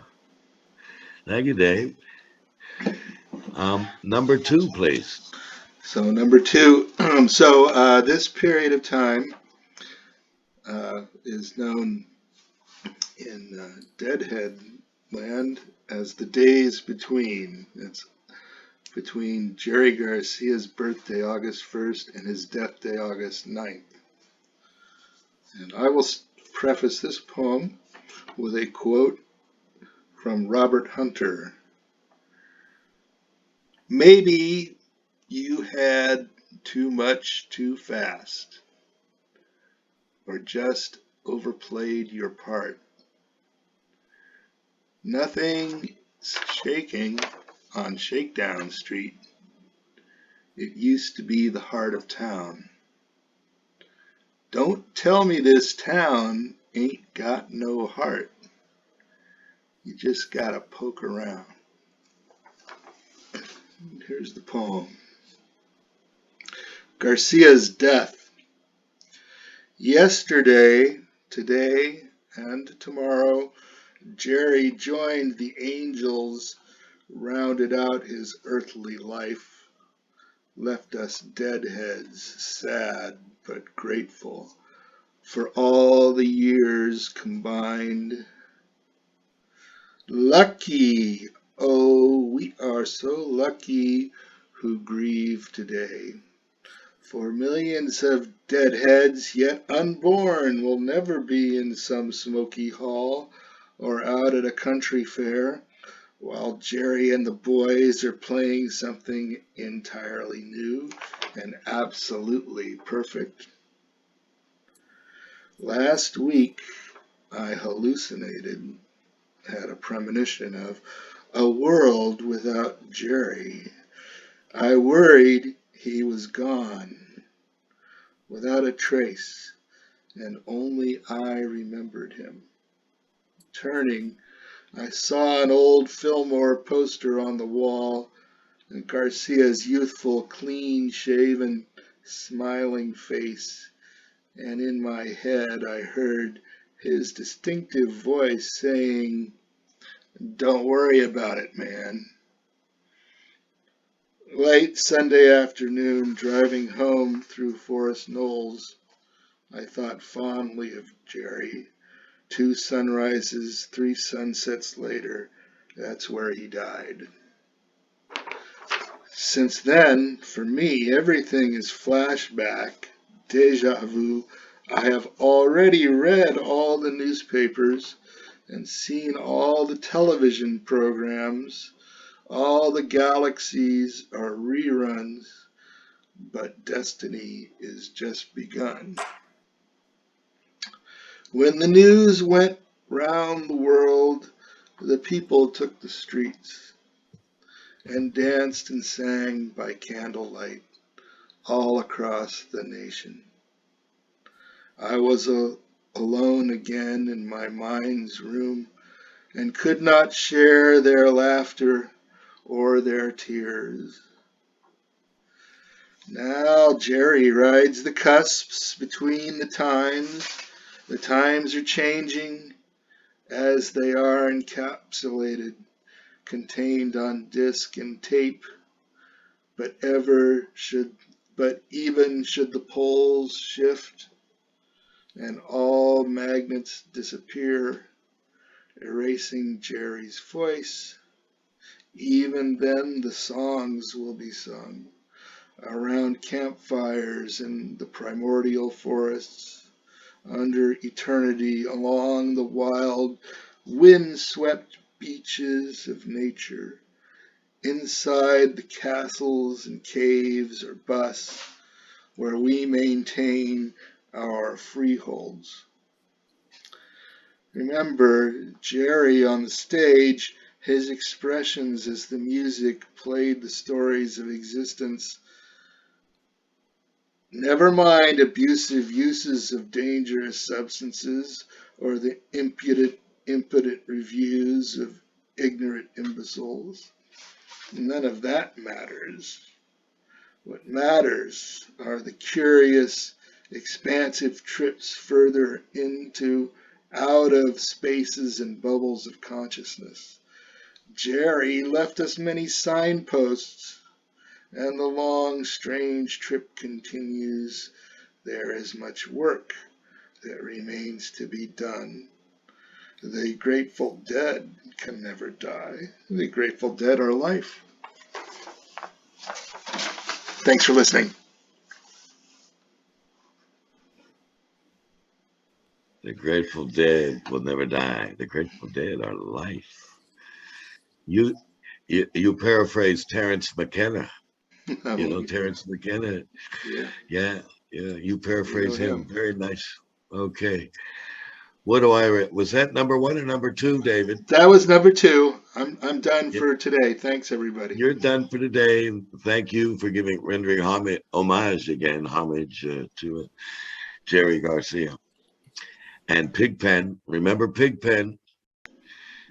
[SPEAKER 2] Thank you, Dave. Number 2, please.
[SPEAKER 10] So number 2, this period of time is known in Deadhead land as the days between. It's between Jerry Garcia's birthday, August 1st, and his death day, August 9th. And I will preface this poem with a quote from Robert Hunter. Maybe you had too much too fast, or just overplayed your part. Nothing's shaking on Shakedown Street. It used to be the heart of town. Don't tell me this town ain't got no heart. You just gotta poke around. And here's the poem. Garcia's death. Yesterday, today, and tomorrow, Jerry joined the angels, rounded out his earthly life, left us deadheads, sad but grateful for all the years combined. Lucky, oh, we are so lucky who grieve today. For millions of deadheads yet unborn will never be in some smoky hall or out at a country fair, while Jerry and the boys are playing something entirely new and absolutely perfect. Last week, I hallucinated, had a premonition of a world without Jerry. I worried he was gone, without a trace, and only I remembered him. Turning, I saw an old Fillmore poster on the wall, and Garcia's youthful, clean-shaven, smiling face, and in my head I heard his distinctive voice saying, "Don't worry about it, man." Late Sunday afternoon, driving home through Forest Knolls, I thought fondly of Jerry. 2 sunrises, 3 sunsets later, that's where he died. Since then, for me, everything is flashback, deja vu. I have already read all the newspapers and seen all the television programs. All the galaxies are reruns, but destiny is just begun. When the news went round the world, the people took the streets and danced and sang by candlelight all across the nation. I was alone again in my mind's room and could not share their laughter or their tears. Now Jerry rides the cusps between the times. The times are changing as they are encapsulated, contained on disc and tape. But even should the poles shift and all magnets disappear, erasing Jerry's voice, even then the songs will be sung around campfires in the primordial forests, under eternity, along the wild, wind-swept beaches of nature, inside the castles and caves or busts where we maintain our freeholds. Remember, Jerry on the stage, his expressions as the music played the stories of existence. Never mind abusive uses of dangerous substances or the impotent reviews of ignorant imbeciles. None of that matters. What matters are the curious, expansive trips further into, out of spaces and bubbles of consciousness. Jerry left us many signposts, and the long, strange trip continues. There is much work that remains to be done. The Grateful Dead can never die. The Grateful Dead are life. Thanks for listening.
[SPEAKER 2] The Grateful Dead will never die. The Grateful Dead are life. You paraphrase Terence McKenna. You know Terence McKenna?
[SPEAKER 10] Yeah.
[SPEAKER 2] Yeah. You paraphrase
[SPEAKER 10] You know
[SPEAKER 2] him. Very nice. Okay. What do I read? Was that number 1 or number 2, David?
[SPEAKER 10] That was number 2. I'm done for today. Thanks, everybody.
[SPEAKER 2] You're done for today. Thank you for rendering homage to Jerry Garcia. And Pigpen, remember Pigpen?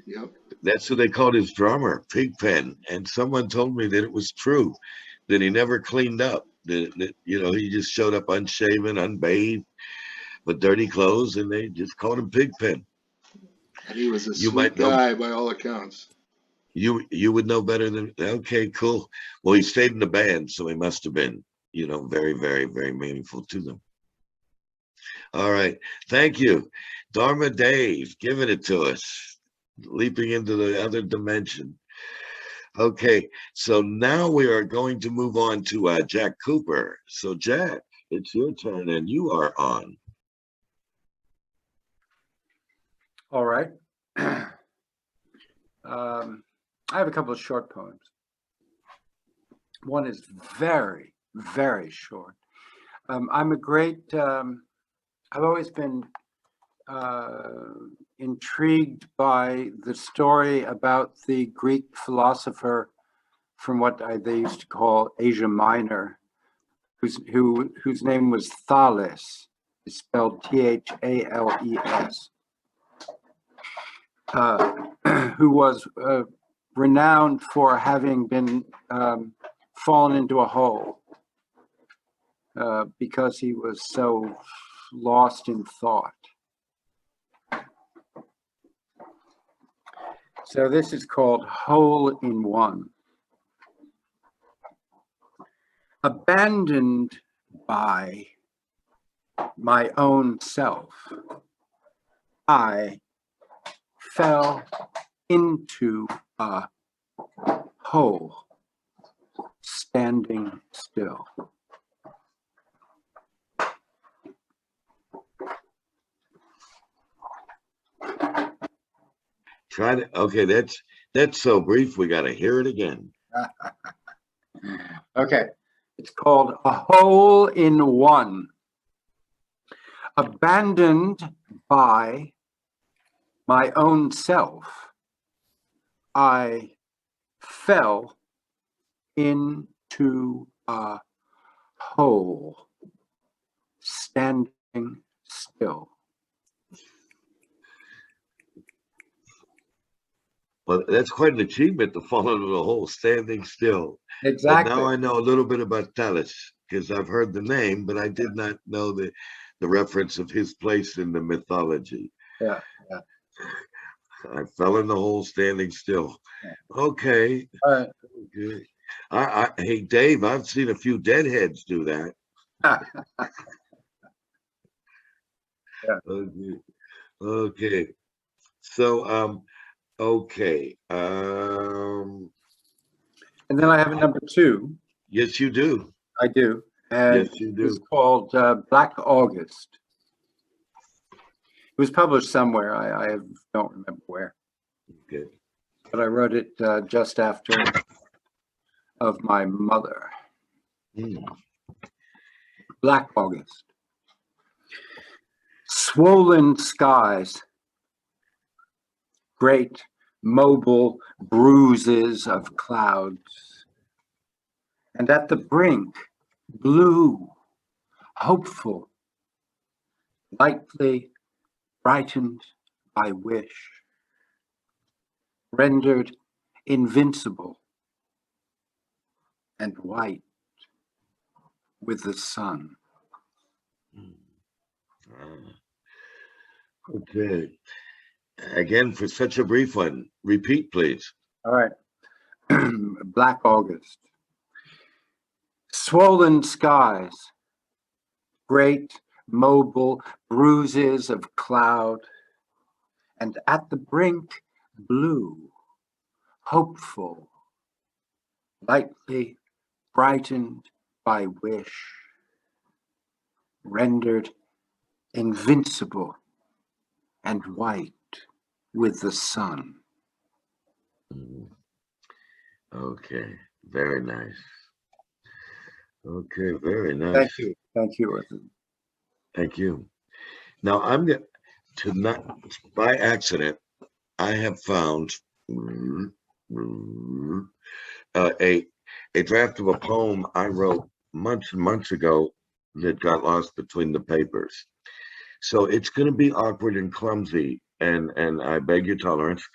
[SPEAKER 10] Yep.
[SPEAKER 2] That's what they called his drummer, Pigpen. And someone told me that it was true, that he never cleaned up. That he just showed up unshaven, unbathed, with dirty clothes, and they just called him Pigpen.
[SPEAKER 10] And he was a sweet guy by all accounts.
[SPEAKER 2] You would know better than, okay, cool. Well, he stayed in the band, so he must have been, very, very, very meaningful to them. All right. Thank you. Dharma Dave, giving it to us, leaping into the other dimension. Okay. So now we are going to move on to Jack Cooper. So Jack, it's your turn and you are on.
[SPEAKER 1] All right. I have a couple of short poems. One is very, very short. I've always been intrigued by the story about the Greek philosopher from what they used to call Asia Minor, whose name was Thales. It's spelled Thales. Who was renowned for having been fallen into a hole because he was so lost in thought. So this is called Hole in One. Abandoned by my own self, I fell into a hole, standing still.
[SPEAKER 2] Okay, that's so brief, we got to hear it again.
[SPEAKER 1] Okay, it's called A Hole in One. Abandoned by my own self, I fell into a hole, standing still.
[SPEAKER 2] Well, that's quite an achievement to fall into the hole, standing still.
[SPEAKER 1] Exactly.
[SPEAKER 2] But now I know a little bit about Thales because I've heard the name, but I did not know the reference of his place in the mythology.
[SPEAKER 1] Yeah.
[SPEAKER 2] I fell in the hole standing still. Okay.
[SPEAKER 1] All right.
[SPEAKER 2] Okay. Hey, Dave, I've seen a few deadheads do that.
[SPEAKER 1] Yeah.
[SPEAKER 2] Okay. So, okay.
[SPEAKER 1] And then I have a number 2.
[SPEAKER 2] Yes, you do.
[SPEAKER 1] I do. And
[SPEAKER 2] yes, you do.
[SPEAKER 1] It's called Black August. It was published somewhere. I don't remember where.
[SPEAKER 2] Okay.
[SPEAKER 1] But I wrote it just after of my mother. Black August. Swollen skies. Great mobile bruises of clouds. And at the brink, blue, hopeful, lightly brightened by wish. rendered invincible and white with the sun.
[SPEAKER 2] Okay. Again, for such a brief one, repeat, please.
[SPEAKER 1] All right. Black August. Swollen skies, great mobile bruises of cloud, and at the brink, blue, hopeful, lightly brightened by wish, rendered invincible and white with the sun.
[SPEAKER 2] Okay, very nice. Okay, very nice.
[SPEAKER 1] Thank you. Thank you.
[SPEAKER 2] Thank you. Now I'm going to not, by accident, I have found a draft of a poem I wrote months and months ago that got lost between the papers. So it's going to be awkward and clumsy, and I beg your tolerance,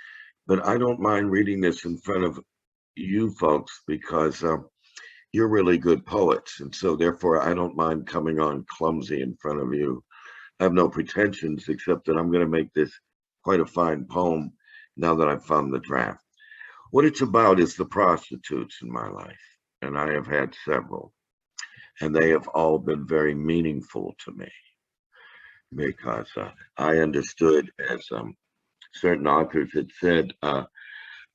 [SPEAKER 2] but I don't mind reading this in front of you folks because you're really good poets, and so therefore I don't mind coming on clumsy in front of you. I have no pretensions except that I'm going to make this quite a fine poem now that I've found the draft. What it's about is the prostitutes in my life, and I have had several, and they have all been very meaningful to me because I understood, as certain authors had said,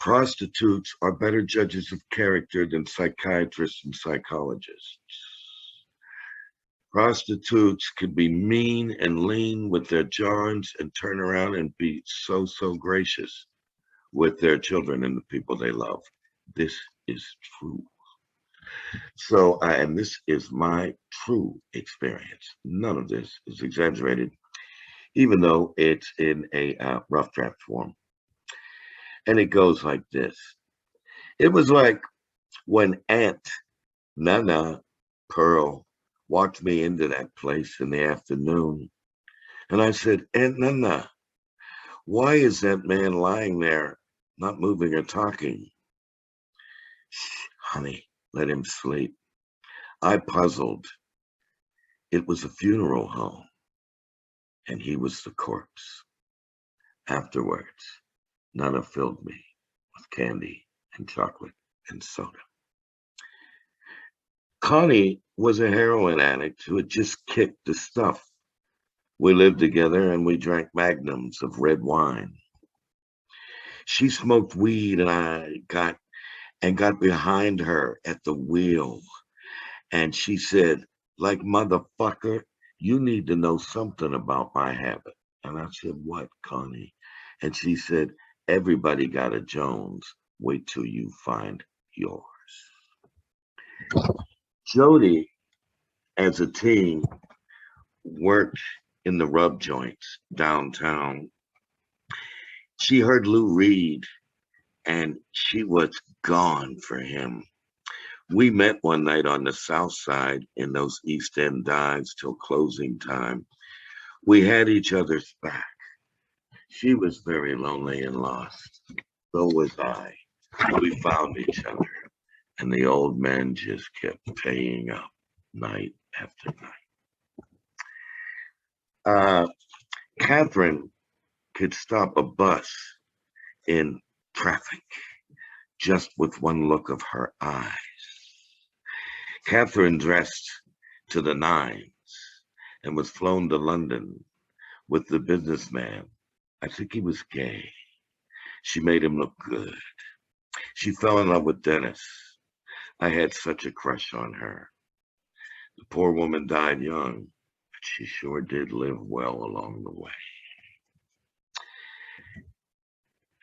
[SPEAKER 2] prostitutes are better judges of character than psychiatrists and psychologists. Prostitutes could be mean and lean with their Johns and turn around and be so gracious with their children and the people they love. This is true. So, and this is my true experience. None of this is exaggerated, even though it's in a rough draft form. And it goes like this. It was like when Aunt Nana Pearl walked me into that place in the afternoon. And I said, Aunt Nana, why is that man lying there, not moving or talking? Shh, honey, let him sleep. I puzzled. It was a funeral home, and he was the corpse. Afterwards, Nana filled me with candy and chocolate and soda. Connie was a heroin addict who had just kicked the stuff. We lived together and we drank magnums of red wine. She smoked weed and I got behind her at the wheel. And she said, like, motherfucker, you need to know something about my habit. And I said, what, Connie? And she said, everybody got a Jones. Wait till you find yours. Jody, as a teen, worked in the rub joints downtown. She heard Lou Reed and she was gone for him. We met one night on the south side in those East End dives till closing time. We had each other's back. She was very lonely and lost. So was I. We found each other, and the old man just kept paying up night after night. Catherine could stop a bus in traffic just with one look of her eyes. Catherine dressed to the nines and was flown to London with the businessman. I think he was gay. She made him look good. She fell in love with Dennis. I had such a crush on her. The poor woman died young, but she sure did live well along the way.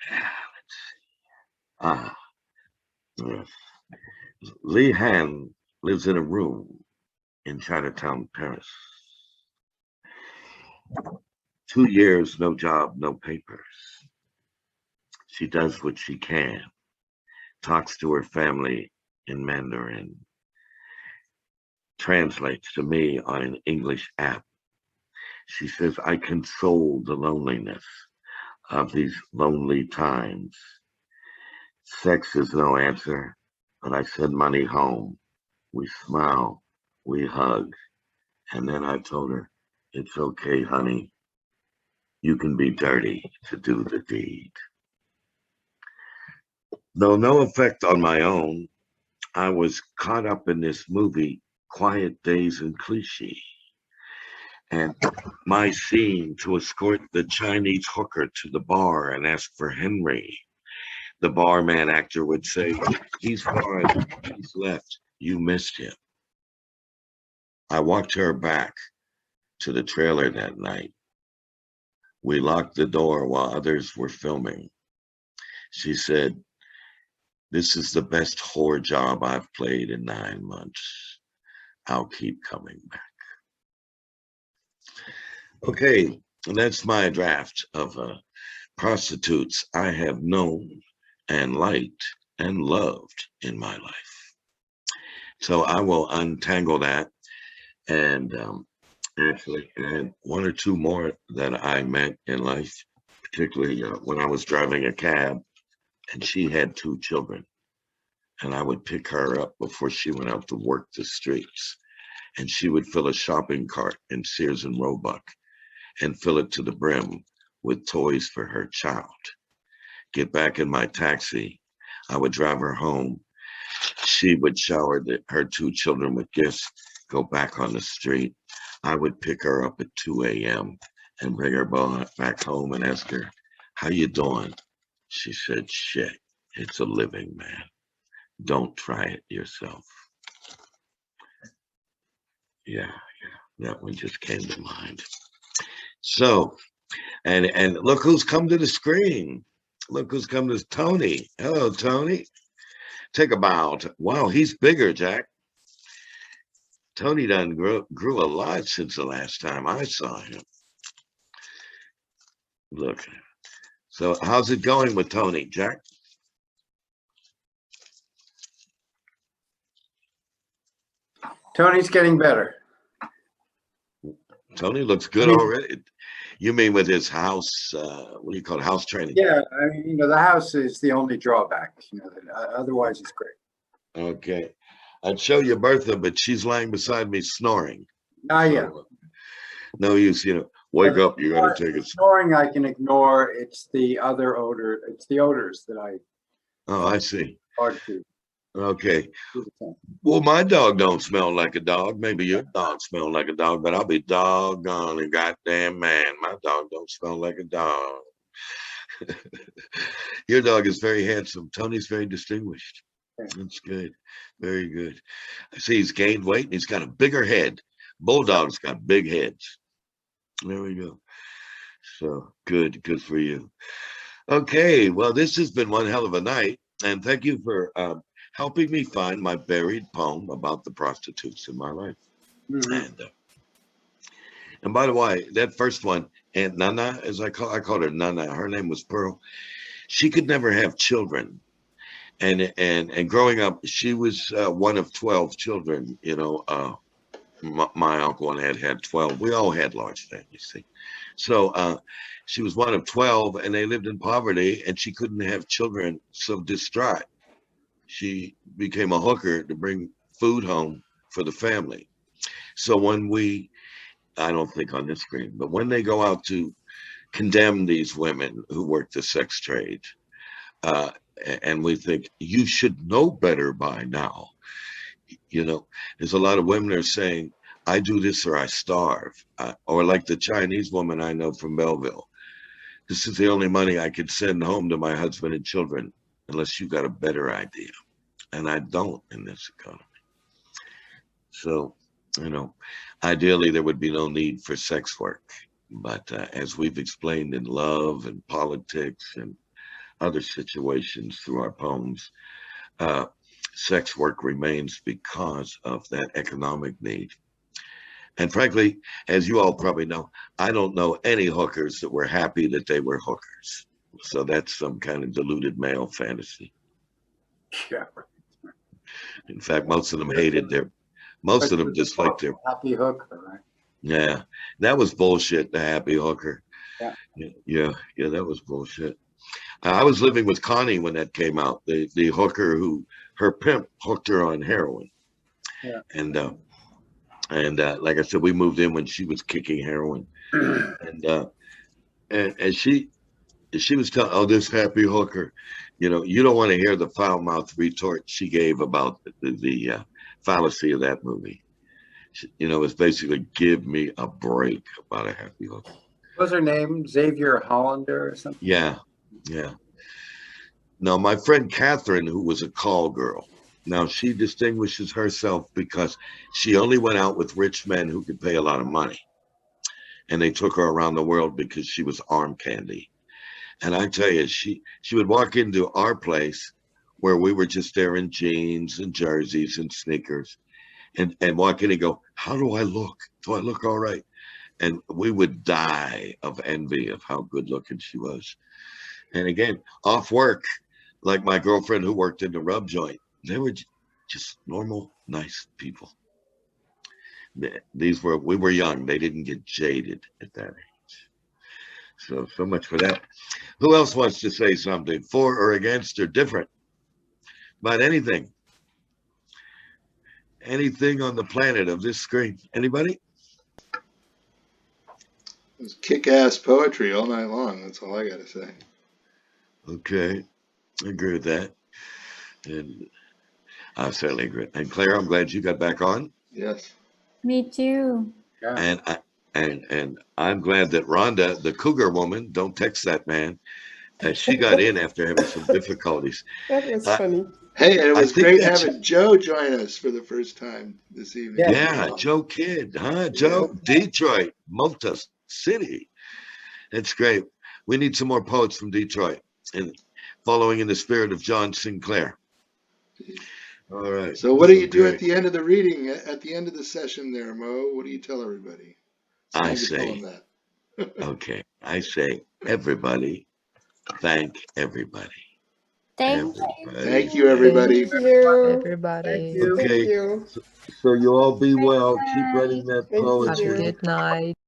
[SPEAKER 2] Let's see. Yes. Lee Han lives in a room in Chinatown, Paris. 2 years, no job, no papers. She does what she can, talks to her family in Mandarin, translates to me on an English app. She says, I console the loneliness of these lonely times. Sex is no answer, but I send money home. We smile, we hug, and then I told her, it's okay, honey. You can be dirty to do the deed. Though no effect on my own, I was caught up in this movie, Quiet Days and Cliche. And my scene to escort the Chinese hooker to the bar and ask for Henry. The barman actor would say, he's gone, he's left, you missed him. I walked her back to the trailer that night. We locked the door while others were filming. She said, this is the best whore job I've played in 9 months. I'll keep coming back. Okay, that's my draft of prostitutes I have known and liked and loved in my life. So I will untangle that and actually add 1 or 2 more that I met in life, particularly when I was driving a cab and she had 2 children. And I would pick her up before she went out to work the streets. And she would fill a shopping cart in Sears and Roebuck and fill it to the brim with toys for her child. Get back in my taxi. I would drive her home. She would shower her 2 children with gifts, go back on the street. I would pick her up at 2 a.m. and bring her back home and ask her, how you doing? She said, shit, it's a living, man. Don't try it yourself. Yeah, that one just came to mind. So, and look who's come to the screen. Look who's come to Tony. Hello, Tony. Take a bow. Wow, he's bigger, Jack. Tony done grew a lot since the last time I saw him. Look. So how's it going with Tony, Jack?
[SPEAKER 1] Tony's getting better.
[SPEAKER 2] Tony looks good already. You mean with his house, what do you call it, house training?
[SPEAKER 1] Yeah, I mean, the house is the only drawback. Otherwise it's great.
[SPEAKER 2] Okay. I'd show you Bertha, but she's lying beside me snoring.
[SPEAKER 1] Yeah.
[SPEAKER 2] No use, wake up, you're going to take a...
[SPEAKER 1] Snoring I can ignore. It's the other odor. It's the odors that I...
[SPEAKER 2] Oh, I see.
[SPEAKER 1] Hard to...
[SPEAKER 2] Okay. Well, my dog don't smell like a dog. Maybe your dog smell like a dog, but I'll be doggone a goddamn man. My dog don't smell like a dog. Your dog is very handsome. Tony's very distinguished. That's good. Very good. I see he's gained weight and he's got a bigger head. Bulldogs got big heads. There we go. So good for you. Okay, well, this has been one hell of a night. And thank you for helping me find my buried poem about the prostitutes in my life. Mm-hmm. And by the way, that first one, Aunt Nana, as I called her Nana, her name was Pearl. She could never have children. And growing up, she was one of 12 children. My uncle had 12. We all had large families, see. So she was one of 12, and they lived in poverty, and she couldn't have children, so distraught. She became a hooker to bring food home for the family. So when I don't think on this screen, but when they go out to condemn these women who work the sex trade, and we think, you should know better by now. There's a lot of women that are saying, I do this or I starve. Or like the Chinese woman I know from Belleville. This is the only money I could send home to my husband and children, unless you got a better idea. And I don't in this economy. So, ideally there would be no need for sex work. But as we've explained in love and politics and other situations through our poems, sex work remains because of that economic need. And frankly, as you all probably know, I don't know any hookers that were happy that they were hookers. So that's some kind of deluded male fantasy.
[SPEAKER 1] Yeah.
[SPEAKER 2] In fact, most of them disliked their
[SPEAKER 1] happy hooker, right?
[SPEAKER 2] Yeah, that was bullshit, the happy hooker.
[SPEAKER 1] Yeah.
[SPEAKER 2] Yeah, that was bullshit. I was living with Connie when that came out. The hooker who her pimp hooked her on heroin.
[SPEAKER 1] Yeah.
[SPEAKER 2] And like I said, we moved in when she was kicking heroin, and she was telling, oh, this happy hooker, you don't want to hear the foul mouth retort she gave about the fallacy of that movie. It's basically give me a break about a happy hooker.
[SPEAKER 1] What was her name? Xavier Hollander or something?
[SPEAKER 2] Yeah. Now, my friend Catherine, who was a call girl, now she distinguishes herself because she only went out with rich men who could pay a lot of money. And they took her around the world because she was arm candy. And I tell you, she would walk into our place where we were just there in jeans and jerseys and sneakers and walk in and go, how do I look? Do I look all right? And we would die of envy of how good looking she was. And again, off work, like my girlfriend who worked in the rub joint, they were just normal, nice people. We were young. They didn't get jaded at that age. So much for that. Who else wants to say something for or against or different about anything? Anything on the planet of this screen? Anybody?
[SPEAKER 10] It's kick-ass poetry all night long. That's all I got to say.
[SPEAKER 2] Okay. I agree with that. And I certainly agree. And Claire, I'm glad you got back on.
[SPEAKER 10] Yes.
[SPEAKER 9] Me too.
[SPEAKER 1] Yeah.
[SPEAKER 2] And I'm glad that Rhonda, the cougar woman, don't text that man, she got in after having some difficulties.
[SPEAKER 8] That was funny.
[SPEAKER 10] Hey, and it
[SPEAKER 2] I
[SPEAKER 10] was
[SPEAKER 2] think
[SPEAKER 10] great
[SPEAKER 2] that's-
[SPEAKER 10] having Joe join us for the first time this evening.
[SPEAKER 2] Yeah, Joe Kidd, huh? Joe, Detroit, Motor City. That's great. We need some more poets from Detroit, and following in the spirit of John Sinclair. All right.
[SPEAKER 10] So what do you do
[SPEAKER 2] Great.
[SPEAKER 10] at the end of the reading, at the end of the session there, Mo? What do you tell everybody? It's
[SPEAKER 2] I
[SPEAKER 10] time to tell
[SPEAKER 2] say,
[SPEAKER 10] them that.
[SPEAKER 2] okay, I say, everybody, thank everybody.
[SPEAKER 9] Thank
[SPEAKER 10] Thank you, everybody.
[SPEAKER 8] Thank you.
[SPEAKER 4] Everybody.
[SPEAKER 8] Thank
[SPEAKER 2] Okay,
[SPEAKER 8] you.
[SPEAKER 2] so you all be well. Keep writing that
[SPEAKER 8] Thank
[SPEAKER 2] poetry.
[SPEAKER 4] Have a
[SPEAKER 8] you.
[SPEAKER 4] good night.